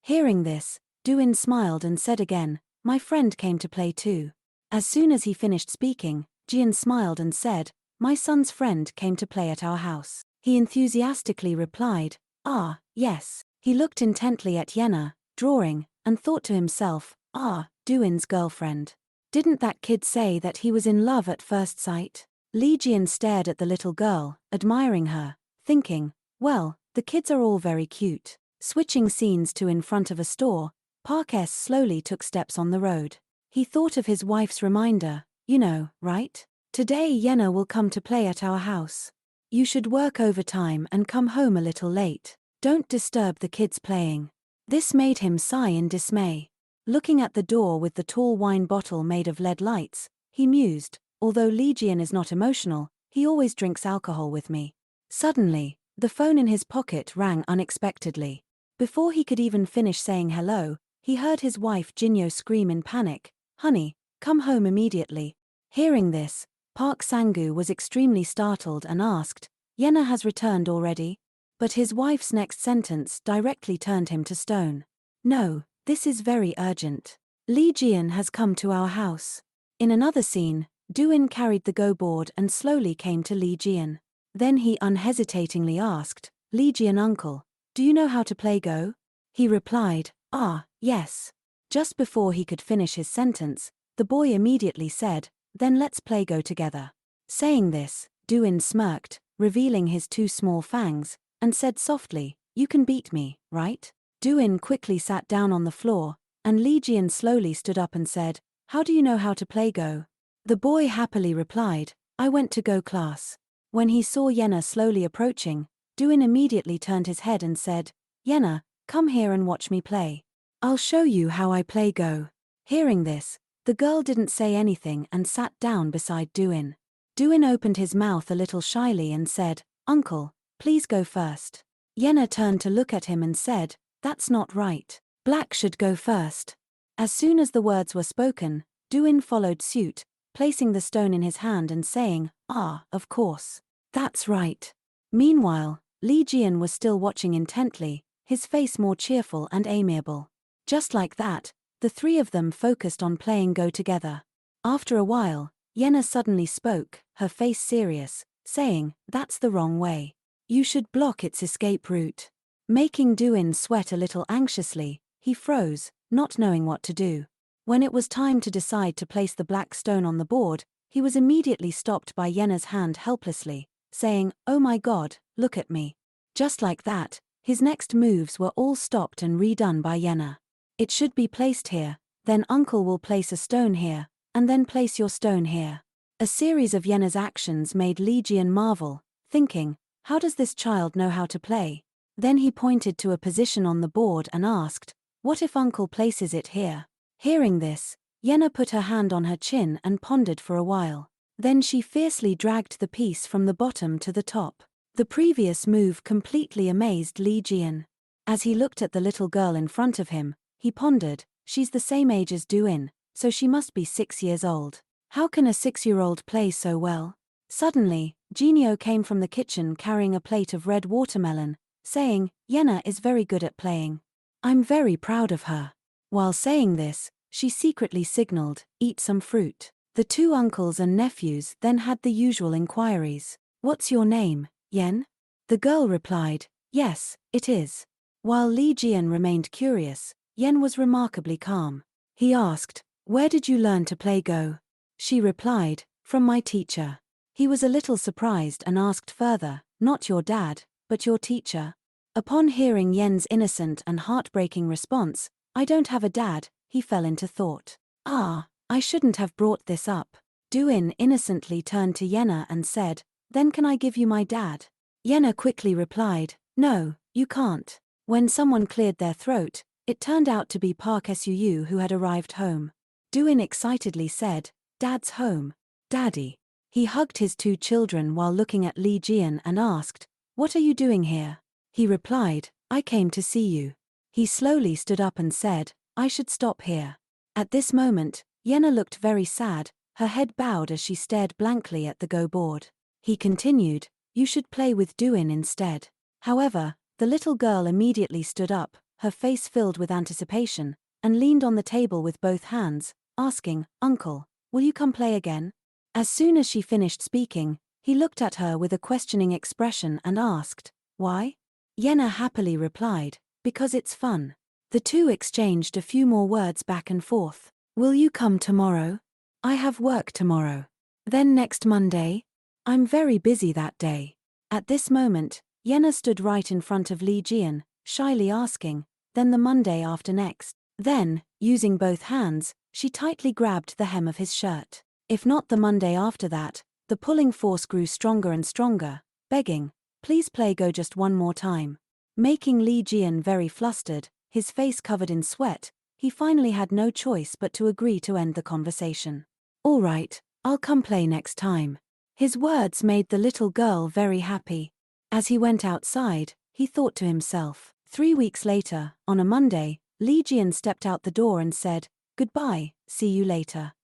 Hearing this, Duin smiled and said again, "My friend came to play too." As soon as he finished speaking, Jian smiled and said, "My son's friend came to play at our house." He enthusiastically replied, "Ah, yes." He looked intently at Yenna, drawing, and thought to himself, "Ah, Duin's girlfriend. Didn't that kid say that he was in love at first sight?" Li Jian stared at the little girl, admiring her, thinking, "Well, the kids are all very cute." Switching scenes to in front of a store, Park S slowly took steps on the road. He thought of his wife's reminder, "You know, right? Today Yenna will come to play at our house. You should work overtime and come home a little late. Don't disturb the kids playing." This made him sigh in dismay. Looking at the door with the tall wine bottle made of LED lights, he mused, "Although Li Jian is not emotional, he always drinks alcohol with me." Suddenly, the phone in his pocket rang unexpectedly. Before he could even finish saying hello, he heard his wife Jinyo scream in panic, "Honey, come home immediately." Hearing this, Park Sangu was extremely startled and asked, "Yenna has returned already?" But his wife's next sentence directly turned him to stone. "No, this is very urgent. Li Jian has come to our house." In another scene, Duin carried the Go board and slowly came to Li Jian. Then he unhesitatingly asked, "Li Jian uncle, do you know how to play Go?" He replied, "Ah, yes." Just before he could finish his sentence, the boy immediately said, "Then let's play Go together." Saying this, Duin smirked, revealing his two small fangs, and said softly, "You can beat me, right?" Duin quickly sat down on the floor, and Li Jian slowly stood up and said, "How do you know how to play Go?" The boy happily replied, "I went to Go class." When he saw Yenna slowly approaching, Duin immediately turned his head and said, "Yenna, come here and watch me play. I'll show you how I play Go." Hearing this, the girl didn't say anything and sat down beside Duin. Duin opened his mouth a little shyly and said, "Uncle, please go first." Yenna turned to look at him and said, "That's not right. Black should go first." As soon as the words were spoken, Duin followed suit, placing the stone in his hand and saying, "Ah, of course. That's right." Meanwhile, Li Jian was still watching intently, his face more cheerful and amiable. Just like that, the three of them focused on playing Go together. After a while, Yenna suddenly spoke, her face serious, saying, "That's the wrong way. You should block its escape route." Making Duin sweat a little anxiously, he froze, not knowing what to do. When it was time to decide to place the black stone on the board, he was immediately stopped by Yenna's hand helplessly, saying, "Oh my God, look at me." Just like that, his next moves were all stopped and redone by Yenna. "It should be placed here, then Uncle will place a stone here, and then place your stone here." A series of Yenna's actions made Li Jian marvel, thinking, "How does this child know how to play?" Then he pointed to a position on the board and asked, "What if Uncle places it here?" Hearing this, Yenna put her hand on her chin and pondered for a while. Then she fiercely dragged the piece from the bottom to the top. The previous move completely amazed Li Jian. As he looked at the little girl in front of him, he pondered, "She's the same age as Duin, so she must be 6 years old. How can a 6-year-old play so well?" Suddenly, Jinyo came from the kitchen carrying a plate of red watermelon, saying, "Yenna is very good at playing. I'm very proud of her." While saying this, she secretly signaled, "Eat some fruit." The two uncles and nephews then had the usual inquiries. "What's your name, Yen?" The girl replied, "Yes, it is." While Li Jian remained curious, Yen was remarkably calm. He asked, "Where did you learn to play Go?" She replied, "From my teacher." He was a little surprised and asked further, "Not your dad, but your teacher?" Upon hearing Yen's innocent and heartbreaking response, "I don't have a dad," he fell into thought. "Ah, I shouldn't have brought this up." Duin innocently turned to Yenna and said, "Then can I give you my dad?" Yenna quickly replied, "No, you can't." When someone cleared their throat, it turned out to be Park Suu who had arrived home. Duin excitedly said, Dad's home. Daddy. He hugged his two children while looking at Lee Jian and asked, "What are you doing here?" He replied, "I came to see you." He slowly stood up and said, "I should stop here." At this moment, Yenna looked very sad, her head bowed as she stared blankly at the Go board. He continued, "You should play with Duin instead." However, the little girl immediately stood up, her face filled with anticipation, and leaned on the table with both hands, asking, "Uncle, will you come play again?" As soon as she finished speaking, he looked at her with a questioning expression and asked, "Why?" Yenna happily replied, "Because it's fun." The two exchanged a few more words back and forth. "Will you come tomorrow?" "I have work tomorrow." "Then next Monday?" "I'm very busy that day." At this moment, Yenna stood right in front of Lee Jian, shyly asking, "Then the Monday after next?" Then, using both hands, she tightly grabbed the hem of his shirt. If not the Monday after that, the pulling force grew stronger and stronger, begging, "Please play Go just one more time." Making Lee Jian very flustered, his face covered in sweat, he finally had no choice but to agree to end the conversation. "All right, I'll come play next time." His words made the little girl very happy. As he went outside, he thought to himself. 3 weeks later, on a Monday, Lee Jian stepped out the door and said, "Goodbye, see you later."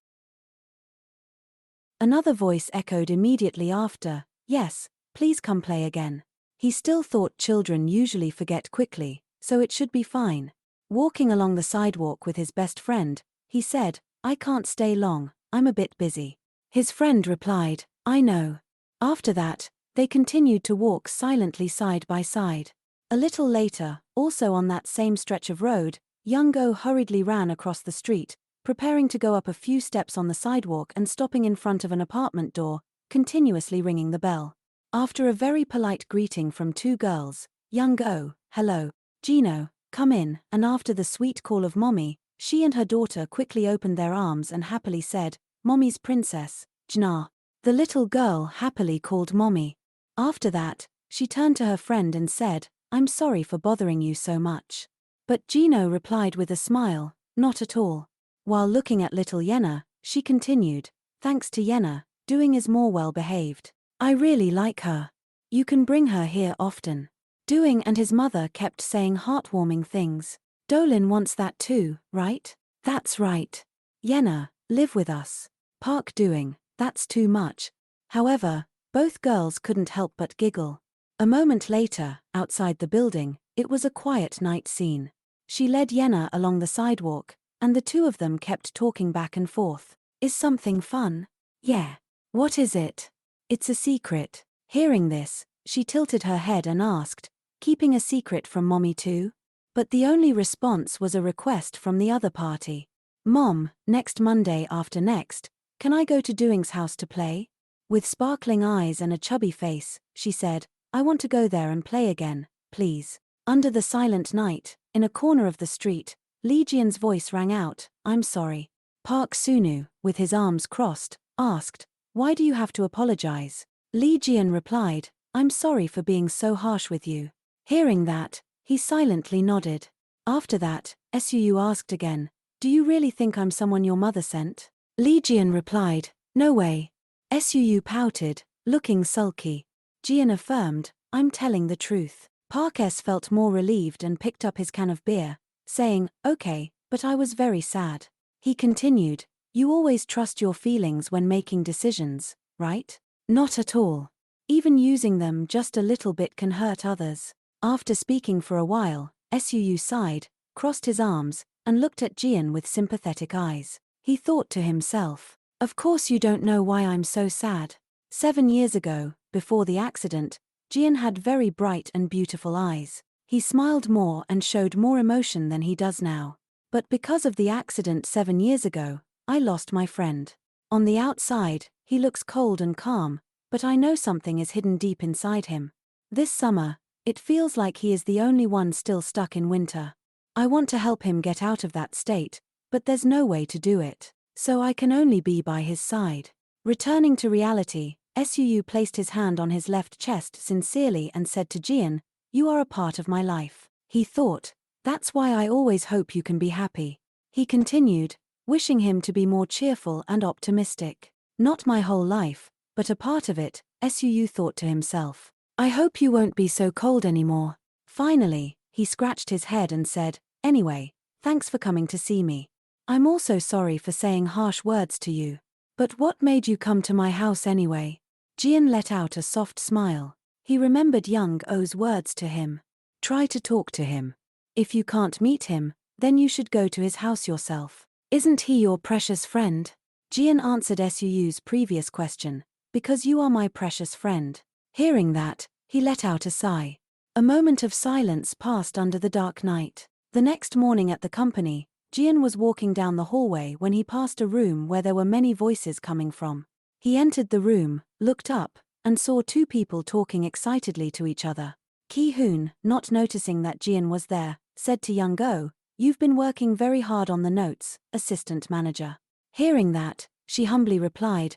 Another voice echoed immediately after, "Yes, please come play again." He still thought children usually forget quickly, so it should be fine. Walking along the sidewalk with his best friend, he said, "I can't stay long, I'm a bit busy." His friend replied, "I know." After that, they continued to walk silently side by side. A little later, also on that same stretch of road, young Go hurriedly ran across the street, preparing to go up a few steps on the sidewalk and stopping in front of an apartment door, continuously ringing the bell. After a very polite greeting from two girls, young Go, "Hello, Gino, come in," and after the sweet call of Mommy, she and her daughter quickly opened their arms and happily said, "Mommy's princess, Jna." The little girl happily called Mommy. After that, she turned to her friend and said, "I'm sorry for bothering you so much." But Gino replied with a smile, "Not at all." While looking at little Yenna, she continued, "Thanks to Yenna, Doing is more well behaved. I really like her. You can bring her here often." Doing and his mother kept saying heartwarming things. "Dolin wants that too, right?" "That's right. Yenna, live with us." Park Doing, "That's too much." However, both girls couldn't help but giggle. A moment later, outside the building, it was a quiet night scene. She led Yenna along the sidewalk, and the two of them kept talking back and forth. "Is something fun?" "Yeah." "What is it?" "It's a secret." Hearing this, she tilted her head and asked, "Keeping a secret from Mommy too?" But the only response was a request from the other party. "Mom, next Monday after next, can I go to Doing's house to play?" With sparkling eyes and a chubby face, she said, "I want to go there and play again, please." Under the silent night, in a corner of the street, Lee Jian's voice rang out, "I'm sorry." Park Sunu, with his arms crossed, asked, "Why do you have to apologize?" Lee Jian replied, "I'm sorry for being so harsh with you." Hearing that, he silently nodded. After that, Suu asked again, "Do you really think I'm someone your mother sent?" Lee Jian replied, "No way." Suu pouted, looking sulky. Jian affirmed, "I'm telling the truth." Park S felt more relieved and picked up his can of beer, saying, "Okay, but I was very sad." He continued, "You always trust your feelings when making decisions, right?" "Not at all. Even using them just a little bit can hurt others." After speaking for a while, Suu sighed, crossed his arms, and looked at Jian with sympathetic eyes. He thought to himself, "Of course you don't know why I'm so sad." 7 years ago, before the accident, Jian had very bright and beautiful eyes. He smiled more and showed more emotion than he does now. But because of the accident 7 years ago, I lost my friend. On the outside, he looks cold and calm, but I know something is hidden deep inside him. This summer, it feels like he is the only one still stuck in winter. I want to help him get out of that state, but there's no way to do it. So I can only be by his side. Returning to reality, Suu placed his hand on his left chest sincerely and said to Jian, "You are a part of my life." He thought, "That's why I always hope you can be happy." He continued, wishing him to be more cheerful and optimistic. Not my whole life, but a part of it, Suu thought to himself. I hope you won't be so cold anymore. Finally, he scratched his head and said, anyway, thanks for coming to see me. I'm also sorry for saying harsh words to you. But what made you come to my house anyway? Jian let out a soft smile. He remembered Young O's words to him. Try to talk to him. If you can't meet him, then you should go to his house yourself. Isn't he your precious friend? Jian answered Su's previous question, because you are my precious friend. Hearing that, he let out a sigh. A moment of silence passed under the dark night. The next morning at the company, Jian was walking down the hallway when he passed a room where there were many voices coming from. He entered the room, looked up, and saw two people talking excitedly to each other. Ki-hoon, not noticing that Jian was there, said to Young O, "You've been working very hard on the notes, assistant manager." Hearing that, she humbly replied,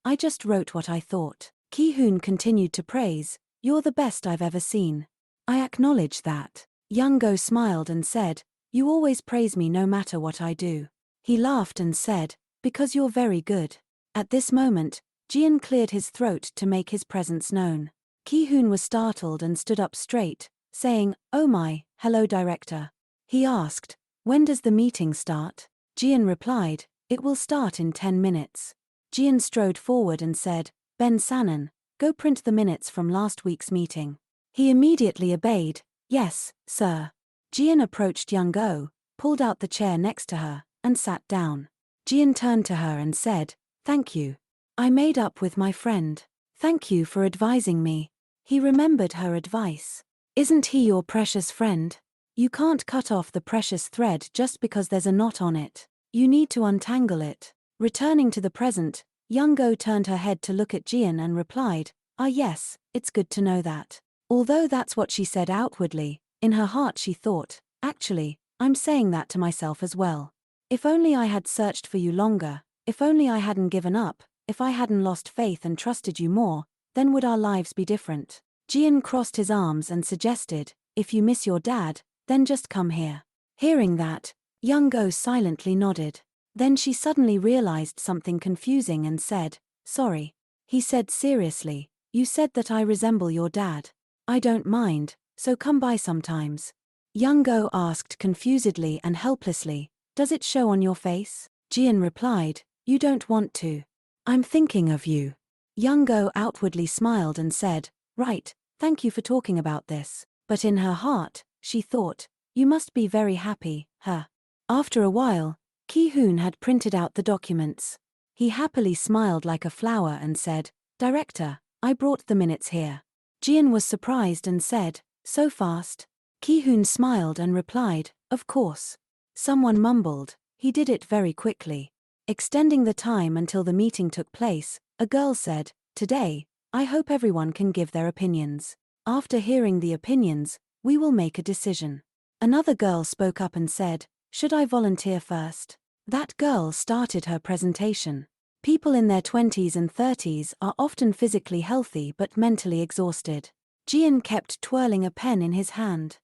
I just wrote what I thought." Ki-hoon continued to praise, "You're the best I've ever seen." "I acknowledge that." Young O smiled and said, "You always praise me no matter what I do." He laughed and said, "Because you're very good." At this moment, Jian cleared his throat to make his presence known. Ki-hoon was startled and stood up straight, saying, "Oh my, hello director." He asked, "When does the meeting start?" Jian replied, "It will start in 10 minutes." Jian strode forward and said, "Ben Sanon, go print the minutes from last week's meeting." He immediately obeyed, "Yes, sir." Jian approached Young O, pulled out the chair next to her, and sat down. Jian turned to her and said, "Thank you. I made up with my friend. Thank you for advising me." He remembered her advice. Isn't he your precious friend? You can't cut off the precious thread just because there's a knot on it. You need to untangle it. Returning to the present, Young O turned her head to look at Jian and replied, "Ah yes, it's good to know that." Although that's what she said outwardly, in her heart she thought, actually, I'm saying that to myself as well. If only I had searched for you longer, if only I hadn't given up, if I hadn't lost faith and trusted you more, then would our lives be different? Jian crossed his arms and suggested, "If you miss your dad, then just come here." Hearing that, Young O silently nodded. Then she suddenly realized something confusing and said, "Sorry." He said seriously, "You said that I resemble your dad. I don't mind, so come by sometimes." Young O asked confusedly and helplessly, "Does it show on your face?" Jian replied, "You don't want to. I'm thinking of you." Young O outwardly smiled and said, "Right, thank you for talking about this." But in her heart, she thought, "You must be very happy, huh?" After a while, Ki-hoon had printed out the documents. He happily smiled like a flower and said, "Director, I brought the minutes here." Jian was surprised and said, "So fast?" Ki-hoon smiled and replied, "Of course." Someone mumbled, "He did it very quickly." Extending the time until the meeting took place, a girl said, "Today, I hope everyone can give their opinions. After hearing the opinions, we will make a decision." Another girl spoke up and said, "Should I volunteer first?" That girl started her presentation. People in their 20s and 30s are often physically healthy but mentally exhausted. Jian kept twirling a pen in his hand.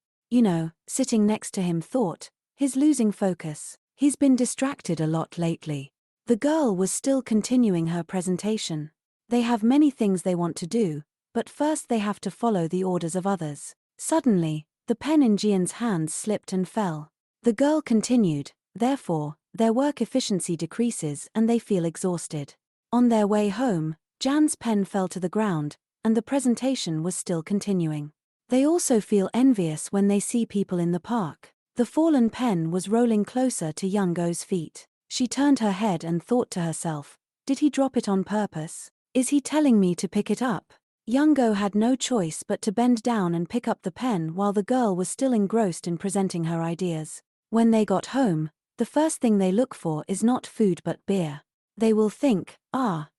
Sitting next to him thought, he's losing focus. He's been distracted a lot lately. The girl was still continuing her presentation. They have many things they want to do, but first they have to follow the orders of others. Suddenly, the pen in Jian's hands slipped and fell. The girl continued, "Therefore, their work efficiency decreases and they feel exhausted." On their way home, Jan's pen fell to the ground, and the presentation was still continuing. They also feel envious when they see people in the park. The fallen pen was rolling closer to Young O's feet. She turned her head and thought to herself, "Did he drop it on purpose? Is he telling me to pick it up?" Young O had no choice but to bend down and pick up the pen while the girl was still engrossed in presenting her ideas. When they got home, the first thing they look for is not food but beer. They will think,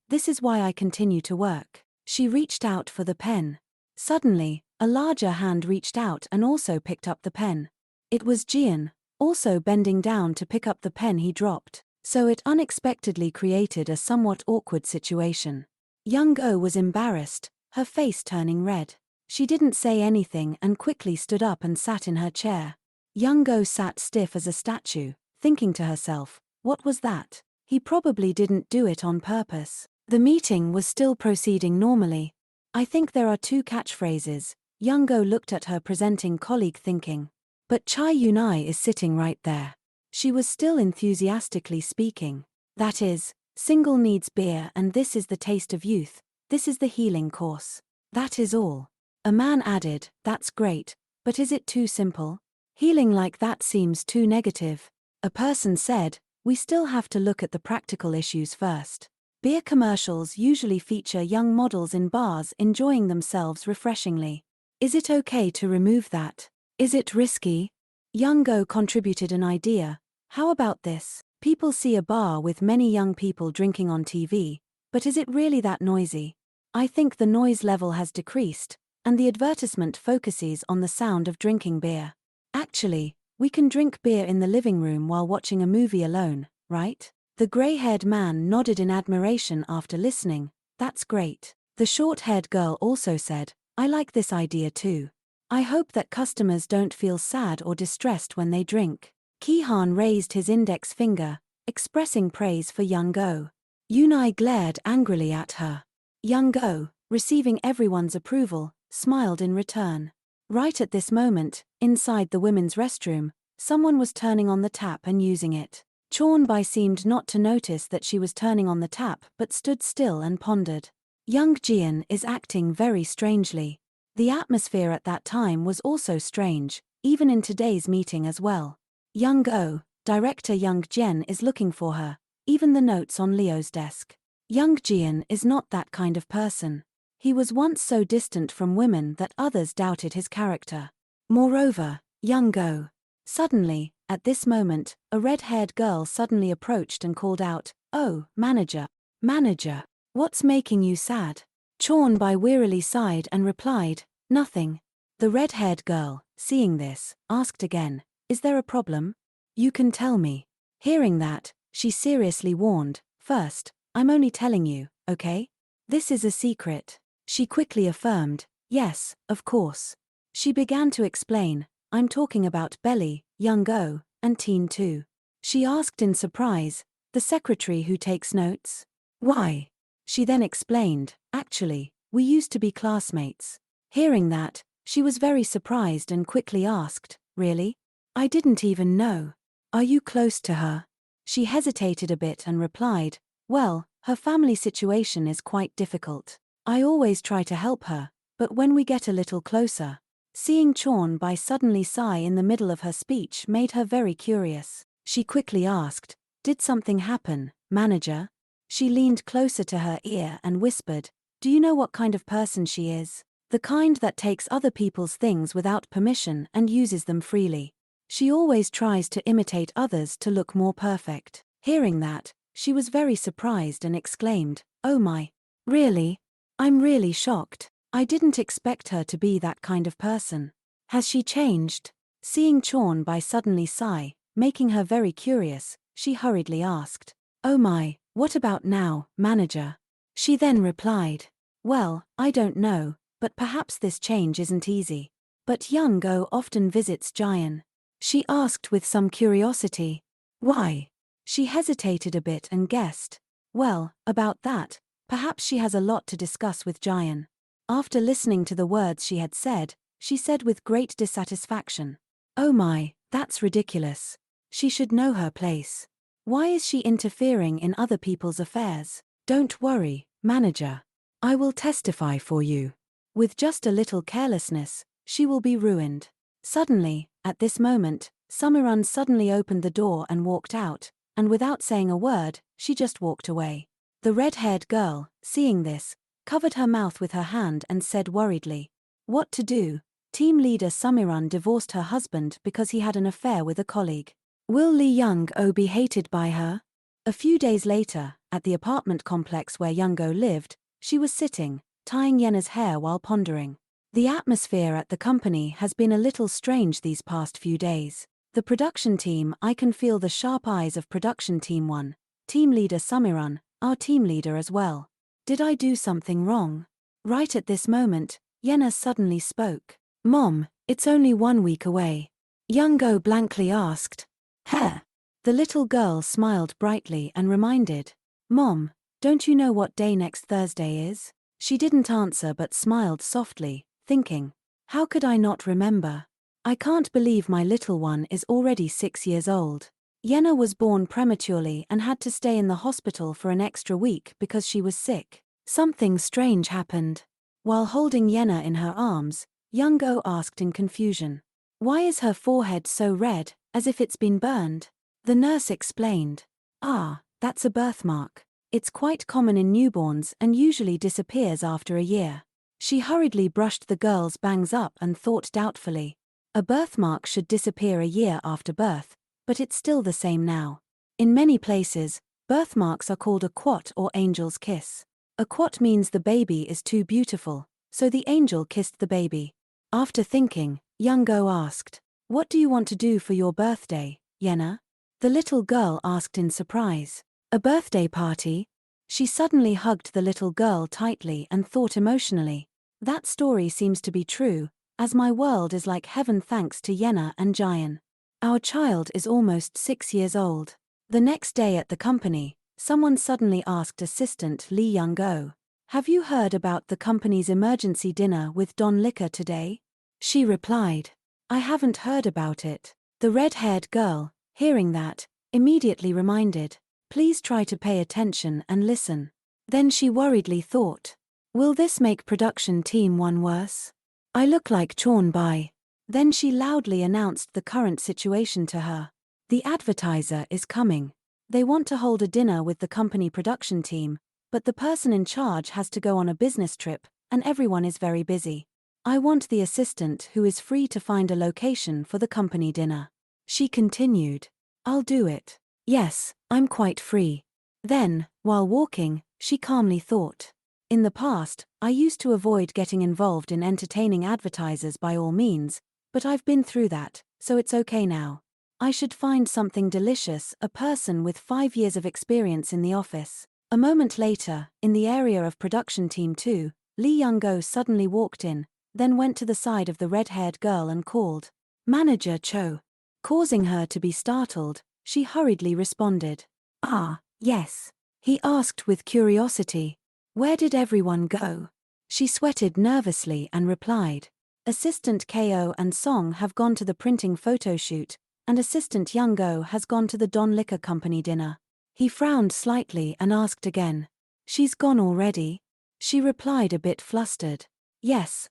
this is why I continue to work. She reached out for the pen. Suddenly, a larger hand reached out and also picked up the pen. It was Jian, also bending down to pick up the pen he dropped, so it unexpectedly created a somewhat awkward situation. Young O was embarrassed, her face turning red. She didn't say anything and quickly stood up and sat in her chair. Young O sat stiff as a statue, thinking to herself, What was that? He probably didn't do it on purpose. The meeting was still proceeding normally. I think there are two catchphrases. Young-go looked at her presenting colleague thinking. But Chai Yunai is sitting right there. She was still enthusiastically speaking. That is, single needs beer and this is the taste of youth. This is the healing course. That is all. A man added, that's great, but is it too simple? Healing like that seems too negative. A person said, we still have to look at the practical issues first. Beer commercials usually feature young models in bars enjoying themselves refreshingly. Is it okay to remove that? Is it risky? Young-go contributed an idea. How about this? People see a bar with many young people drinking on TV, but is it really that noisy? I think the noise level has decreased, and the advertisement focuses on the sound of drinking beer. Actually, we can drink beer in the living room while watching a movie alone, right? The gray-haired man nodded in admiration after listening. That's great. The short-haired girl also said, I like this idea too. I hope that customers don't feel sad or distressed when they drink. Ki-han raised his index finger, expressing praise for Young-go. Yunai glared angrily at her. Young-go, receiving everyone's approval, smiled in return. Right at this moment, inside the women's restroom, someone was turning on the tap and using it. Chornbai seemed not to notice that she was turning on the tap but stood still and pondered. Young Jian is acting very strangely. The atmosphere at that time was also strange, even in today's meeting as well. Young-go, director Young Jian is looking for her, even the notes on Leo's desk. Young Jian is not that kind of person. He was once so distant from women that others doubted his character. Moreover, Young-go. Suddenly, at this moment, a red-haired girl suddenly approached and called out, "Oh, manager. Manager. What's making you sad?" Chornbai wearily sighed and replied, "Nothing." The red-haired girl, seeing this, asked again, "Is there a problem? You can tell me." Hearing that, she seriously warned, "First, I'm only telling you, okay? This is a secret." She quickly affirmed, "Yes, of course." She began to explain, "I'm talking about Belly, Young-go, and Teen too." She asked in surprise, "The secretary who takes notes? Why?" She then explained, "Actually, we used to be classmates." Hearing that, she was very surprised and quickly asked, "Really? I didn't even know. Are you close to her?" She hesitated a bit and replied, "Well, her family situation is quite difficult. I always try to help her, but when we get a little closer." Seeing Chornbai suddenly sigh in the middle of her speech made her very curious. She quickly asked, "Did something happen, manager?" She leaned closer to her ear and whispered, "Do you know what kind of person she is? The kind that takes other people's things without permission and uses them freely. She always tries to imitate others to look more perfect." Hearing that, she was very surprised and exclaimed, "Oh my. Really? I'm really shocked. I didn't expect her to be that kind of person. Has she changed?" Seeing Chornbai suddenly sigh, making her very curious, she hurriedly asked, "Oh my, what about now, manager?" She then replied, "Well, I don't know, but perhaps this change isn't easy. But Young-go often visits Jian." She asked with some curiosity, "Why?" She hesitated a bit and guessed, "Well, about that, perhaps she has a lot to discuss with Jian." After listening to the words she had said, she said with great dissatisfaction, "Oh my, that's ridiculous. She should know her place. Why is she interfering in other people's affairs? Don't worry, manager. I will testify for you. With just a little carelessness, she will be ruined." Suddenly, at this moment, Samiran suddenly opened the door and walked out, and without saying a word, she just walked away. The red-haired girl, seeing this, covered her mouth with her hand and said worriedly, "What to do? Team leader Samiran divorced her husband because he had an affair with a colleague. Will Lee Young-oh be hated by her?" A few days later, at the apartment complex where Young-oh lived, she was sitting, tying Yena's hair while pondering. The atmosphere at the company has been a little strange these past few days. The production team, I can feel the sharp eyes of production team 1, team leader Samiran, our team leader as well. Did I do something wrong? Right at this moment, Yena suddenly spoke. "Mom, it's only 1 week away." Young-go blankly asked, "Huh?" The The little girl smiled brightly and reminded, "Mom, don't you know what day next Thursday is?" She didn't answer but smiled softly, thinking, how could I not remember? I can't believe my little one is already 6 years old. Yenna was born prematurely and had to stay in the hospital for an extra week because she was sick. Something strange happened. While holding Yenna in her arms, Young-go asked in confusion, "Why is her forehead so red, as if it's been burned?" The nurse explained, "Ah, that's a birthmark. It's quite common in newborns and usually disappears after a year." She hurriedly brushed the girl's bangs up and thought doubtfully, a birthmark should disappear a year after birth, but it's still the same now. In many places, birthmarks are called a quat or angel's kiss. A quat means the baby is too beautiful, so the angel kissed the baby. After thinking, Young-go asked, "What do you want to do for your birthday, Yenna?" The little girl asked in surprise. "A birthday party?" She suddenly hugged the little girl tightly and thought emotionally, that story seems to be true, as my world is like heaven thanks to Yenna and Jian. Our child is almost 6 years old. The next day at the company, someone suddenly asked assistant Lee Young-go, "Have you heard about the company's emergency dinner with Don Liquor today?" She replied, "I haven't heard about it." The red-haired girl, hearing that, immediately reminded, "Please try to pay attention and listen." Then she worriedly thought, will this make production team 1 worse? I look like Chorn Bai. Then she loudly announced the current situation to her. The advertiser is coming. They want to hold a dinner with the company production team, but the person in charge has to go on a business trip, and everyone is very busy. I want the assistant who is free to find a location for the company dinner. She continued, I'll do it. Yes, I'm quite free. Then, while walking, she calmly thought, in the past, I used to avoid getting involved in entertaining advertisers by all means, but I've been through that, so it's okay now. I should find something delicious, a person with 5 years of experience in the office. A moment later, in the area of production team 2, Lee Young-go suddenly walked in, then went to the side of the red-haired girl and called, "Manager Cho." Causing her to be startled, she hurriedly responded, "Ah, yes." He asked with curiosity, "Where did everyone go?" She sweated nervously and replied, "Assistant Ko and Song have gone to the printing photo shoot, and Assistant Young-go has gone to the Don Liquor Company dinner." He frowned slightly and asked again, "She's gone already?" She replied a bit flustered, "Yes,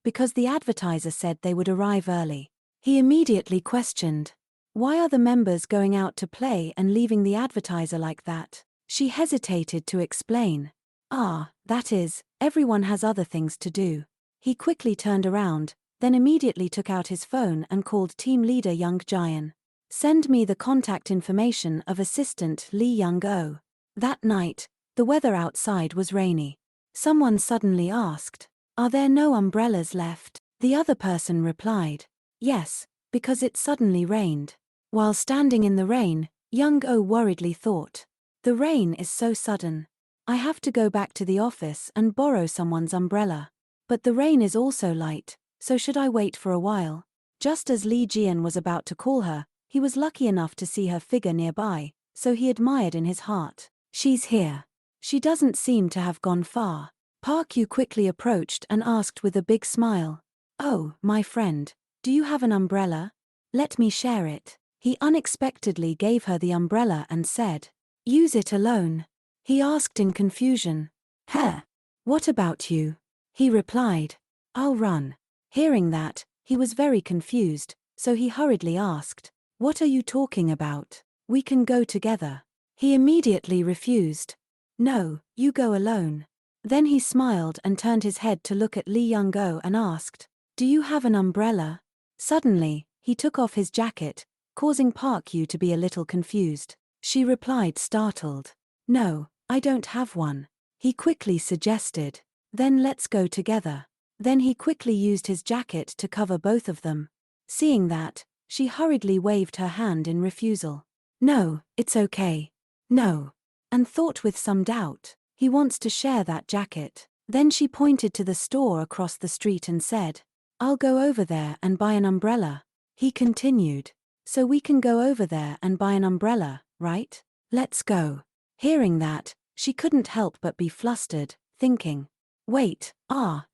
because the advertiser said they would arrive early." He immediately questioned, "Why are the members going out to play and leaving the advertiser like that?" She hesitated to explain, that is, everyone has other things to do." He quickly turned around, then immediately took out his phone and called team leader Young Jian. "Send me the contact information of assistant Lee Young-go." That night, the weather outside was rainy. Someone suddenly asked, "Are there no umbrellas left?" The other person replied, "Yes, because it suddenly rained." While standing in the rain, Young-go worriedly thought, "The rain is so sudden. I have to go back to the office and borrow someone's umbrella. But the rain is also light, so should I wait for a while?" Just as Lee Jian was about to call her, he was lucky enough to see her figure nearby, so he admired in his heart, "She's here. She doesn't seem to have gone far." Park Yu quickly approached and asked with a big smile, "Oh, my friend, do you have an umbrella? Let me share it." He unexpectedly gave her the umbrella and said, "Use it alone." He asked in confusion, "Huh? What about you?" He replied, "I'll run." Hearing that, he was very confused, so he hurriedly asked, "What are you talking about? We can go together." He immediately refused. "No, you go alone." Then he smiled and turned his head to look at Lee Young-go and asked, "Do you have an umbrella?" Suddenly, he took off his jacket, causing Park Yu to be a little confused. She replied startled, "No, I don't have one." He quickly suggested, "Then let's go together." Then he quickly used his jacket to cover both of them. Seeing that, she hurriedly waved her hand in refusal. "No, it's okay. No." And thought with some doubt, he wants to share that jacket. Then she pointed to the store across the street and said, "I'll go over there and buy an umbrella." He continued, So we can go over there and buy an umbrella, right? Let's go. Hearing that, she couldn't help but be flustered, thinking, wait,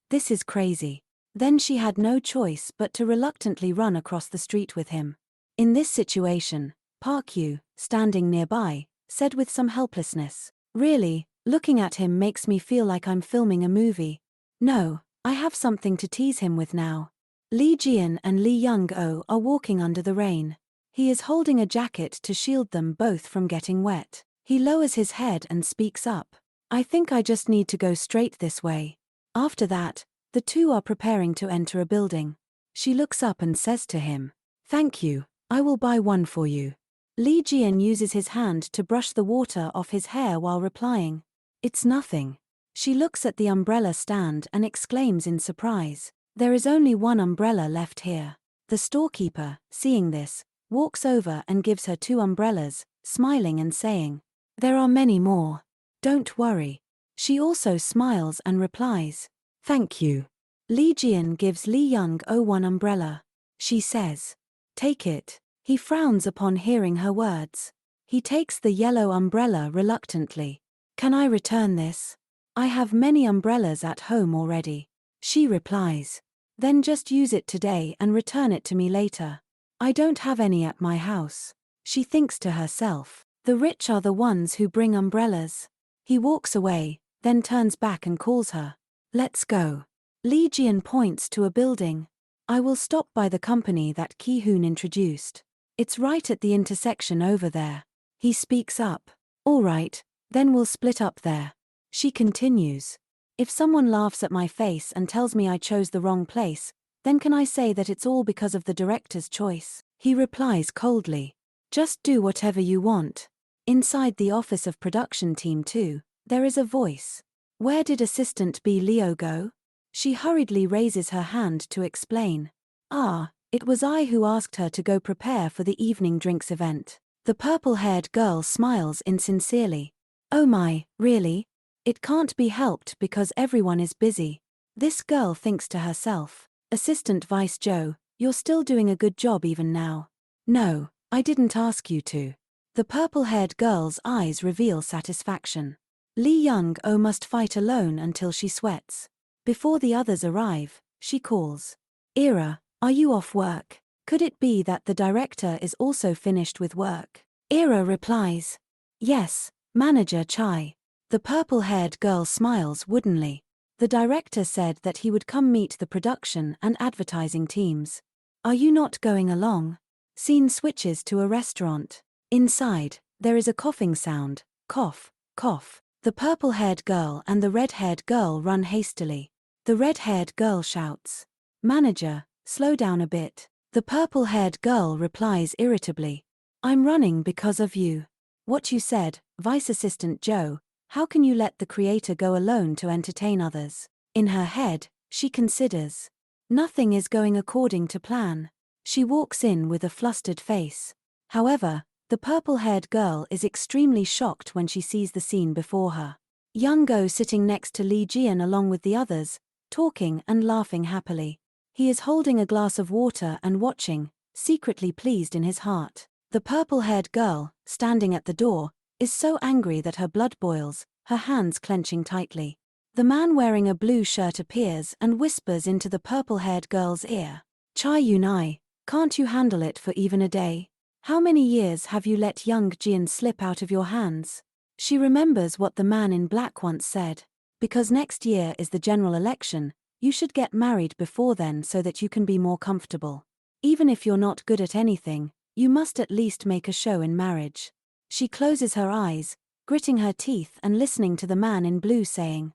this is crazy. Then she had no choice but to reluctantly run across the street with him. In this situation, Park Yu, standing nearby, said with some helplessness, really, looking at him makes me feel like I'm filming a movie. No, I have something to tease him with now. Lee Jian and Lee Young-oh are walking under the rain. He is holding a jacket to shield them both from getting wet. He lowers his head and speaks up. I think I just need to go straight this way. After that, the two are preparing to enter a building. She looks up and says to him, thank you, I will buy one for you. Lee Jian uses his hand to brush the water off his hair while replying, it's nothing. She looks at the umbrella stand and exclaims in surprise, there is only one umbrella left here. The storekeeper, seeing this, walks over and gives her 2 umbrellas, smiling and saying, there are many more. Don't worry. She also smiles and replies, thank you. Lee Jian gives Lee Young-oh 1 umbrella. She says, take it. He frowns upon hearing her words. He takes the yellow umbrella reluctantly. Can I return this? I have many umbrellas at home already. She replies, then just use it today and return it to me later. I don't have any at my house. She thinks to herself, the rich are the ones who bring umbrellas. He walks away, then turns back and calls her. Let's go. Lee Jian points to a building. I will stop by the company that Ki-hoon introduced. It's right at the intersection over there. He speaks up. All right, then we'll split up there. She continues. If someone laughs at my face and tells me I chose the wrong place, then can I say that it's all because of the director's choice? He replies coldly. Just do whatever you want. Inside the office of production team 2, there is a voice. Where did assistant B Leo go? She hurriedly raises her hand to explain. It was I who asked her to go prepare for the evening drinks event. The purple-haired girl smiles insincerely. Oh my, really? It can't be helped because everyone is busy. This girl thinks to herself. Assistant Vice Joe, you're still doing a good job even now. No, I didn't ask you to. The purple-haired girl's eyes reveal satisfaction. Lee Young-oh must fight alone until she sweats. Before the others arrive, she calls. Ira, are you off work? Could it be that the director is also finished with work? Ira replies. Yes, Manager Chai. The purple-haired girl smiles woodenly. The director said that he would come meet the production and advertising teams. Are you not going along? Scene switches to a restaurant. Inside, there is a coughing sound. Cough, cough. The purple-haired girl and the red-haired girl run hastily. The red-haired girl shouts, Manager, slow down a bit. The purple-haired girl replies irritably, I'm running because of you. What you said, Vice Assistant Joe, how can you let the creator go alone to entertain others? In her head, she considers. Nothing is going according to plan. She walks in with a flustered face. However, the purple-haired girl is extremely shocked when she sees the scene before her. Young-go sitting next to Lee Jian along with the others, talking and laughing happily. He is holding a glass of water and watching, secretly pleased in his heart. The purple-haired girl, standing at the door, is so angry that her blood boils, her hands clenching tightly. The man wearing a blue shirt appears and whispers into the purple-haired girl's ear. Chai Yunai, can't you handle it for even a day? How many years have you let young Jian slip out of your hands? She remembers what the man in black once said. Because next year is the general election, you should get married before then so that you can be more comfortable. Even if you're not good at anything, you must at least make a show in marriage. She closes her eyes, gritting her teeth and listening to the man in blue saying,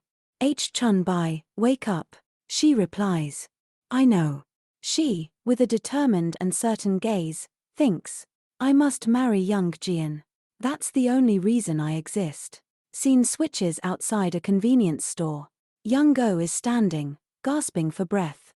Chun Bai, wake up. She replies, I know. She, with a determined and certain gaze, thinks, I must marry young Jian. That's the only reason I exist. Scene switches outside a convenience store. Young-go is standing, gasping for breath.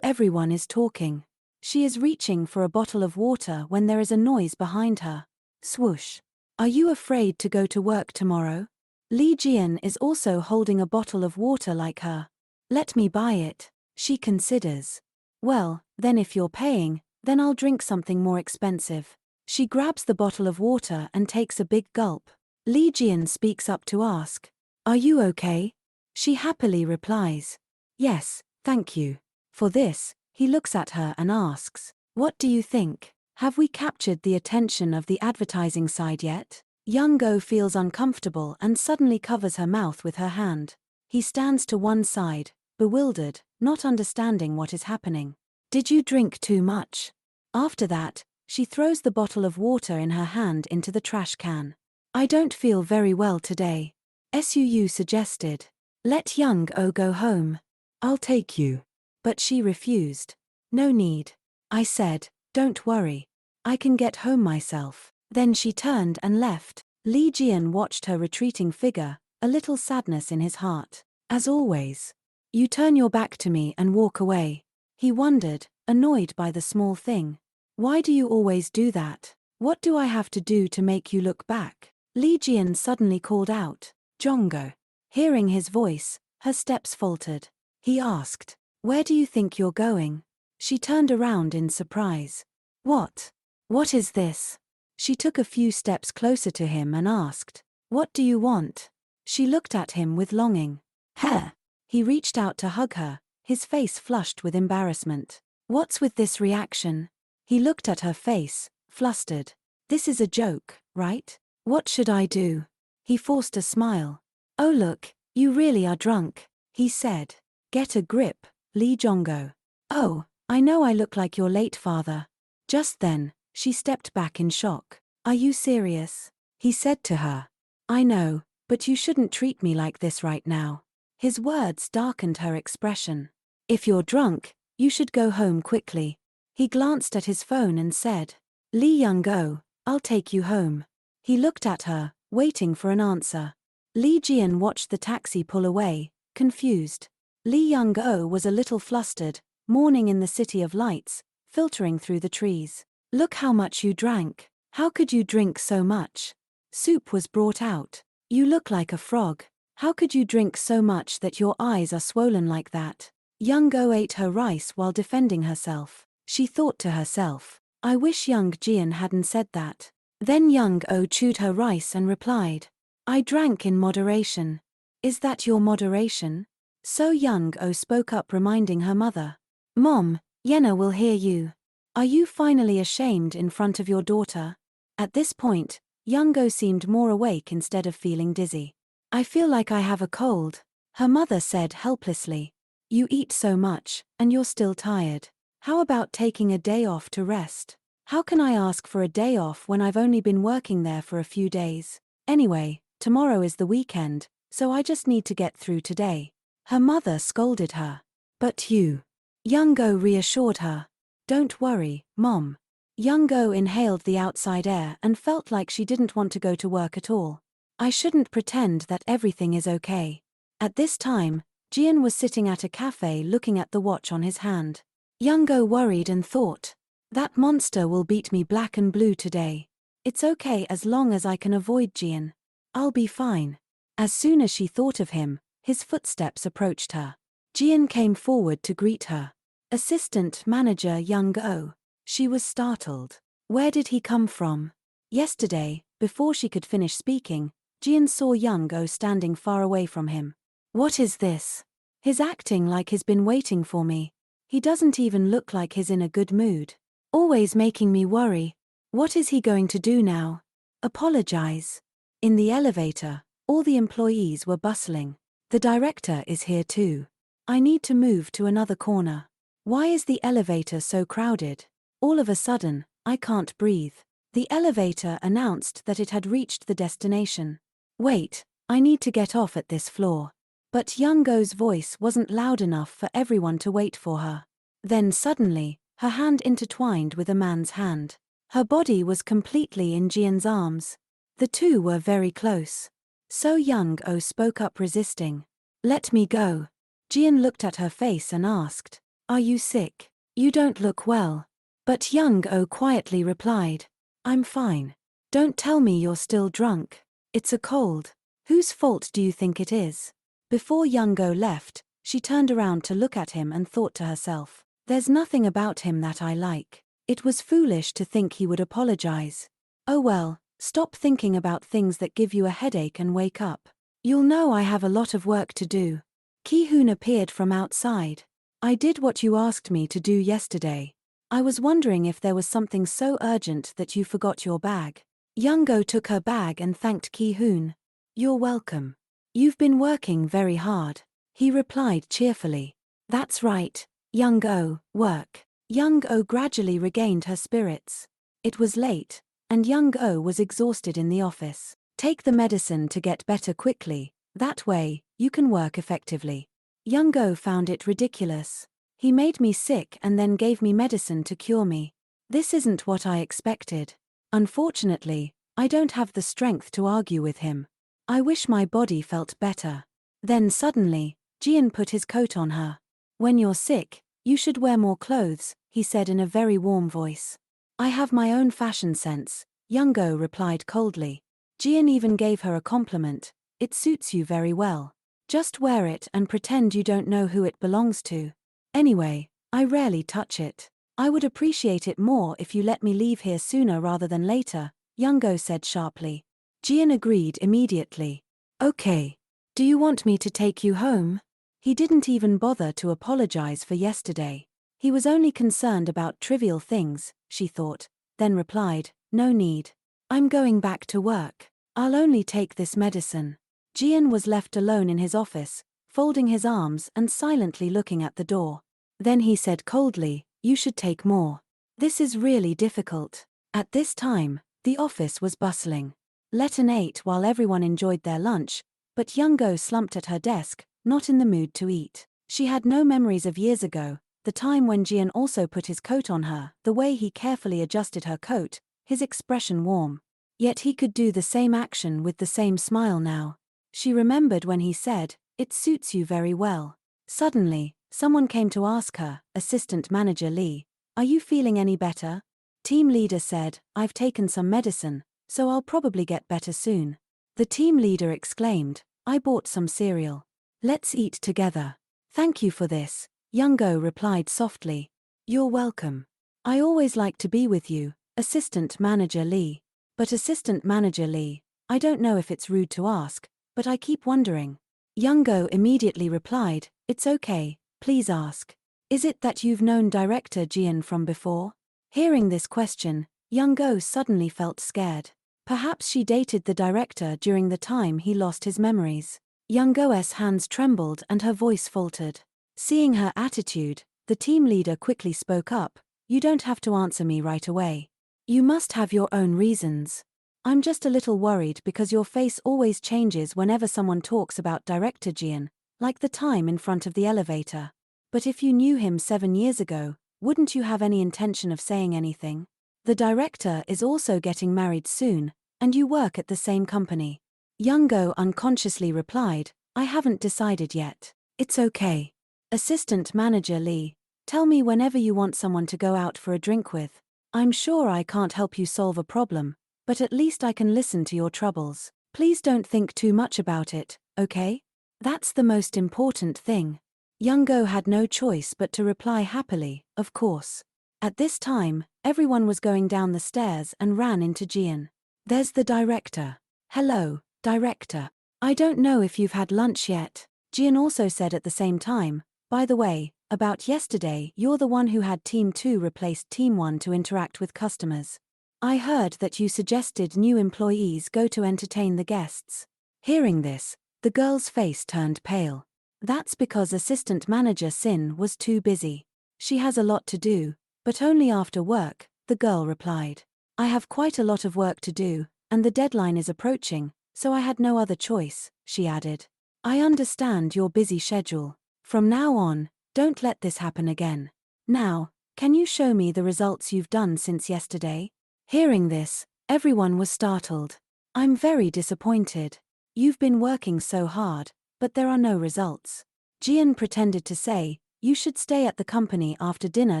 Everyone is talking. She is reaching for a bottle of water when there is a noise behind her. Swoosh. Are you afraid to go to work tomorrow? Lee Jian is also holding a bottle of water like her. Let me buy it. She considers. Well, then if you're paying, Then I'll drink something more expensive. She grabs the bottle of water and takes a big gulp. Lee Jian speaks up to ask, "Are you okay?" She happily replies, "Yes, thank you." For this, he looks at her and asks, "What do you think? Have we captured the attention of the advertising side yet?" Young-go feels uncomfortable and suddenly covers her mouth with her hand. He stands to one side, bewildered, not understanding what is happening. "Did you drink too much?" After that, she throws the bottle of water in her hand into the trash can. "I don't feel very well today." Suu suggested, "Let Young-oh go home. I'll take you." But she refused. "No need," I said, "don't worry. I can get home myself." Then she turned and left. Lee Jian watched her retreating figure, a little sadness in his heart. "As always. You turn your back to me and walk away." He wondered, annoyed by the small thing. "Why do you always do that? What do I have to do to make you look back?" Lee Jian suddenly called out, "Jongo." Hearing his voice, her steps faltered. He asked, "Where do you think you're going?" She turned around in surprise. "What? What is this?" She took a few steps closer to him and asked, "What do you want?" She looked at him with longing. "Huh." He reached out to hug her, his face flushed with embarrassment. "What's with this reaction?" He looked at her face, flustered. "This is a joke, right? What should I do?" He forced a smile. "Oh look, you really are drunk," he said. "Get a grip, Lee Jongo." "Oh, I know I look like your late father." Just then, she stepped back in shock. "Are you serious?" He said to her. "I know, but you shouldn't treat me like this right now." His words darkened her expression. "If you're drunk, you should go home quickly." He glanced at his phone and said, "Lee Young-go, I'll take you home." He looked at her, waiting for an answer. Lee Jian watched the taxi pull away, confused. Lee Young-go was a little flustered, morning in the city of lights, filtering through the trees. "Look how much you drank. How could you drink so much?" Soup was brought out. "You look like a frog. How could you drink so much that your eyes are swollen like that?" Young-go ate her rice while defending herself. She thought to herself, "I wish Young Jian hadn't said that." Then Young-oh chewed her rice and replied, "I drank in moderation." "Is that your moderation?" So Young-oh spoke up, reminding her mother, "Mom, Yenna will hear you. Are you finally ashamed in front of your daughter?" At this point, Young-oh seemed more awake instead of feeling dizzy. "I feel like I have a cold," her mother said helplessly. "You eat so much, and you're still tired. How about taking a day off to rest?" "How can I ask for a day off when I've only been working there for a few days? Anyway, tomorrow is the weekend, so I just need to get through today." Her mother scolded her. "But you." Young-oh reassured her. "Don't worry, Mom." Young-oh inhaled the outside air and felt like she didn't want to go to work at all. "I shouldn't pretend that everything is okay." At this time, Jian was sitting at a cafe looking at the watch on his hand. Young-oh worried and thought, "That monster will beat me black and blue today. It's okay as long as I can avoid Jian. I'll be fine." As soon as she thought of him, his footsteps approached her. Jian came forward to greet her. "Assistant Manager Young-oh." She was startled. Where did he come from? Yesterday, before she could finish speaking, Jian saw Young-oh standing far away from him. "What is this? He's acting like he's been waiting for me. He doesn't even look like he's in a good mood. Always making me worry. What is he going to do now? Apologize." In the elevator, all the employees were bustling. "The director is here too. I need to move to another corner. Why is the elevator so crowded? All of a sudden, I can't breathe." The elevator announced that it had reached the destination. "Wait, I need to get off at this floor." But Young-oh's voice wasn't loud enough for everyone to wait for her. Then suddenly, her hand intertwined with a man's hand. Her body was completely in Jian's arms. The two were very close. So Young-oh spoke up, resisting. "Let me go." Jian looked at her face and asked, "Are you sick? You don't look well." But Young-oh quietly replied, "I'm fine. Don't tell me you're still drunk. It's a cold. Whose fault do you think it is?" Before Young-oh left, she turned around to look at him and thought to herself, "There's nothing about him that I like. It was foolish to think he would apologize. Oh well, stop thinking about things that give you a headache and wake up. You'll know I have a lot of work to do. Ki-hoon appeared from outside. I did what you asked me to do yesterday. I was wondering if there was something so urgent that you forgot your bag. Young-go took her bag and thanked Ki-hoon. You're welcome. You've been working very hard. He replied cheerfully. That's right, Young-go, work. Young-go gradually regained her spirits. It was late, and Young-go was exhausted in the office. Take the medicine to get better quickly, that way, you can work effectively. Young-go found it ridiculous. He made me sick and then gave me medicine to cure me. This isn't what I expected. Unfortunately, I don't have the strength to argue with him. I wish my body felt better. Then suddenly, Jian put his coat on her. When you're sick, you should wear more clothes, he said in a very warm voice. I have my own fashion sense, Young-go replied coldly. Jian even gave her a compliment. It suits you very well. Just wear it and pretend you don't know who it belongs to. Anyway, I rarely touch it. I would appreciate it more if you let me leave here sooner rather than later, Young-go said sharply. Jian agreed immediately. Okay. Do you want me to take you home? He didn't even bother to apologize for yesterday. He was only concerned about trivial things, she thought, then replied, no need. I'm going back to work. I'll only take this medicine. Jian was left alone in his office, folding his arms and silently looking at the door. Then he said coldly, you should take more. This is really difficult. At this time, the office was bustling. Leton ate while everyone enjoyed their lunch, but Young-go slumped at her desk, not in the mood to eat. She had no memories of years ago, the time when Jian also put his coat on her, the way he carefully adjusted her coat, his expression warm. Yet he could do the same action with the same smile now. She remembered when he said, it suits you very well. Suddenly, someone came to ask her, Assistant Manager Lee, are you feeling any better? Team leader said, I've taken some medicine, so I'll probably get better soon. The team leader exclaimed, I bought some cereal. Let's eat together. Thank you for this, Young-go replied softly. You're welcome. I always like to be with you, Assistant Manager Lee. But Assistant Manager Lee, I don't know if it's rude to ask, but I keep wondering. Young-go immediately replied, it's okay, please ask. Is it that you've known Director Jian from before? Hearing this question, Young-go suddenly felt scared. Perhaps she dated the director during the time he lost his memories. Young-go's hands trembled and her voice faltered. Seeing her attitude, the team leader quickly spoke up, you don't have to answer me right away. You must have your own reasons. I'm just a little worried because your face always changes whenever someone talks about Director Jian, like the time in front of the elevator. But if you knew him 7 years ago, wouldn't you have any intention of saying anything? The director is also getting married soon, and you work at the same company. Young-go unconsciously replied, I haven't decided yet. It's okay. Assistant Manager Lee, tell me whenever you want someone to go out for a drink with. I'm sure I can't help you solve a problem, but at least I can listen to your troubles. Please don't think too much about it, okay? That's the most important thing. Young-go had no choice but to reply happily, of course. At this time, everyone was going down the stairs and ran into Jian. There's the director. Hello, director. I don't know if you've had lunch yet. Jian also said at the same time, by the way, about yesterday you're the one who had Team 2 replace Team 1 to interact with customers. I heard that you suggested new employees go to entertain the guests. Hearing this, the girl's face turned pale. That's because Assistant Manager Sin was too busy. She has a lot to do, but only after work, the girl replied. I have quite a lot of work to do, and the deadline is approaching, so I had no other choice, she added. I understand your busy schedule. From now on, don't let this happen again. Now, can you show me the results you've done since yesterday? Hearing this, everyone was startled. I'm very disappointed. You've been working so hard, but there are no results. Jian pretended to say, you should stay at the company after dinner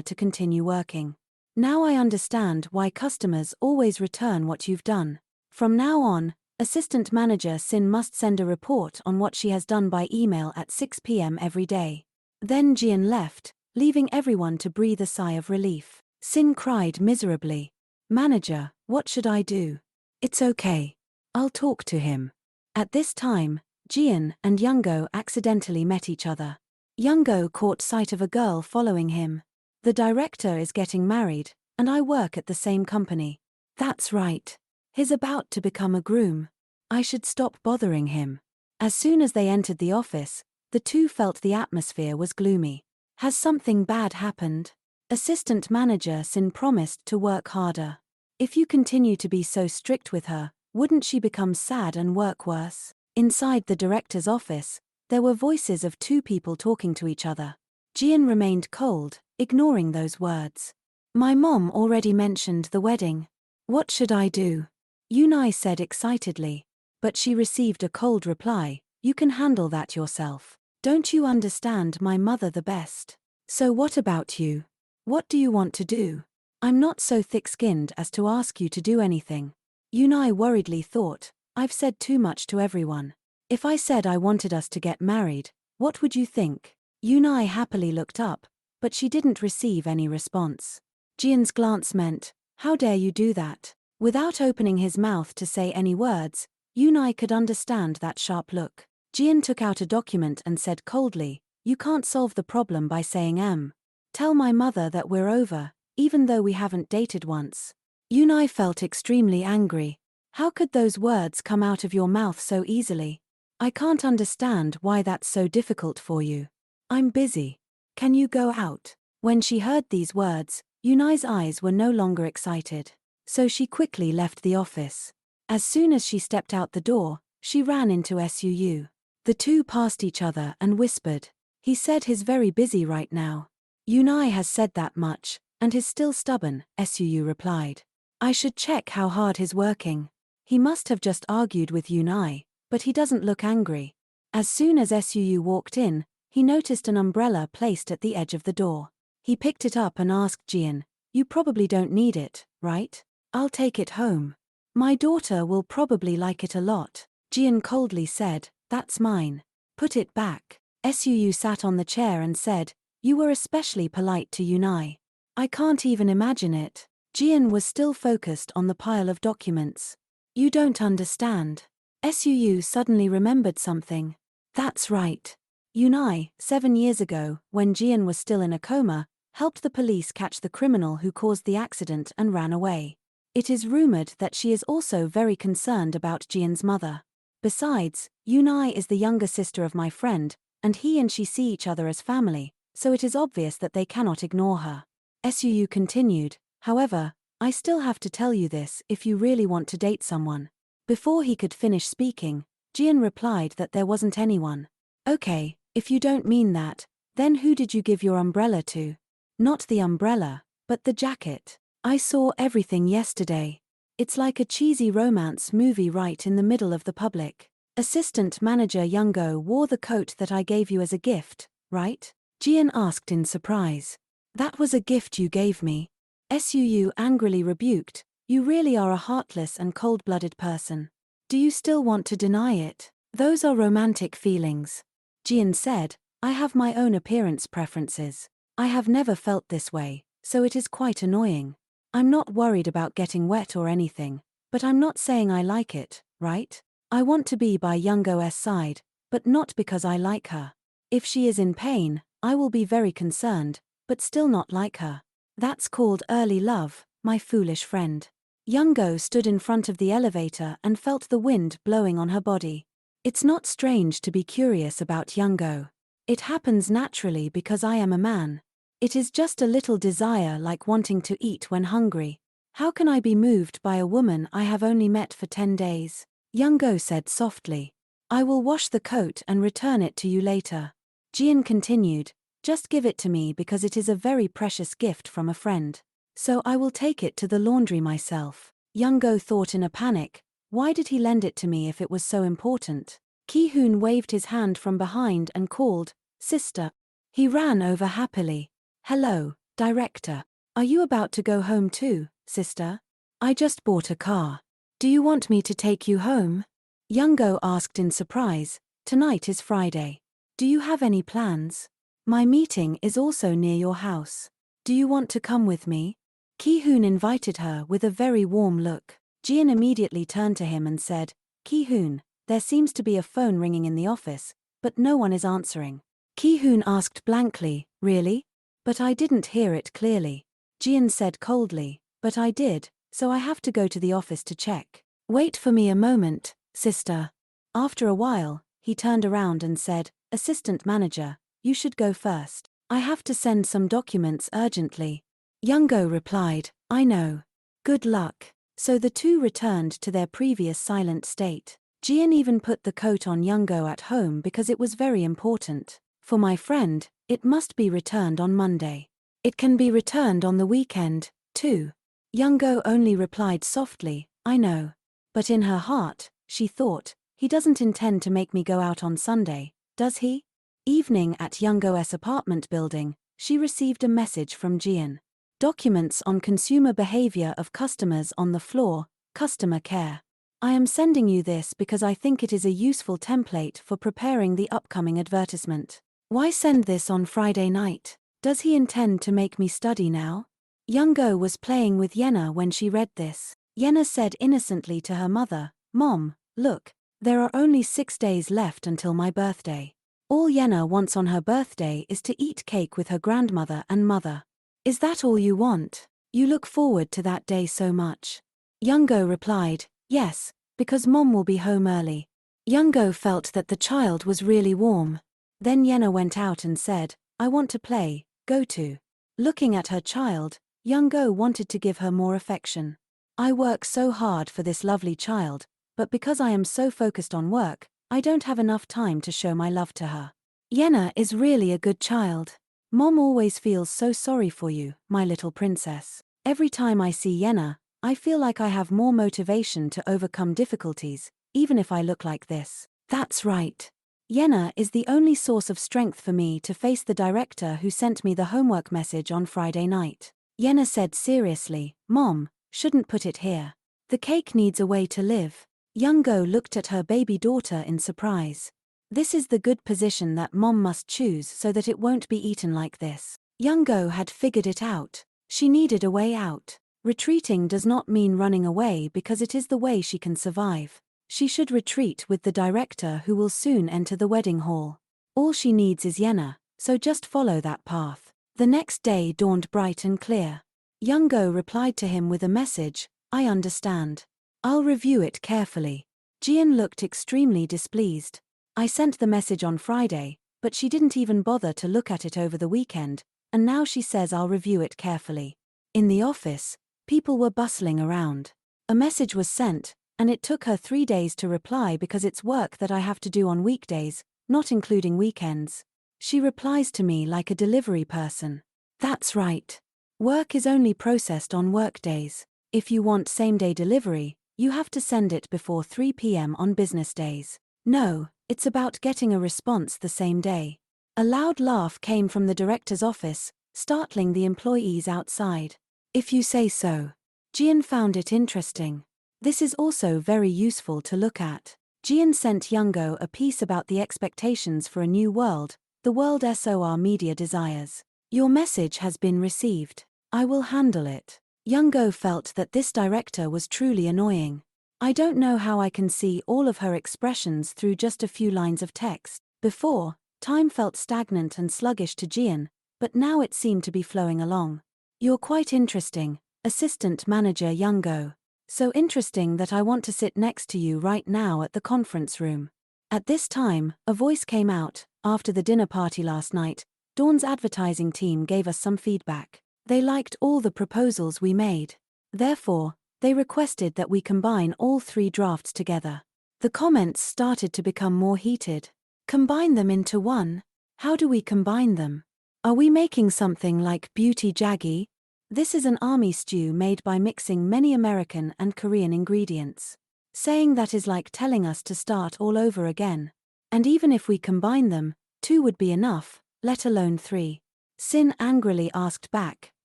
to continue working. Now I understand why customers always return what you've done. From now on, Assistant Manager Sin must send a report on what she has done by email at 6 p.m. every day. Then Jian left, leaving everyone to breathe a sigh of relief. Sin cried miserably. Manager, what should I do? It's okay. I'll talk to him. At this time, Jian and Youngo accidentally met each other. Youngo caught sight of a girl following him. The director is getting married, and I work at the same company. That's right. He's about to become a groom. I should stop bothering him. As soon as they entered the office, the two felt the atmosphere was gloomy. Has something bad happened? Assistant manager Sin promised to work harder. If you continue to be so strict with her, wouldn't she become sad and work worse? Inside the director's office, there were voices of two people talking to each other. Jian remained cold, ignoring those words. My mom already mentioned the wedding. What should I do? Yunai said excitedly. But she received a cold reply. You can handle that yourself. Don't you understand my mother the best? So what about you? What do you want to do? I'm not so thick-skinned as to ask you to do anything. Yunai worriedly thought, I've said too much to everyone. If I said I wanted us to get married, what would you think? Yunai happily looked up, but she didn't receive any response. Jian's glance meant, how dare you do that? Without opening his mouth to say any words, Yunai could understand that sharp look. Jian took out a document and said coldly, you can't solve the problem by saying Tell my mother that we're over, even though we haven't dated once. Yunai felt extremely angry. How could those words come out of your mouth so easily? I can't understand why that's so difficult for you. I'm busy. Can you go out? When she heard these words, Yunai's eyes were no longer excited. So she quickly left the office. As soon as she stepped out the door, she ran into Suu. The two passed each other and whispered. He said he's very busy right now. Yunai has said that much, and is still stubborn, Suu replied. I should check how hard he's working. He must have just argued with Yunai, but he doesn't look angry. As soon as Suu walked in, he noticed an umbrella placed at the edge of the door. He picked it up and asked Jian, you probably don't need it, right? I'll take it home. My daughter will probably like it a lot. Jian coldly said, that's mine. Put it back. Suu sat on the chair and said, you were especially polite to Yunai. I can't even imagine it. Jian was still focused on the pile of documents. You don't understand. Suu suddenly remembered something. That's right. Yunai, 7 years ago, when Jian was still in a coma, helped the police catch the criminal who caused the accident and ran away. It is rumored that she is also very concerned about Jian's mother. Besides, Yunai is the younger sister of my friend, and he and she see each other as family, so it is obvious that they cannot ignore her. Suu continued, however, I still have to tell you this if you really want to date someone. Before he could finish speaking, Jian replied that there wasn't anyone. Okay, if you don't mean that, then who did you give your umbrella to? Not the umbrella, but the jacket. I saw everything yesterday. It's like a cheesy romance movie right in the middle of the public. Assistant manager Youngo wore the coat that I gave you as a gift, right? Jian asked in surprise. That was a gift you gave me. Suu angrily rebuked, you really are a heartless and cold-blooded person. Do you still want to deny it? Those are romantic feelings. Jian said, I have my own appearance preferences. I have never felt this way, so it is quite annoying. I'm not worried about getting wet or anything, but I'm not saying I like it, right? I want to be by Youngo's side, but not because I like her. If she is in pain, I will be very concerned, but still not like her. That's called early love, my foolish friend. Youngo stood in front of the elevator and felt the wind blowing on her body. It's not strange to be curious about Youngo. It happens naturally because I am a man. It is just a little desire like wanting to eat when hungry. How can I be moved by a woman I have only met for 10 days? Youngo said softly. I will wash the coat and return it to you later. Jian continued, just give it to me because it is a very precious gift from a friend. So I will take it to the laundry myself. Youngo thought in a panic, why did he lend it to me if it was so important? Ki-hoon waved his hand from behind and called, sister. He ran over happily. Hello, director. Are you about to go home too, sister? I just bought a car. Do you want me to take you home? Youngo asked in surprise. Tonight is Friday. Do you have any plans? My meeting is also near your house. Do you want to come with me? Ki-hoon invited her with a very warm look. Jian immediately turned to him and said, Ki-hoon, there seems to be a phone ringing in the office, but no one is answering. Ki-hoon asked blankly, really? But I didn't hear it clearly. Jian said coldly, but I did, so I have to go to the office to check. Wait for me a moment, sister. After a while, he turned around and said, Assistant manager, you should go first. I have to send some documents urgently. Young-go replied, I know. Good luck. So the two returned to their previous silent state. Jian even put the coat on Young-go at home because it was very important. For my friend, it must be returned on Monday. It can be returned on the weekend, too. Young-go only replied softly, I know. But in her heart, she thought, he doesn't intend to make me go out on Sunday, does he? Evening at Young-go's apartment building, she received a message from Jian. Documents on consumer behavior of customers on the floor, customer care. I am sending you this because I think it is a useful template for preparing the upcoming advertisement. Why send this on Friday night? Does he intend to make me study now? Young-go was playing with Yena when she read this. Yena said innocently to her mother, Mom, look, there are only 6 days left until my birthday. All Yena wants on her birthday is to eat cake with her grandmother and mother. Is that all you want? You look forward to that day so much. Young-go replied, yes, because Mom will be home early. Young-go felt that the child was really warm. Then Yena went out and said, I want to play, go to. Looking at her child, Young-go wanted to give her more affection. I work so hard for this lovely child, but because I am so focused on work, I don't have enough time to show my love to her. Yena is really a good child. Mom always feels so sorry for you, my little princess. Every time I see Yena, I feel like I have more motivation to overcome difficulties, even if I look like this. That's right. Yena is the only source of strength for me to face the director who sent me the homework message on Friday night. Yena said seriously, Mom, shouldn't put it here. The cake needs a way to live. Young-go looked at her baby daughter in surprise. This is the good position that Mom must choose so that it won't be eaten like this. Young-go had figured it out. She needed a way out. Retreating does not mean running away because it is the way she can survive. She should retreat with the director who will soon enter the wedding hall. All she needs is Yena, so just follow that path. The next day dawned bright and clear. Young-go replied to him with a message, I understand. I'll review it carefully. Jian looked extremely displeased. I sent the message on Friday, but she didn't even bother to look at it over the weekend, and now she says I'll review it carefully. In the office, people were bustling around. A message was sent, and it took her 3 days to reply because it's work that I have to do on weekdays, not including weekends. She replies to me like a delivery person. That's right. Work is only processed on workdays. If you want same-day delivery, you have to send it before 3 p.m. on business days. No, it's about getting a response the same day. A loud laugh came from the director's office, startling the employees outside. If you say so. Jian found it interesting. This is also very useful to look at. Jian sent Young-go a piece about the expectations for a new world, the world SOR media desires. Your message has been received. I will handle it. Young-go felt that this director was truly annoying. I don't know how I can see all of her expressions through just a few lines of text. Before, time felt stagnant and sluggish to Jian, but now it seemed to be flowing along. You're quite interesting, Assistant Manager Young-go. So interesting that I want to sit next to you right now at the conference room. At this time, a voice came out. After the dinner party last night, Dawn's advertising team gave us some feedback. They liked all the proposals we made. Therefore, they requested that we combine all 3 drafts together. The comments started to become more heated. Combine them into one? How do we combine them? Are we making something like Beauty Jaggi? This is an army stew made by mixing many American and Korean ingredients. Saying that is like telling us to start all over again. And even if we combine them, 2 would be enough, let alone 3. Sin angrily asked back,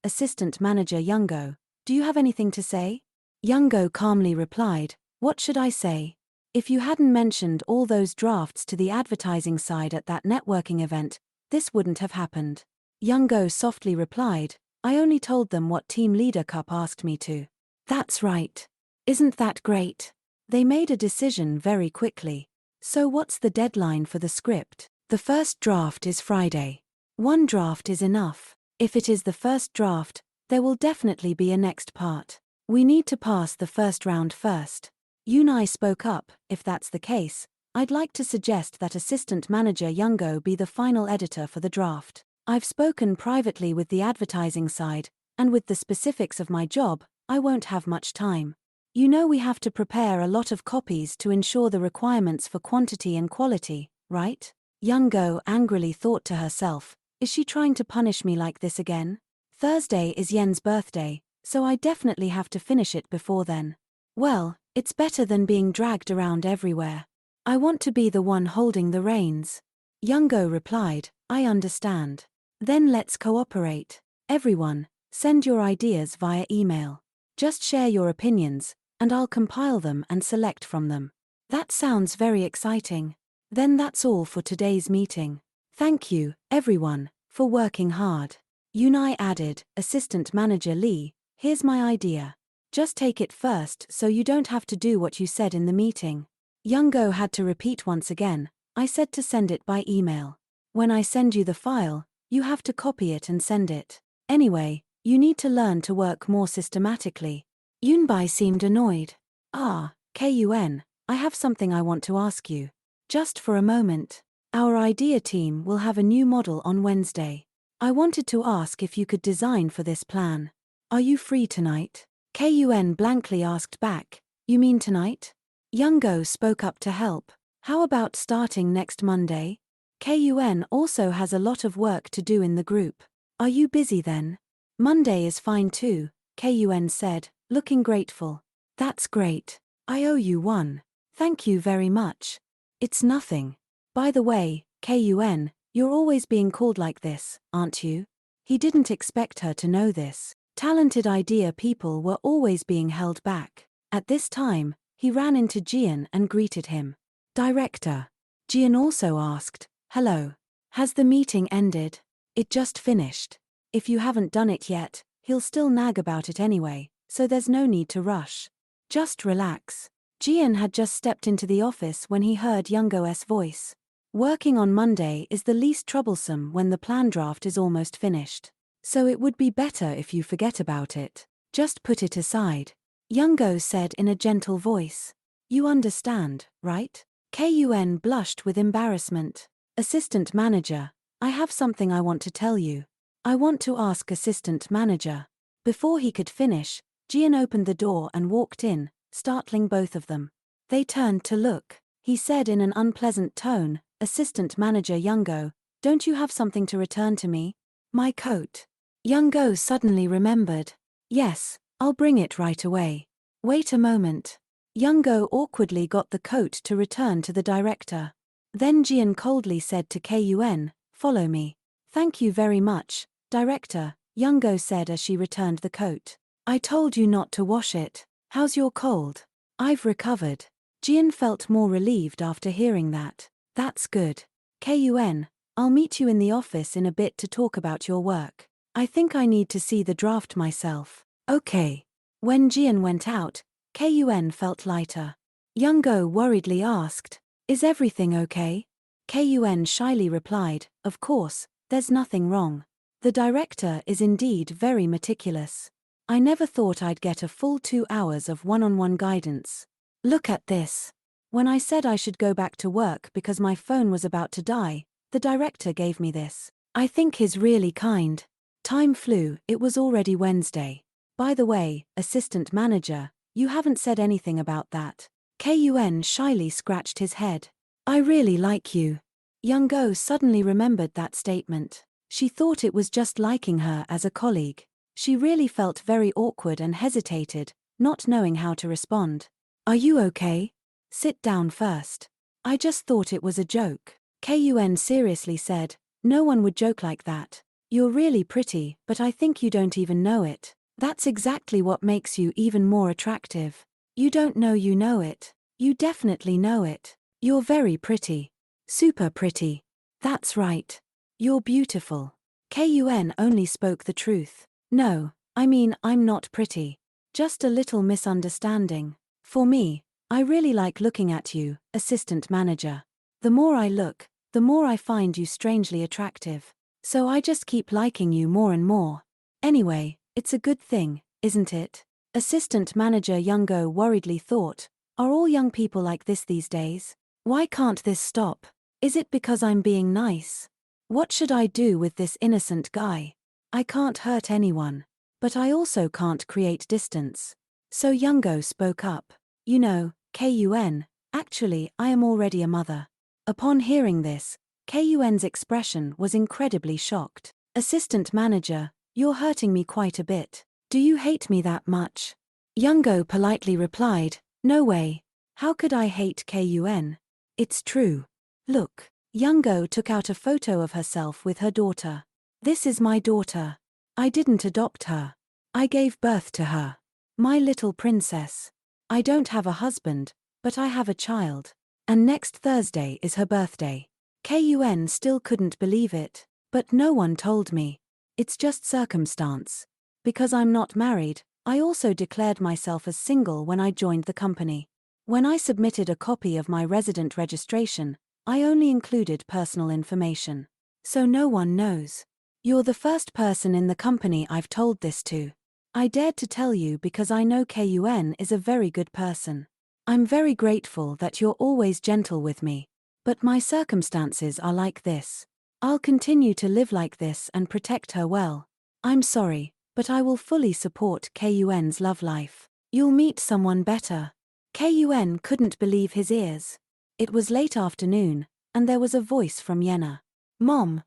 Assistant Manager Young-go, do you have anything to say? Young-go calmly replied, what should I say? If you hadn't mentioned all those drafts to the advertising side at that networking event, this wouldn't have happened. Young-go softly replied, I only told them what Team Leader Cup asked me to. That's right. Isn't that great? They made a decision very quickly. So what's the deadline for the script? The first draft is Friday. One draft is enough. If it is the first draft, there will definitely be a next part. We need to pass the first round first. Yunai spoke up. If that's the case, I'd like to suggest that assistant manager Youngo be the final editor for the draft. I've spoken privately with the advertising side, and with the specifics of my job, I won't have much time. You know we have to prepare a lot of copies to ensure the requirements for quantity and quality, right? Youngo angrily thought to herself, is she trying to punish me like this again? Thursday is Yen's birthday, so I definitely have to finish it before then. Well, it's better than being dragged around everywhere. I want to be the one holding the reins. Youngo replied, I understand. Then let's cooperate. Everyone, send your ideas via email. Just share your opinions, and I'll compile them and select from them. That sounds very exciting. Then that's all for today's meeting. Thank you, everyone, for working hard. Yunai added, Assistant Manager Lee, here's my idea. Just take it first so you don't have to do what you said in the meeting. Youngo had to repeat once again, I said to send it by email. When I send you the file, you have to copy it and send it. Anyway, you need to learn to work more systematically. Yunbai seemed annoyed. Kun, I have something I want to ask you. Just for a moment. Our idea team will have a new model on Wednesday. I wanted to ask if you could design for this plan. Are you free tonight? Kun blankly asked back, you mean tonight? Youngo spoke up to help. How about starting next Monday? Kun also has a lot of work to do in the group. Are you busy then? Monday is fine too, Kun said, looking grateful. That's great. I owe you one. Thank you very much. It's nothing. By the way, Kun, you're always being called like this, aren't you? He didn't expect her to know this. Talented idea people were always being held back. At this time, he ran into Jian and greeted him. Director. Jian also asked, hello. Has the meeting ended? It just finished. If you haven't done it yet, he'll still nag about it anyway, so there's no need to rush. Just relax. Jian had just stepped into the office when he heard Youngo's voice. Working on Monday is the least troublesome when the plan draft is almost finished. So it would be better if you forget about it. Just put it aside. Youngo said in a gentle voice. You understand, right? Kun blushed with embarrassment. Assistant manager, I have something I want to tell you. I want to ask assistant manager. Before he could finish, Jian opened the door and walked in, startling both of them. They turned to look. He said in an unpleasant tone, Assistant Manager Youngo, don't you have something to return to me? My coat. Youngo suddenly remembered. Yes, I'll bring it right away. Wait a moment. Youngo awkwardly got the coat to return to the director. Then Jian coldly said to Kun, follow me. Thank you very much, director, Youngo said as she returned the coat. I told you not to wash it. How's your cold? I've recovered. Jian felt more relieved after hearing that. That's good. Kun, I'll meet you in the office in a bit to talk about your work. I think I need to see the draft myself. Okay. When Jian went out, Kun felt lighter. Youngo worriedly asked, is everything okay? Kun shyly replied, of course, there's nothing wrong. The director is indeed very meticulous. I never thought I'd get a full 2 hours of one-on-one guidance. Look at this. When I said I should go back to work because my phone was about to die, the director gave me this. I think he's really kind. Time flew, it was already Wednesday. By the way, assistant manager, you haven't said anything about that. Kun shyly scratched his head. I really like you. Youngo suddenly remembered that statement. She thought it was just liking her as a colleague. She really felt very awkward and hesitated, not knowing how to respond. Are you okay? Sit down first. I just thought it was a joke. Kun seriously said, no one would joke like that. You're really pretty, but I think you don't even know it. That's exactly what makes you even more attractive. You don't know you know it. You definitely know it. You're very pretty. Super pretty. That's right. You're beautiful. Kun only spoke the truth. No, I mean I'm not pretty. Just a little misunderstanding. For me, I really like looking at you, assistant manager. The more I look, the more I find you strangely attractive. So I just keep liking you more and more. Anyway, it's a good thing, isn't it? Assistant manager Youngo worriedly thought, are all young people like this these days? Why can't this stop? Is it because I'm being nice? What should I do with this innocent guy? I can't hurt anyone. But I also can't create distance. So Youngo spoke up. You know, Kun, actually I am already a mother. Upon hearing this, Kun's expression was incredibly shocked. Assistant manager, you're hurting me quite a bit. Do you hate me that much? Youngo politely replied, no way. How could I hate Kun? It's true. Look. Youngo took out a photo of herself with her daughter. This is my daughter. I didn't adopt her. I gave birth to her. My little princess. I don't have a husband, but I have a child. And next Thursday is her birthday. Kun still couldn't believe it. But no one told me. It's just circumstance. Because I'm not married, I also declared myself as single when I joined the company. When I submitted a copy of my resident registration, I only included personal information. So no one knows. You're the first person in the company I've told this to. I dared to tell you because I know Kun is a very good person. I'm very grateful that you're always gentle with me. But my circumstances are like this. I'll continue to live like this and protect her well. I'm sorry, but I will fully support Kun's love life. You'll meet someone better. Kun couldn't believe his ears. It was late afternoon, and there was a voice from Yenna. Mom,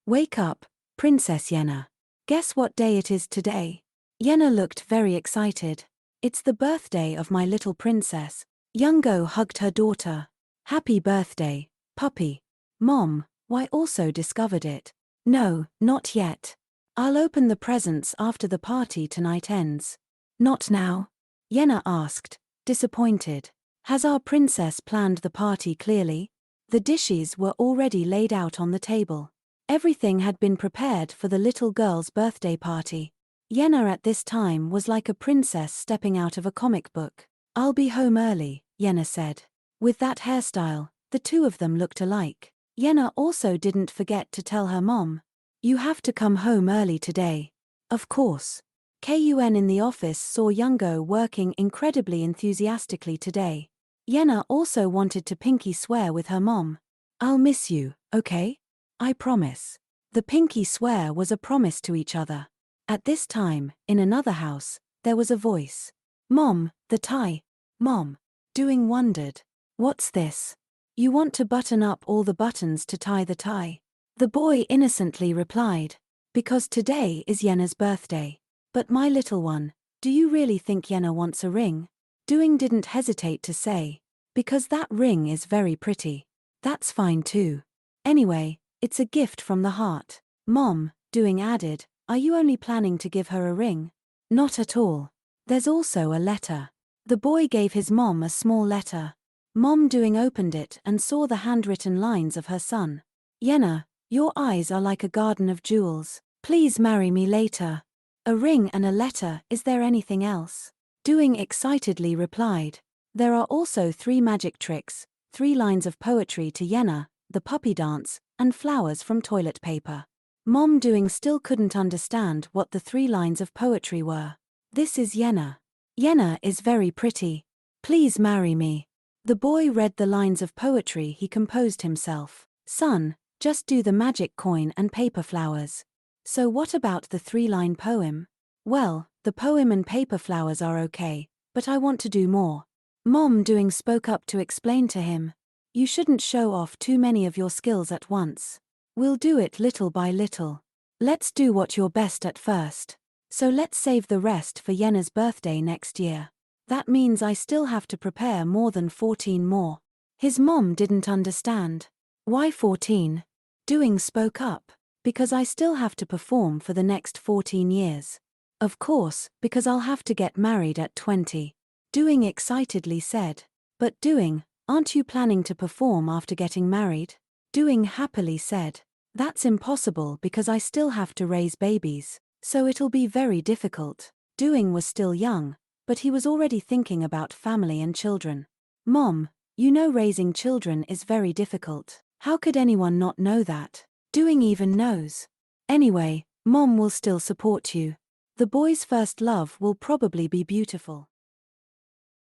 wake up, Princess Yenna. Guess what day it is today? Yenna looked very excited. It's the birthday of my little princess. Youngo hugged her daughter. Happy birthday, puppy. Mom, why also discovered it? No, not yet. I'll open the presents after the party tonight ends. Not now? Yenna asked, disappointed. Has our princess planned the party clearly? The dishes were already laid out on the table. Everything had been prepared for the little girl's birthday party. Yenna at this time was like a princess stepping out of a comic book. I'll be home early, Yenna said. With that hairstyle, the two of them looked alike. Yenna also didn't forget to tell her mom. You have to come home early today. Of course. Kun in the office saw Youngo working incredibly enthusiastically today. Yenna also wanted to pinky swear with her mom. I'll miss you, okay? I promise. The pinky swear was a promise to each other. At this time, in another house, there was a voice. Mom, the tie. Mom. Doing wondered. What's this? You want to button up all the buttons to tie the tie? The boy innocently replied. Because today is Yenna's birthday. But my little one, do you really think Yenna wants a ring? Doing didn't hesitate to say. Because that ring is very pretty. That's fine too. Anyway, it's a gift from the heart. Mom, Doing added, are you only planning to give her a ring? Not at all. There's also a letter. The boy gave his mom a small letter. Mom Doing opened it and saw the handwritten lines of her son. Yenna, your eyes are like a garden of jewels. Please marry me later. A ring and a letter, is there anything else? Doing excitedly replied. There are also 3 magic tricks, 3 lines of poetry to Yenna, the puppy dance, and flowers from toilet paper. Mom Doing still couldn't understand what the 3 lines of poetry were. This is Yenna. Yenna is very pretty. Please marry me. The boy read the lines of poetry he composed himself. Son, just do the magic coin and paper flowers. So what about the 3-line poem? Well, the poem and paper flowers are okay, but I want to do more. Mom Doing spoke up to explain to him. You shouldn't show off too many of your skills at once. We'll do it little by little. Let's do what you're best at first. So let's save the rest for Yenna's birthday next year. That means I still have to prepare more than 14 more. His mom didn't understand. Why 14? Doing spoke up. Because I still have to perform for the next 14 years. Of course, because I'll have to get married at 20. Doing excitedly said. But Doing, aren't you planning to perform after getting married? Doing happily said. That's impossible because I still have to raise babies. So it'll be very difficult. Doing was still young, but he was already thinking about family and children. Mom, you know raising children is very difficult. How could anyone not know that? Doing even knows. Anyway, Mom will still support you. The boy's first love will probably be beautiful.